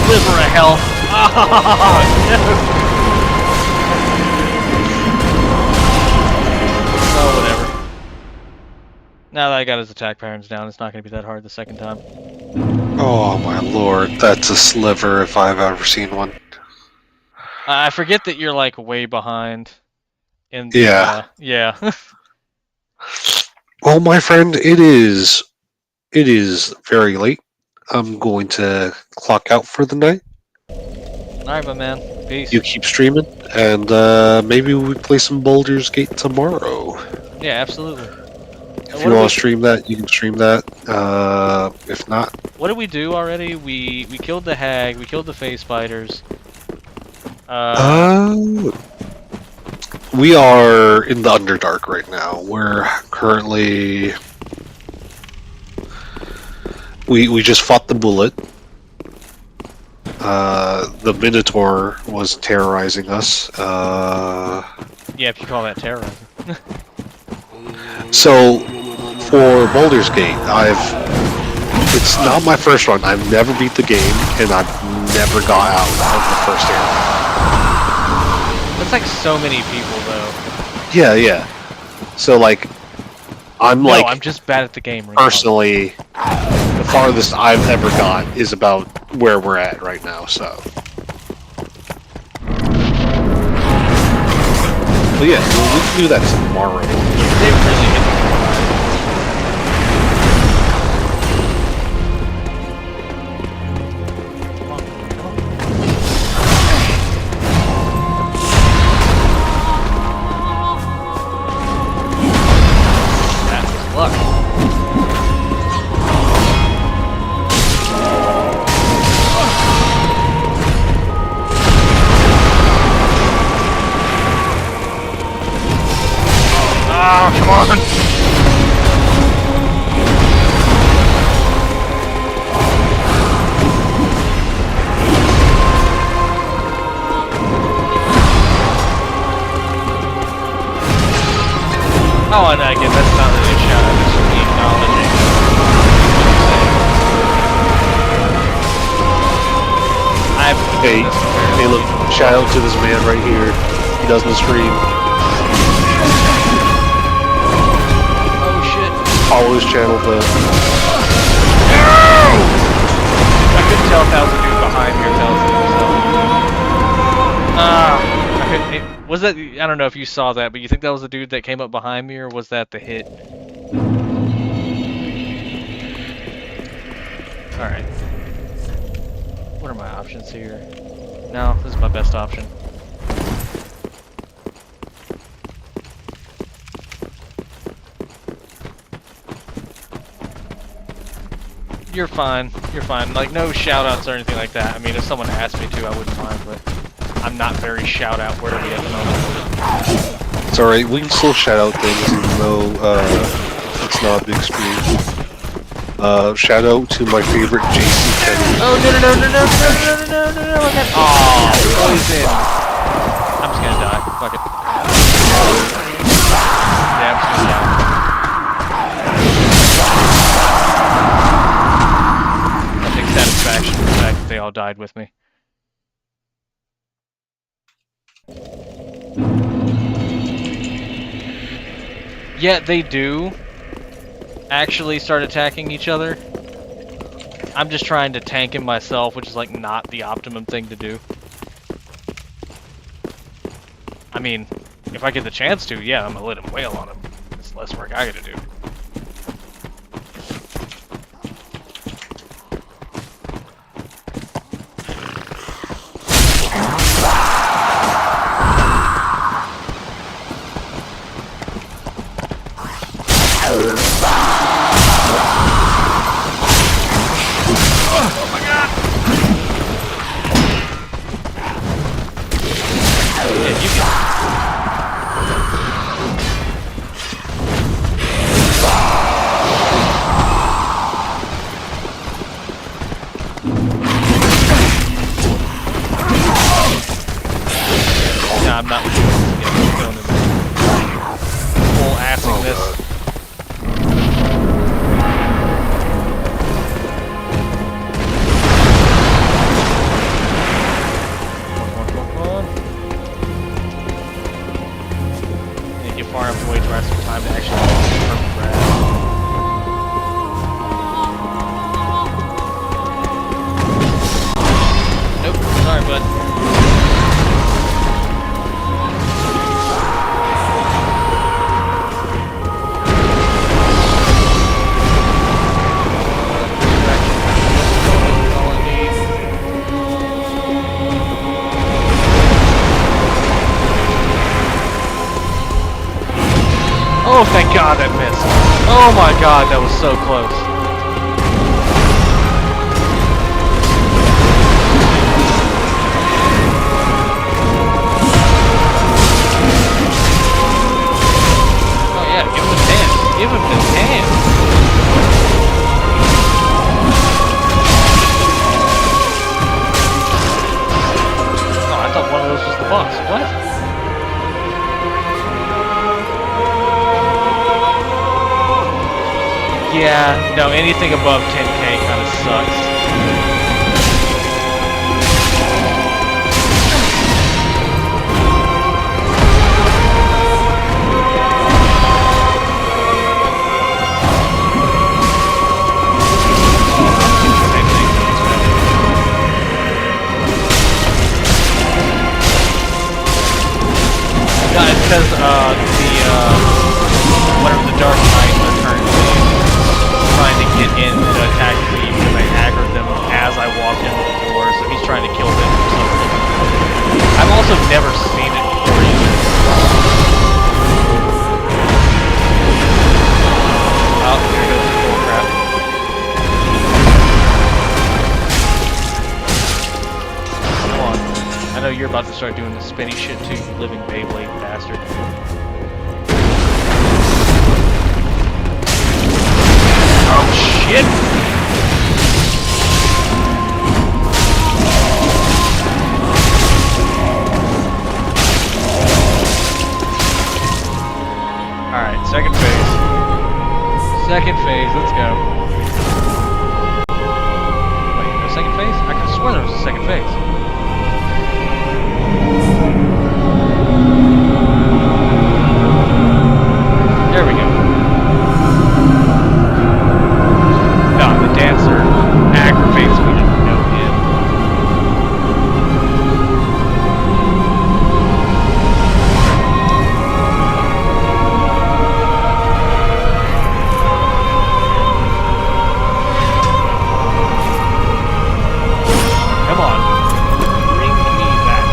Sliver of health. Oh, whatever. Now that I got his attack patterns down, it's not going to be that hard the second time. Oh my lord, that's a sliver if I've ever seen one. I forget that you're like way behind. In the, Yeah. Yeah. Well, my friend, it is very late. I'm going to clock out for the night. Alright, my man. Peace. You keep streaming, and maybe we play some Baldur's Gate tomorrow. Yeah, absolutely. If you want to stream that, you can stream that. If not... What did we do already? We killed the hag, we killed the face spiders. We are in the Underdark right now. We're currently... We just fought the bullet. The Minotaur was terrorizing us. Yeah, if you call that terrorizing. So, for Baldur's Gate, it's not my first run. I've never beat the game, and I've never got out of the first area. That's like so many people, though. Yeah. So, like, I'm just bad at the game. Personally, the farthest I've ever got is about where we're at right now, so. But yeah, we can do that tomorrow. They really hit Ah, come on! Oh, and again, that's not really a shout out, it's just me acknowledging what you're saying. I haven't Hey, hey, look, shout out to this man right here. He doesn't stream. Oh shit. Follow his channel, though. No! I couldn't tell if that was a dude behind me or if that was himself. I couldn't. Was that? I don't know if you saw that, but you think that was the dude that came up behind me, or was that the hit? All right. What are my options here? No, this is my best option. You're fine. You're fine. Like, no shout-outs or anything like that. I mean, if someone asked me to, I wouldn't mind, but I'm not very shout-out worthy at the moment. It's alright, we can still shout out things even though it's not a big stream. Shout out to my favorite JC Kenny. Oh, no, I got... Aw, poison. I'm just gonna die. Fuck it. Yeah, I'm just gonna die. I take satisfaction in the fact that they all died with me. Yeah, they do actually start attacking each other. I'm just trying to tank him myself, which is like not the optimum thing to do. I mean, if I get the chance to, yeah, I'm gonna let him wail on him. It's less work I gotta do. I'm not going in full assing this. Come on. And get far enough away to have some time to actually get the purple grass. Nope, sorry bud. Oh, thank God that missed. Oh my God, that was so close. Oh yeah, give him the tan. Give him the tan. Oh, I thought one of those was the boss. What? Yeah, no, anything above 10k kind of sucks. It's because whatever the Dark Knight are currently trying to get in to attack me because I aggroed them as I walked into the door, so he's trying to kill them for some reason. I've also never seen it before either. Oh, here goes the bullcrap. Come on. I know you're about to start doing the spinny shit too, you living Beyblade bastard. Alright, second phase. Second phase, let's go. Wait, no second phase? I could swear there was a second phase. There we go. No, the dancer aggravates me to no end. Come on. Bring me that.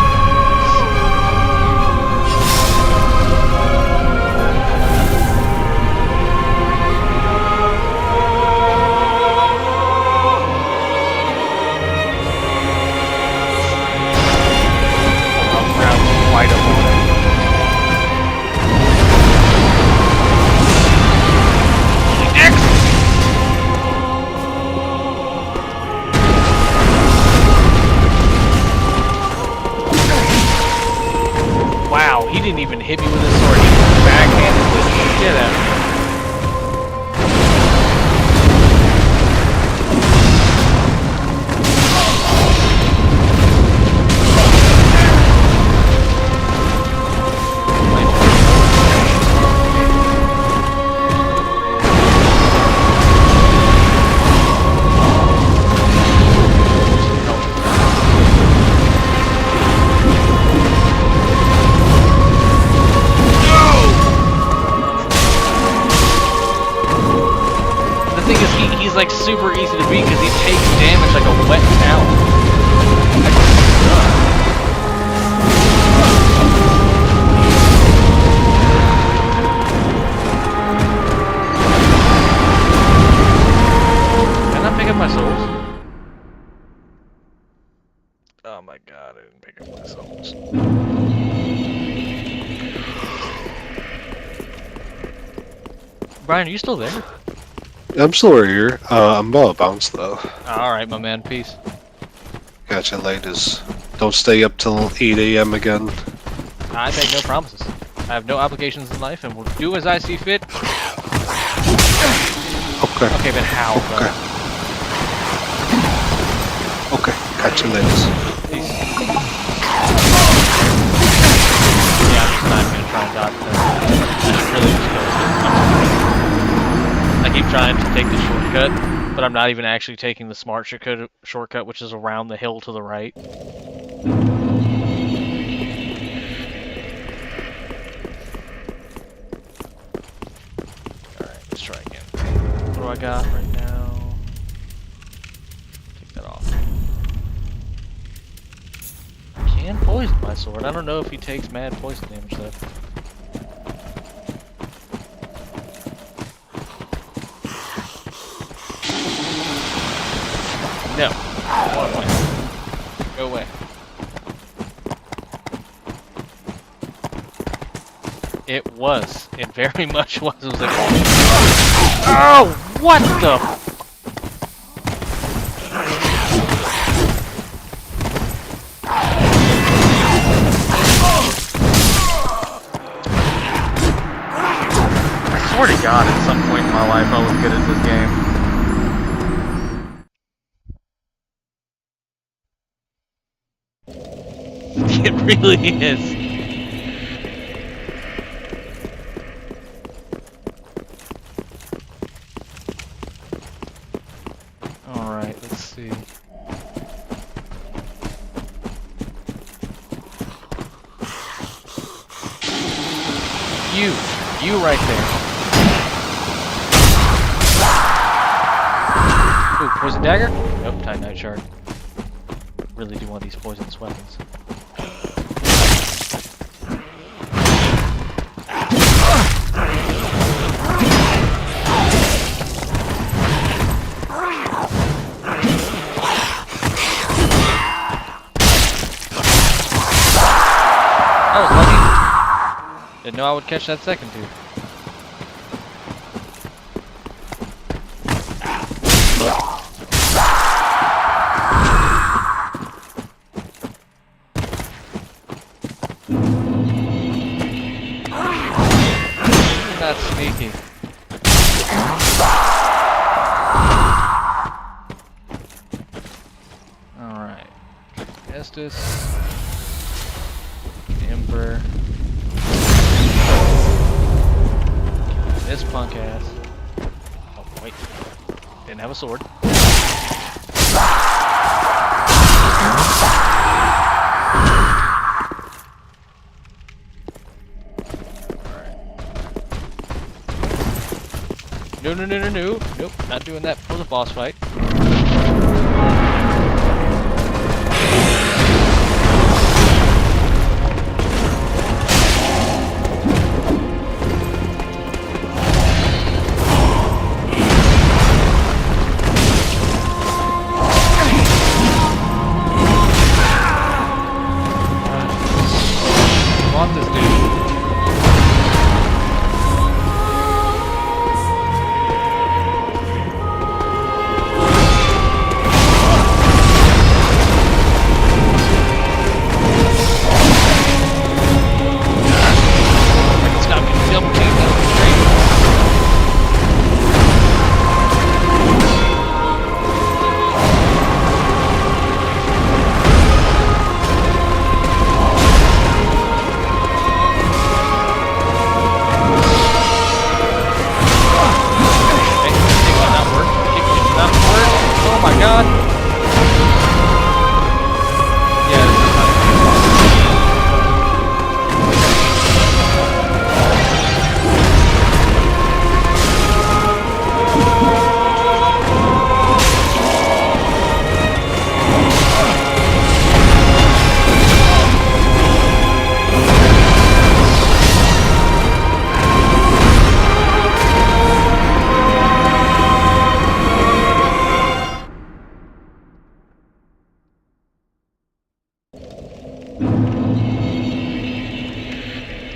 I'll grab quite a moment. Wow, he didn't even hit me with his sword. He just backhanded the shit out of me. The thing is, he's like super easy to beat because he takes damage like a wet towel. Did I not pick up my souls? Oh my god, I didn't pick up my souls. Brian, are you still there? I'm still right here. I'm about to bounce though. Alright, my man, peace. Gotcha, ladies. Don't stay up till 8 a.m. again. I make no promises. I have no obligations in life and will do as I see fit. Okay. Okay, but how? Okay. Okay. Gotcha, ladies. Peace. Yeah, I'm just not gonna try and dodge that. I should really just go. I keep trying to take the shortcut, but I'm not even actually taking the smart shortcut, which is around the hill to the right. Alright, let's try again. What do I got right now? Take that off. I can poison my sword. I don't know if he takes mad poison damage though. No. Go away. It was. It very much was. It was like, oh, what the? I swear to God, at some point in my life, I was good at this game. It really is. Alright, let's see. You right there. Ooh, poison dagger? Nope, Titanite shard. Really do want these poisonous weapons. That was lucky. Didn't know I would catch that second dude. got sneaky. Alright. Estes. Emperor. This punk ass. Oh, wait. Didn't have a sword. No, no, no, no, no. Nope, not doing that for the boss fight. I want this dude.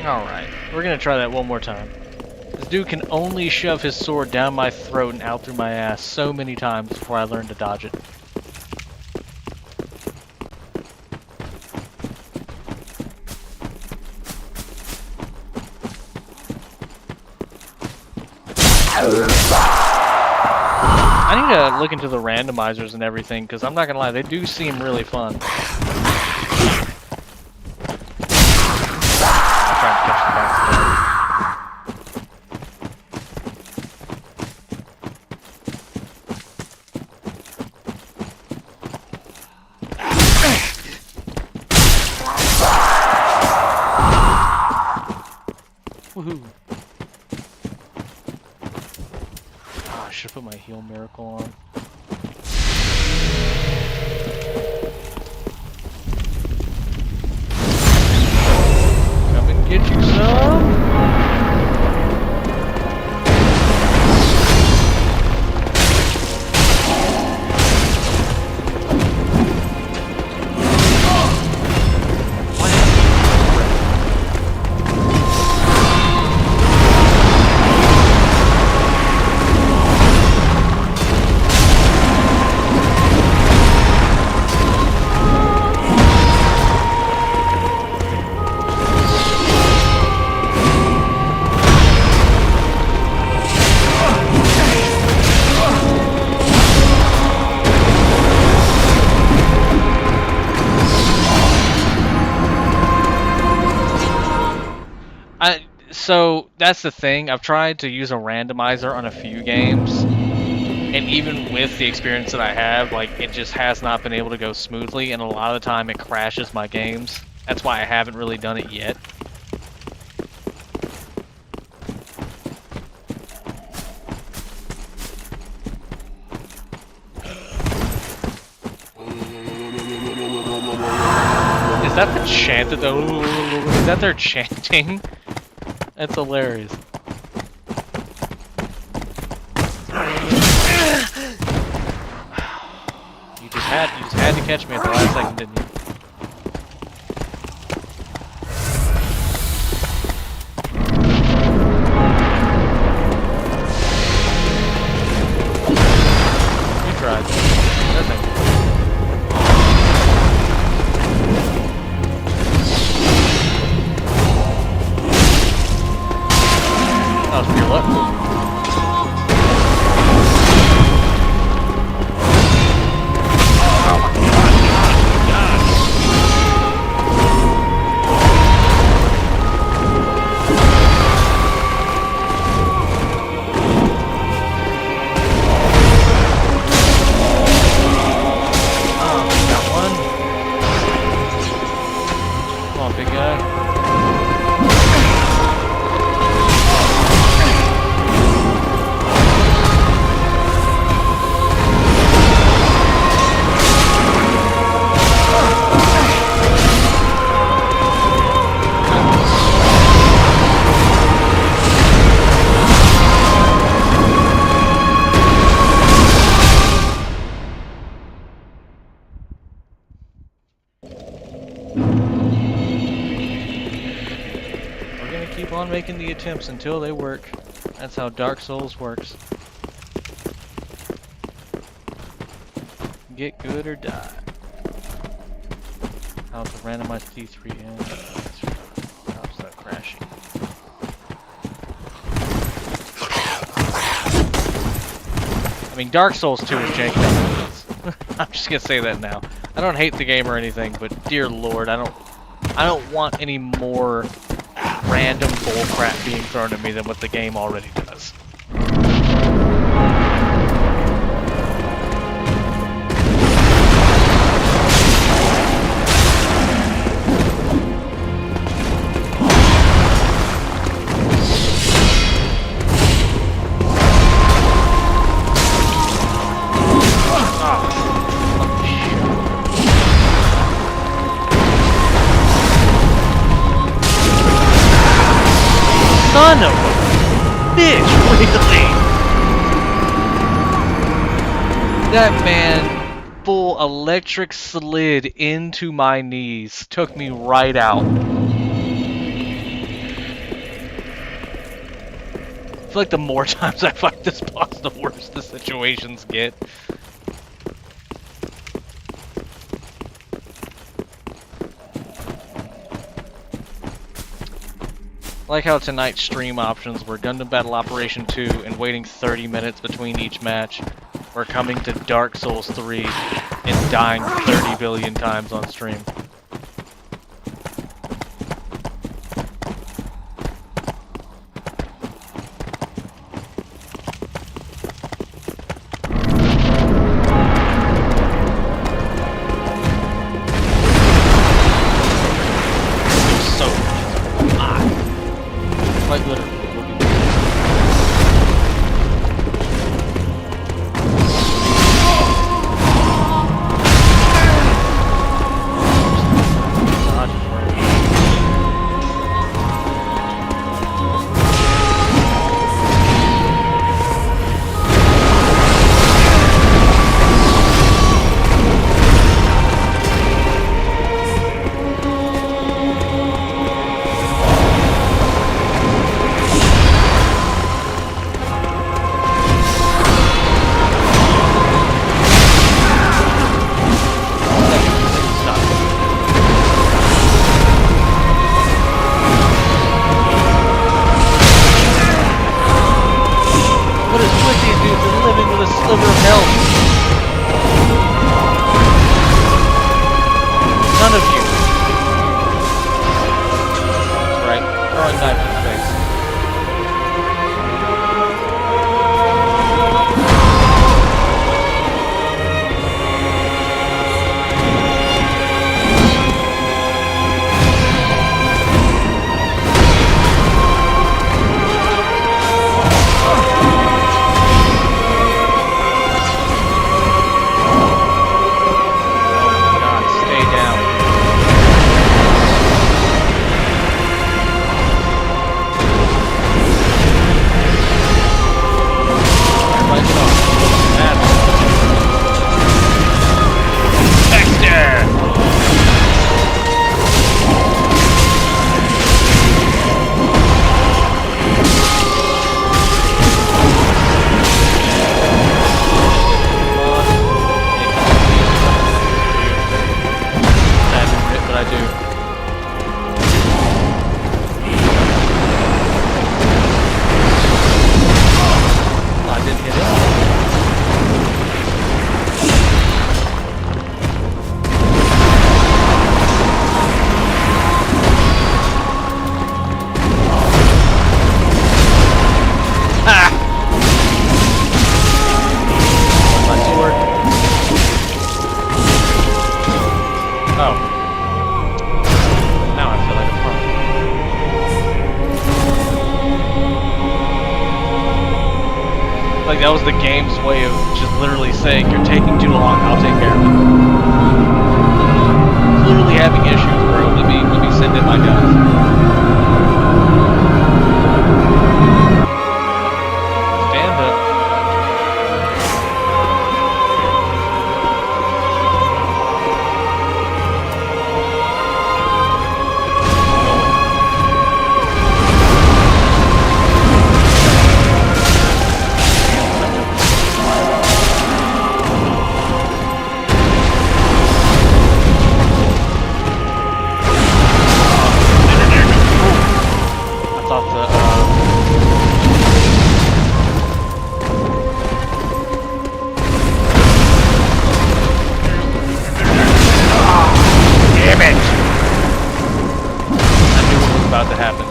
Alright, we're gonna try that one more time. This dude can only shove his sword down my throat and out through my ass so many times before I learn to dodge it. I need to look into the randomizers and everything, because I'm not gonna lie, they do seem really fun. Woohoo! Ah, I should put my heal miracle on. Come and get you some! So that's the thing, I've tried to use a randomizer on a few games, and even with the experience that I have, like, it just has not been able to go smoothly, and a lot of the time it crashes my games. That's why I haven't really done it yet. Is that the chant that is that their chanting? That's hilarious. You just had to catch me at the last second, didn't you? You tried. Nothing. That was your luck. Keep on making the attempts until they work. That's how Dark Souls works. Get good or die. How to randomize D3 and stops that crashing. I mean, Dark Souls 2 is janky. I'm just gonna say that now. I don't hate the game or anything, but dear Lord, I don't want any more random bullcrap being thrown at me than what the game already does. Son of a bitch, really? That man full electric slid into my knees, took me right out. I feel like the more times I fight this boss, the worse the situations get. I like how tonight's stream options were Gundam Battle Operation 2 and waiting 30 minutes between each match, or coming to Dark Souls 3 and dying 30 billion times on stream. Like literally. Like, that was the game's way of just literally saying, you're taking too long, I'll take care of it. Clearly having issues, bro. Let me send in my guns. Stand up. About to happen.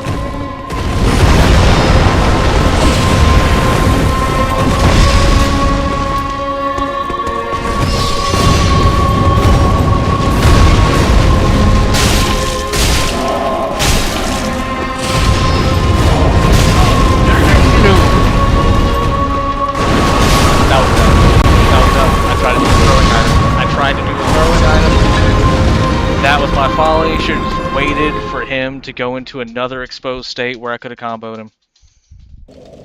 That was my folly. Should have just waited for him to go into another exposed state where I could have comboed him.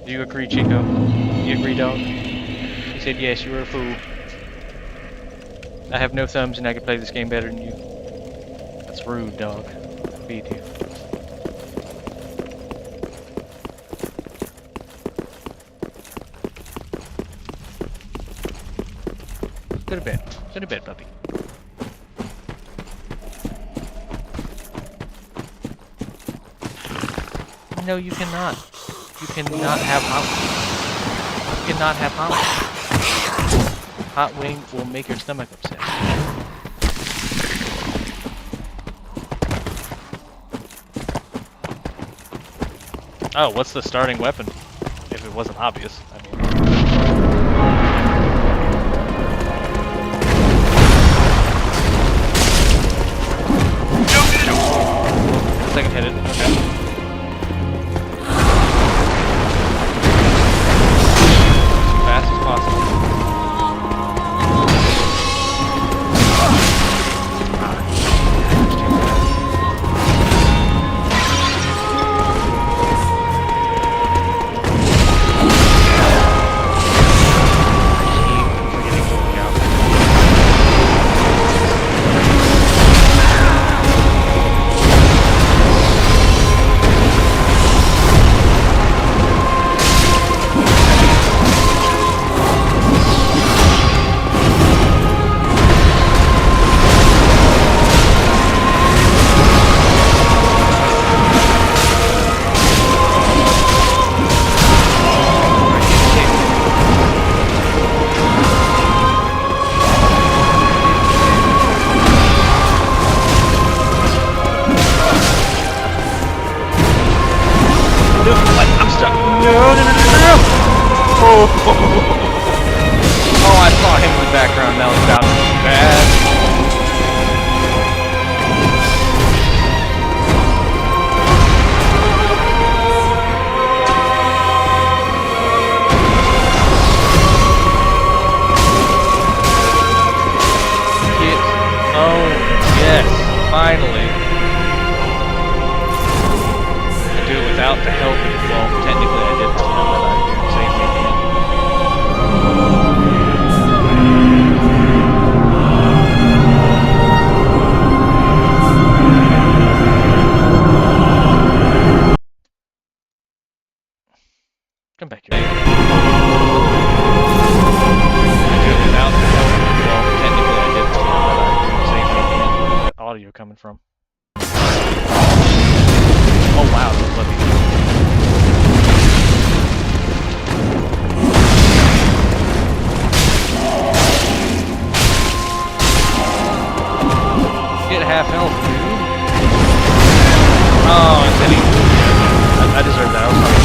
Do you agree, Chico? Do you agree, dog? He said yes, you were a fool. I have no thumbs and I can play this game better than you. That's rude, dog. I beat you. Go to bed. Go to bed, puppy. No, you cannot. You cannot have hot wings. You cannot have hot wings. Hot wing will make your stomach upset. Oh, what's the starting weapon? If it wasn't obvious, I mean. Second hit it, okay. Oh, I saw him in the background. That was about to be bad. Oh, yes, finally. I do it without the help. Well, technically I did, but you know what I do. Save me again. Come back here. I do it without the help. Well, technically I did, but you know what I do. Save me again. Where's that audio coming from? Oh wow, this is lucky. Get half health, dude. Oh, it's hitting. I deserve that. I was sorry.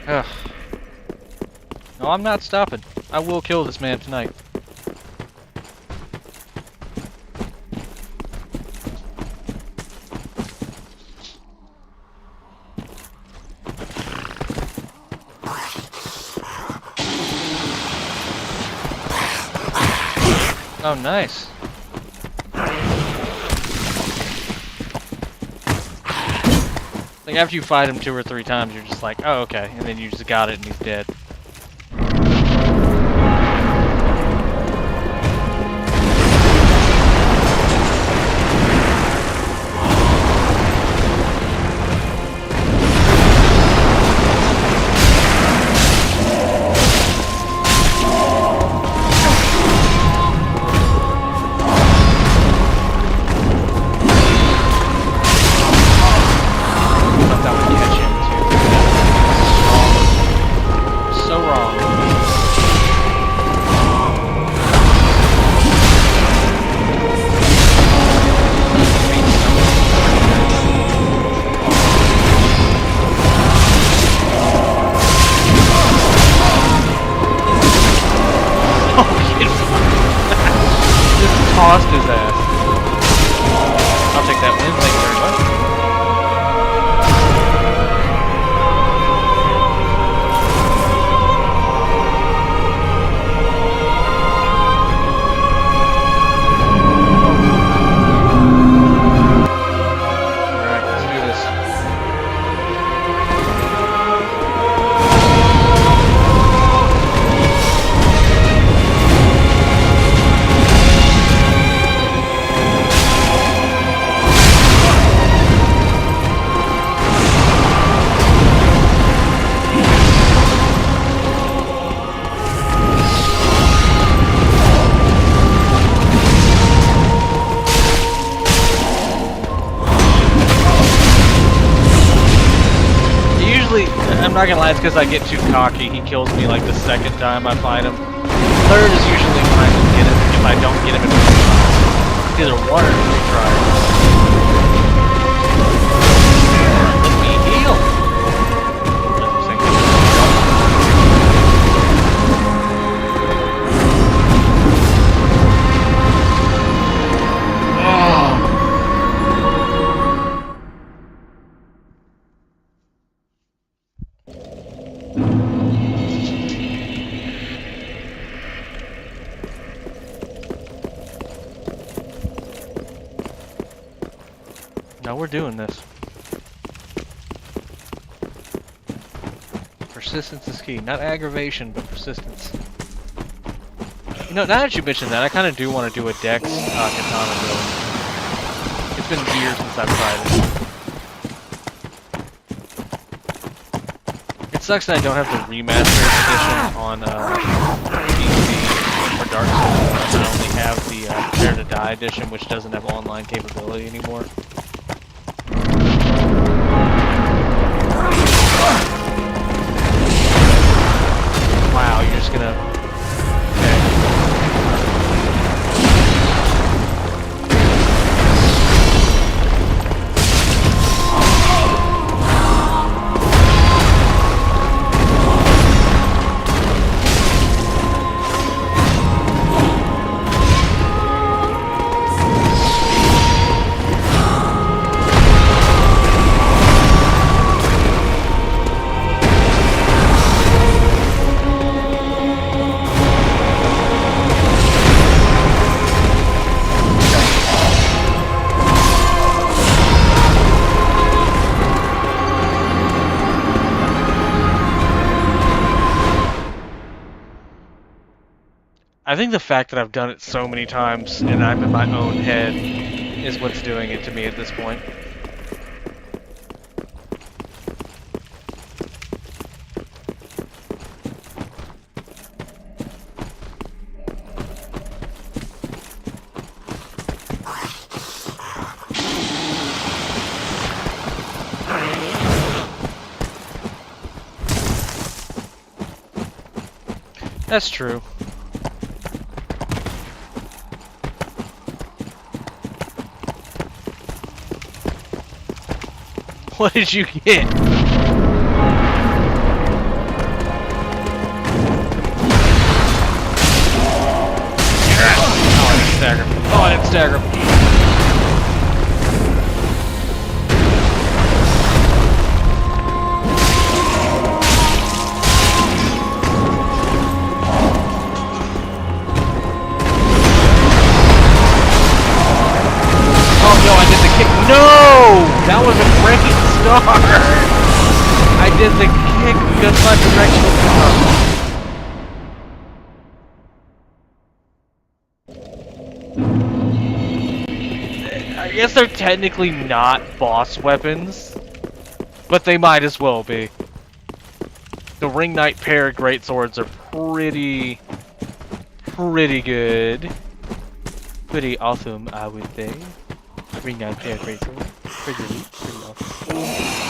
Ugh. No, I'm not stopping. I will kill this man tonight. Oh, nice. Like, after you fight him 2 or 3 times, you're just like, oh, okay. And then you just got it and he's dead. Tossed his ass. I'll take that win, thank you very much. Alright, let's do this. I'm not gonna lie, it's because I get too cocky. He kills me like the second time I fight him. Third is usually when I can get him, if I don't get him in one try. It's either one or 3 tries. Let me heal! No, we're doing this. Persistence is key. Not aggravation, but persistence. You know, now that you mention that, I kind of do want to do a Dex katana build. It's been years since I've tried it. It sucks that I don't have the remastered edition on PC for Dark Souls. I only have the Prepare to Die edition, which doesn't have online capability anymore. Wow, you're just gonna... I think the fact that I've done it so many times and I'm in my own head is what's doing it to me at this point. That's true. What did you get? needed the kick because my direction was. I guess they're technically not boss weapons, but they might as well be. The Ring Knight pair of greatswords are pretty good. Pretty awesome, I would say. Ring Knight pair of greatswords. Pretty awesome.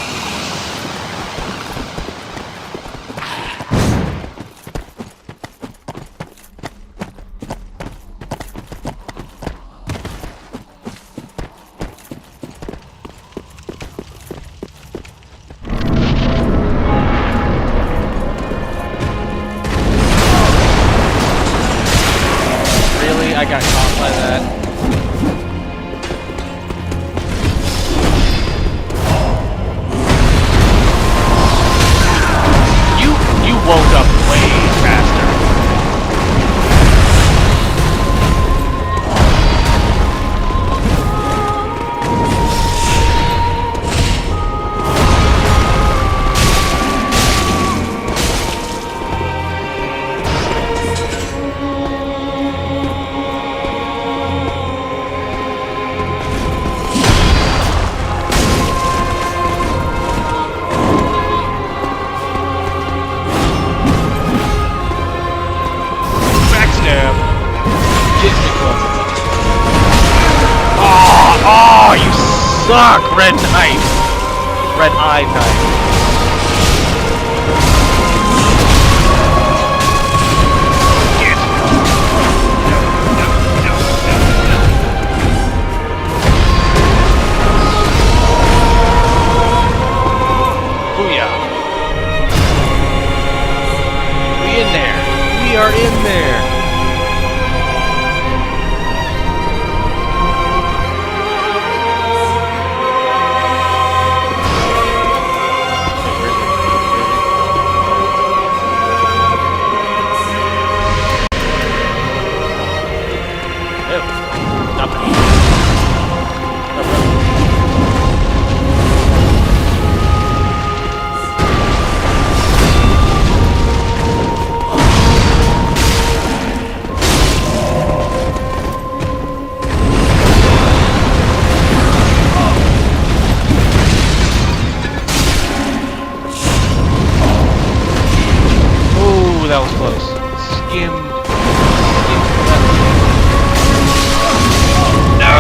I got caught by that. You woke up way faster. Oh, you suck, Red Knight! Red Eye Knight. Booyah. We in there. We are in there. That was close. Skim. No!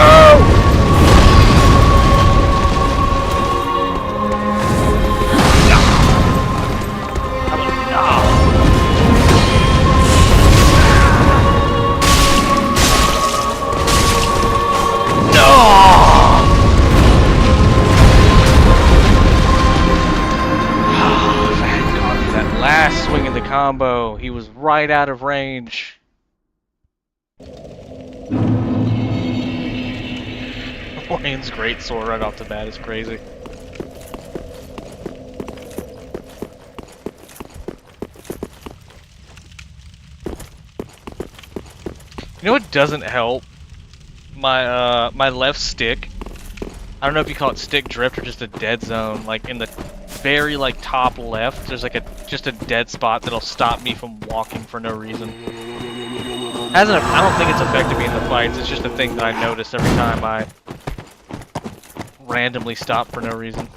Last swing of the combo, he was right out of range. Wayne's great sword right off the bat is crazy. You know what doesn't help? My my left stick. I don't know if you call it stick drift or just a dead zone. Like in the very like top left, there's like just a dead spot that'll stop me from walking for no reason. I don't think it's affected me in the fights. It's just a thing that I notice every time I randomly stop for no reason.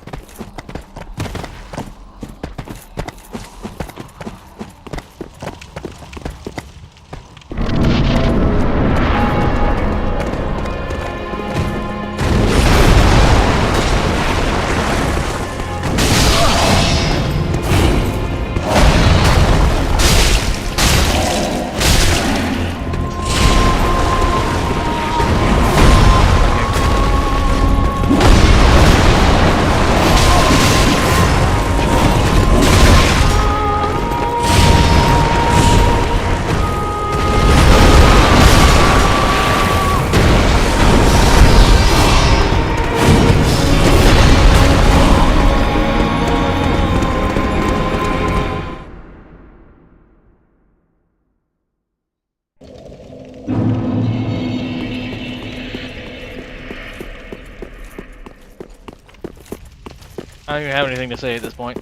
I don't even have anything to say at this point.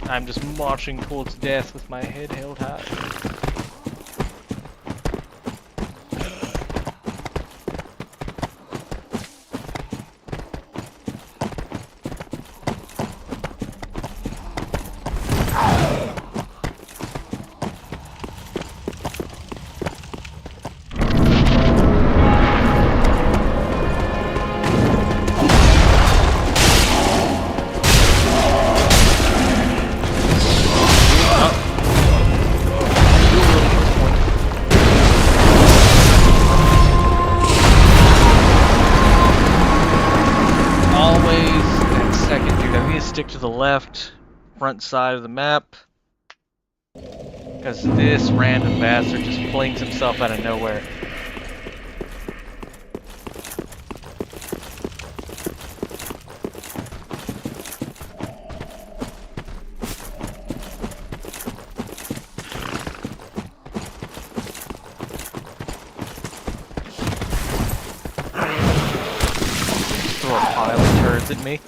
I'm just marching towards death with my head held high. Stick to the left front side of the map, because this random bastard just flings himself out of nowhere. Just throw a pile of turds at me.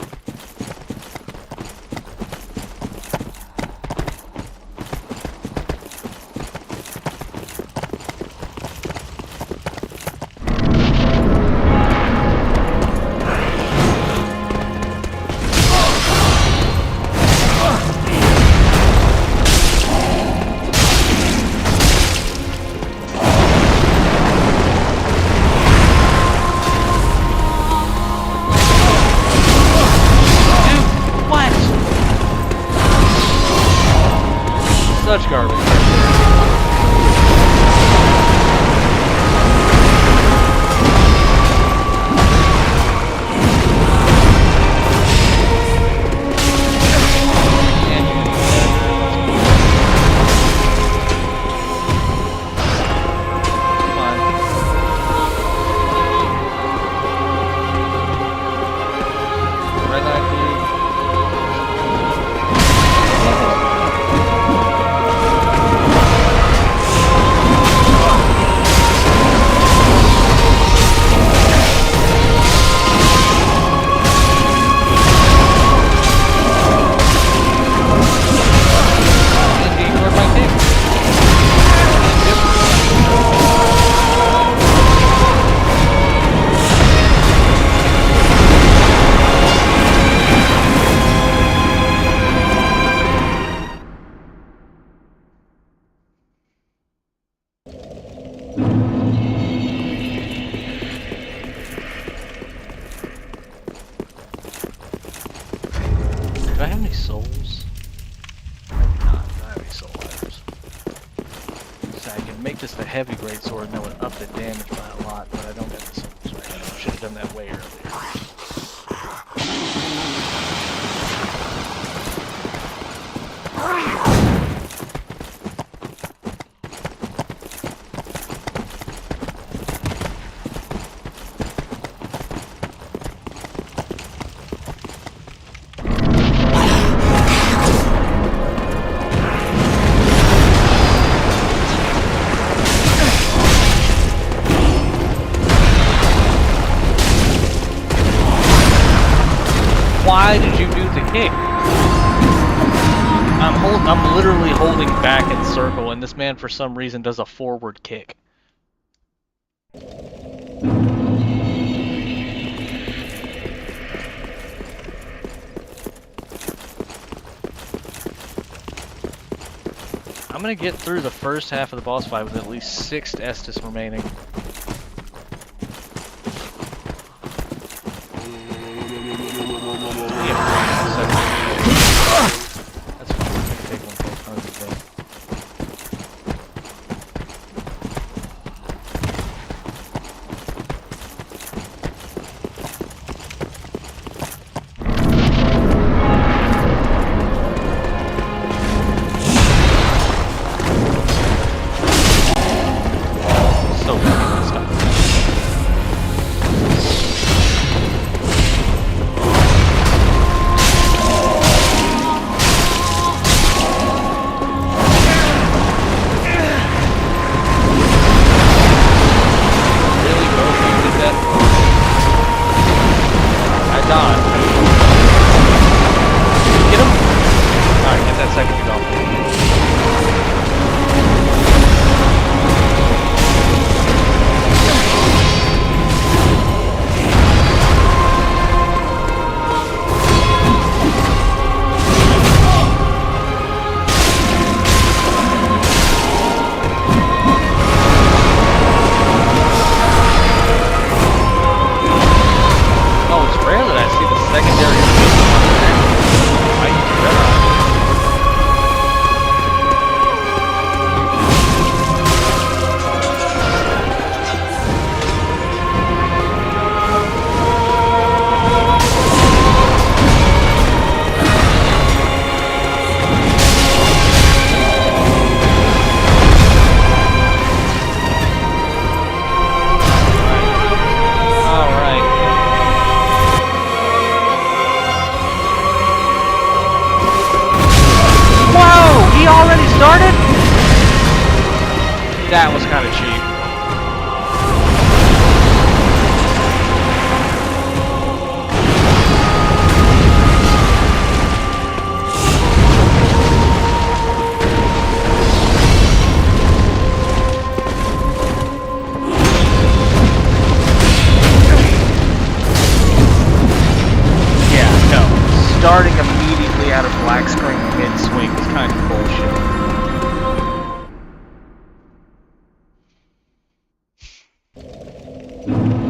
Such garbage. Do I have any souls? I do not. I don't have any soul items. So I can make this the heavy greatsword and that would up the damage by a lot, but I don't have the souls right now. I should have done that way earlier. Why did you do the kick? I'm literally holding back in circle, and this man for some reason does a forward kick. I'm gonna get through the first half of the boss fight with at least 6 Estus remaining. That's fine, I'm gonna take one for tons of them. So bad. started? That was kind of cheap. Yeah, no. Starting immediately out of black screen mid-swing was kind of bullshit.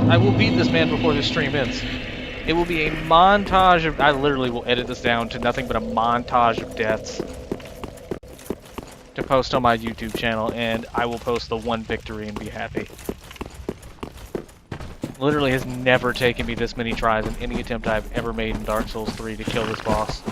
I will beat this man before this stream ends. It will be a montage of... I literally will edit this down to nothing but a montage of deaths to post on my YouTube channel, and I will post the one victory and be happy. Literally has never taken me this many tries in any attempt I've ever made in Dark Souls 3 to kill this boss.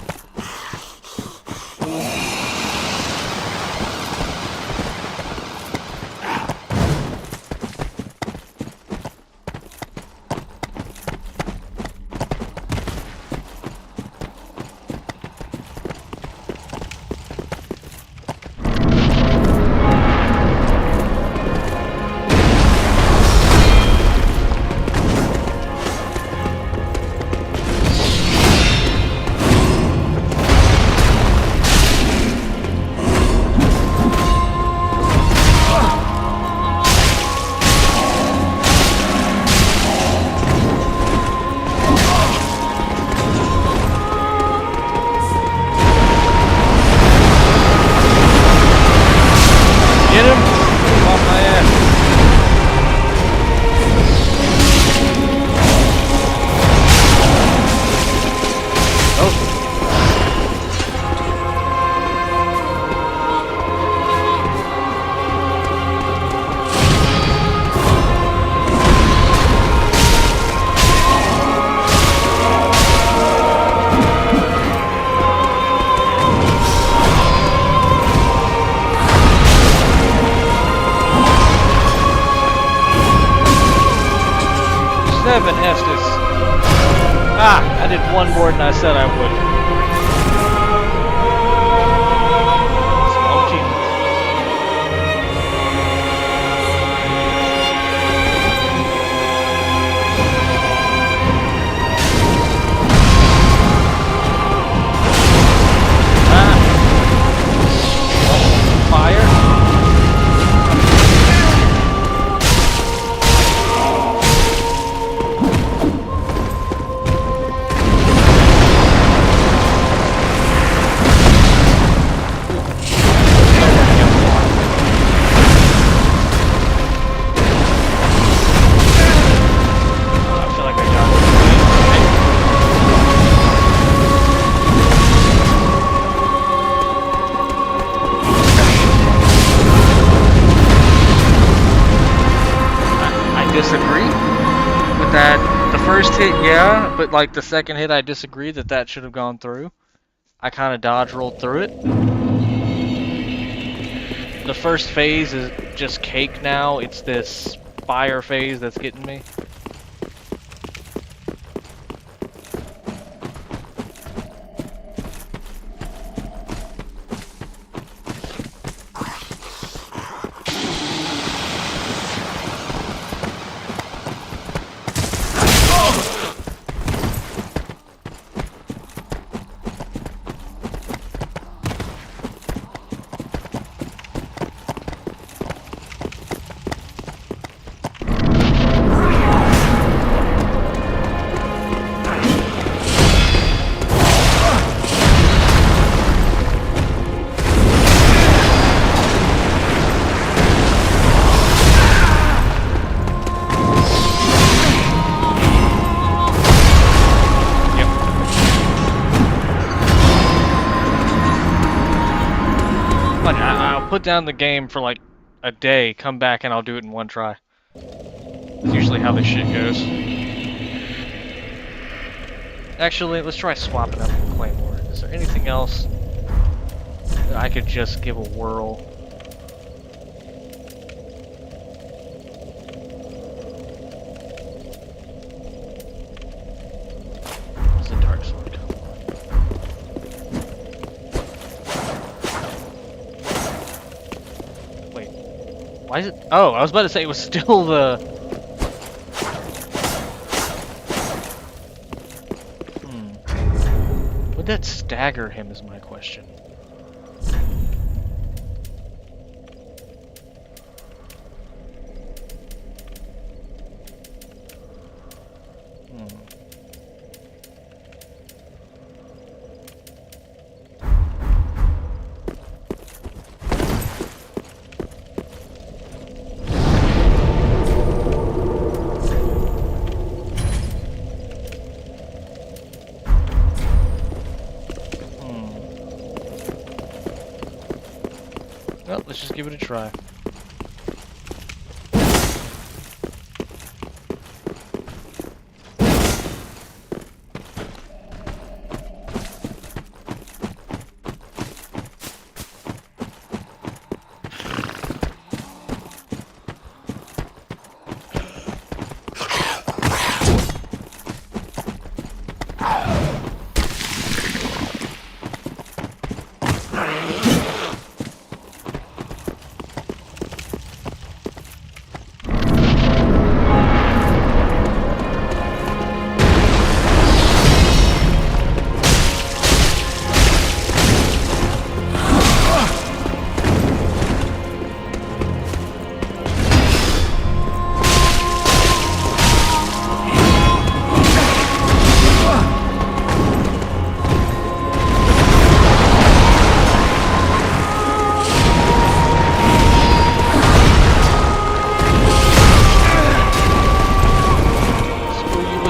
Get him! Off my ass. Oh. Seven Estes. Ah, I did one more than I said I would. Small achievements. Ah. Fire. Disagree with that. The first hit, yeah, but like the second hit, I disagree that should have gone through. I kind of dodge rolled through it. The first phase is just cake now. It's this fire phase that's getting me. I'll put down the game for like a day, come back, and I'll do it in one try. That's usually how this shit goes. Actually, let's try swapping up the Claymore. Is there anything else that I could just give a whirl? It's a dark sword. Why is it? Oh, I was about to say it was still the. Would that stagger him? Is my question. Well, let's just give it a try.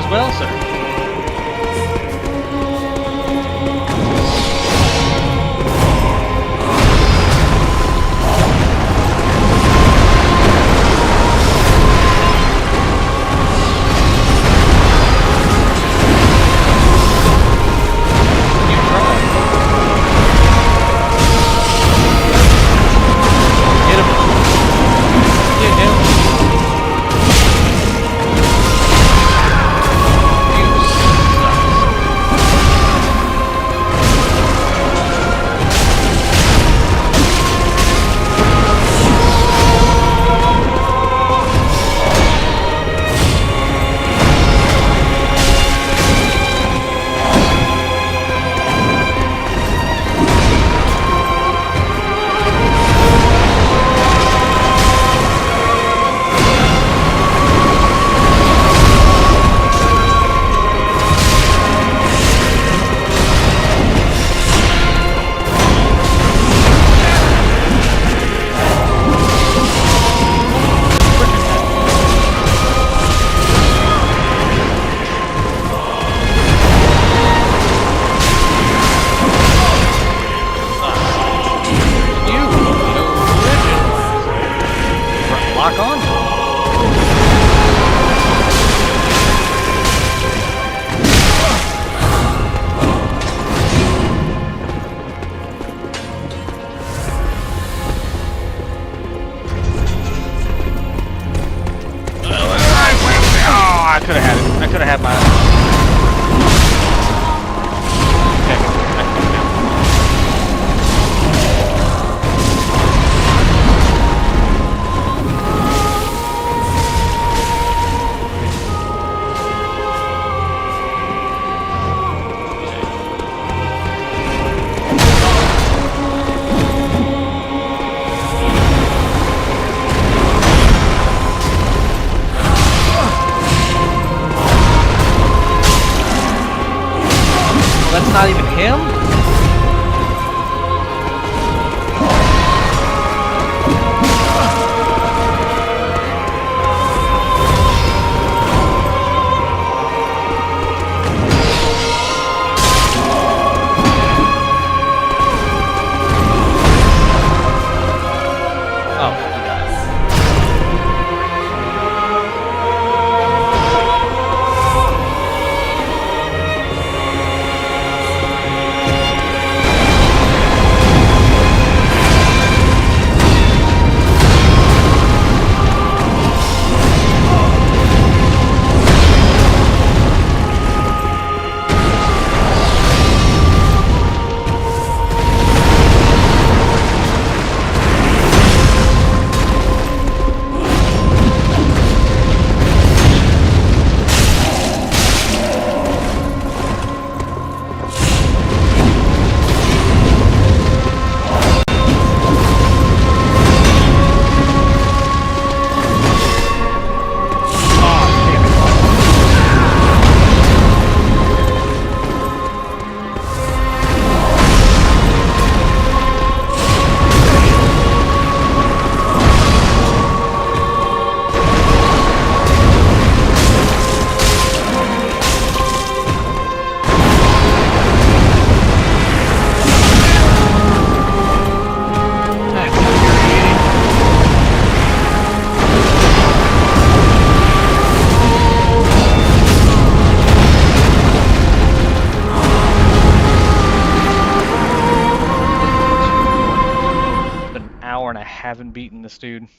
Well, sir. Lock on. I could have had it. I could have had my. That's not even him? Oh, he died. haven't beaten this dude.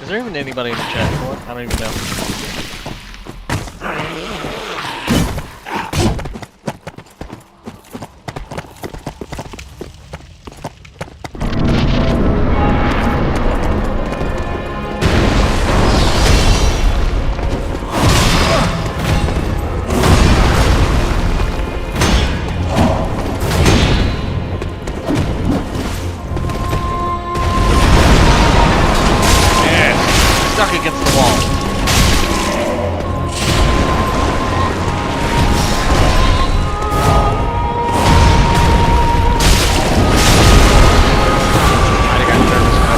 Is there even anybody in the chat for it? I don't even know. Stuck against the wall. I got nervous when I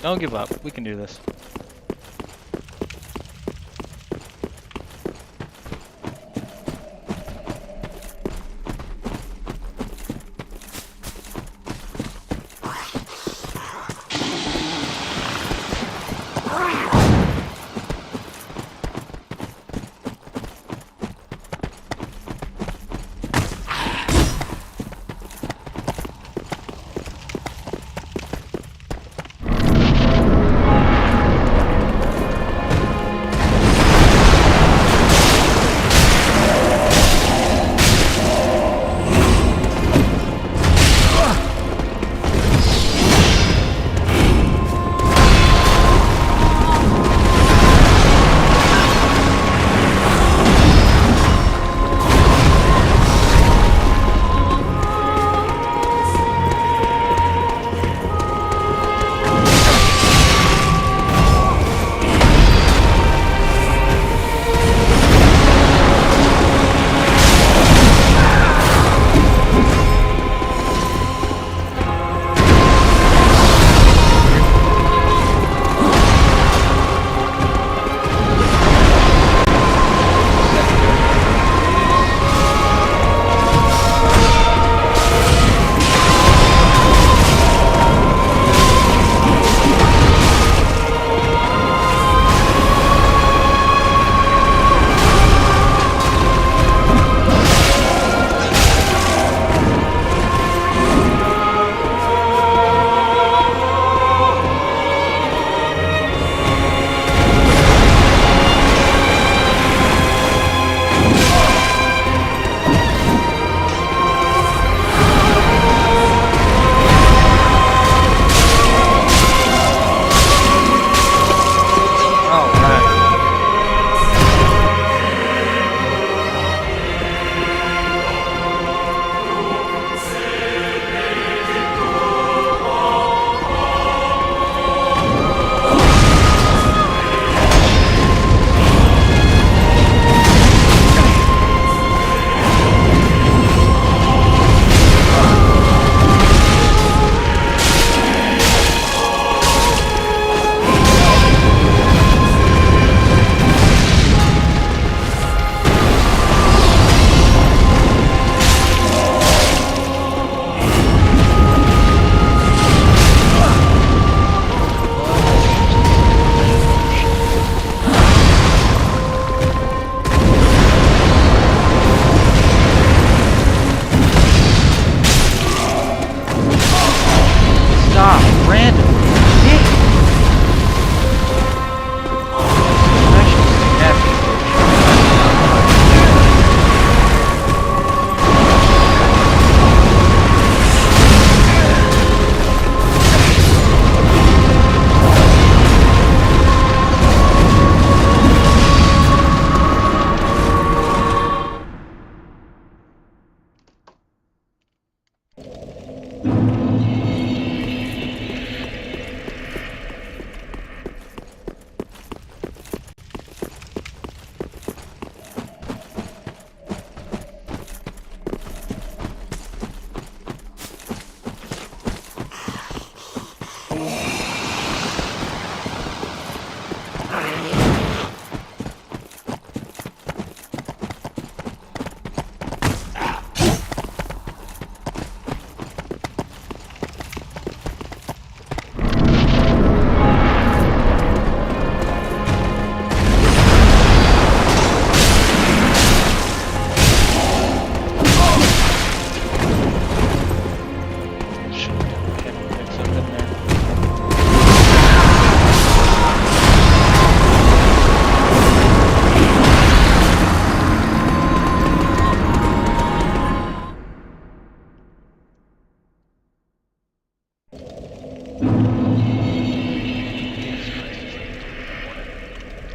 Don't give up. We can do this.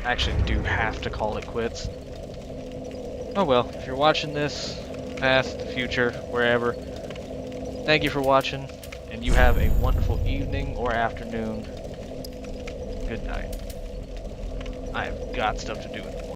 I actually do have to call it quits. Oh well, if you're watching this, past, future, wherever, thank you for watching, and you have a wonderful evening or afternoon. Good night. I have got stuff to do in the morning.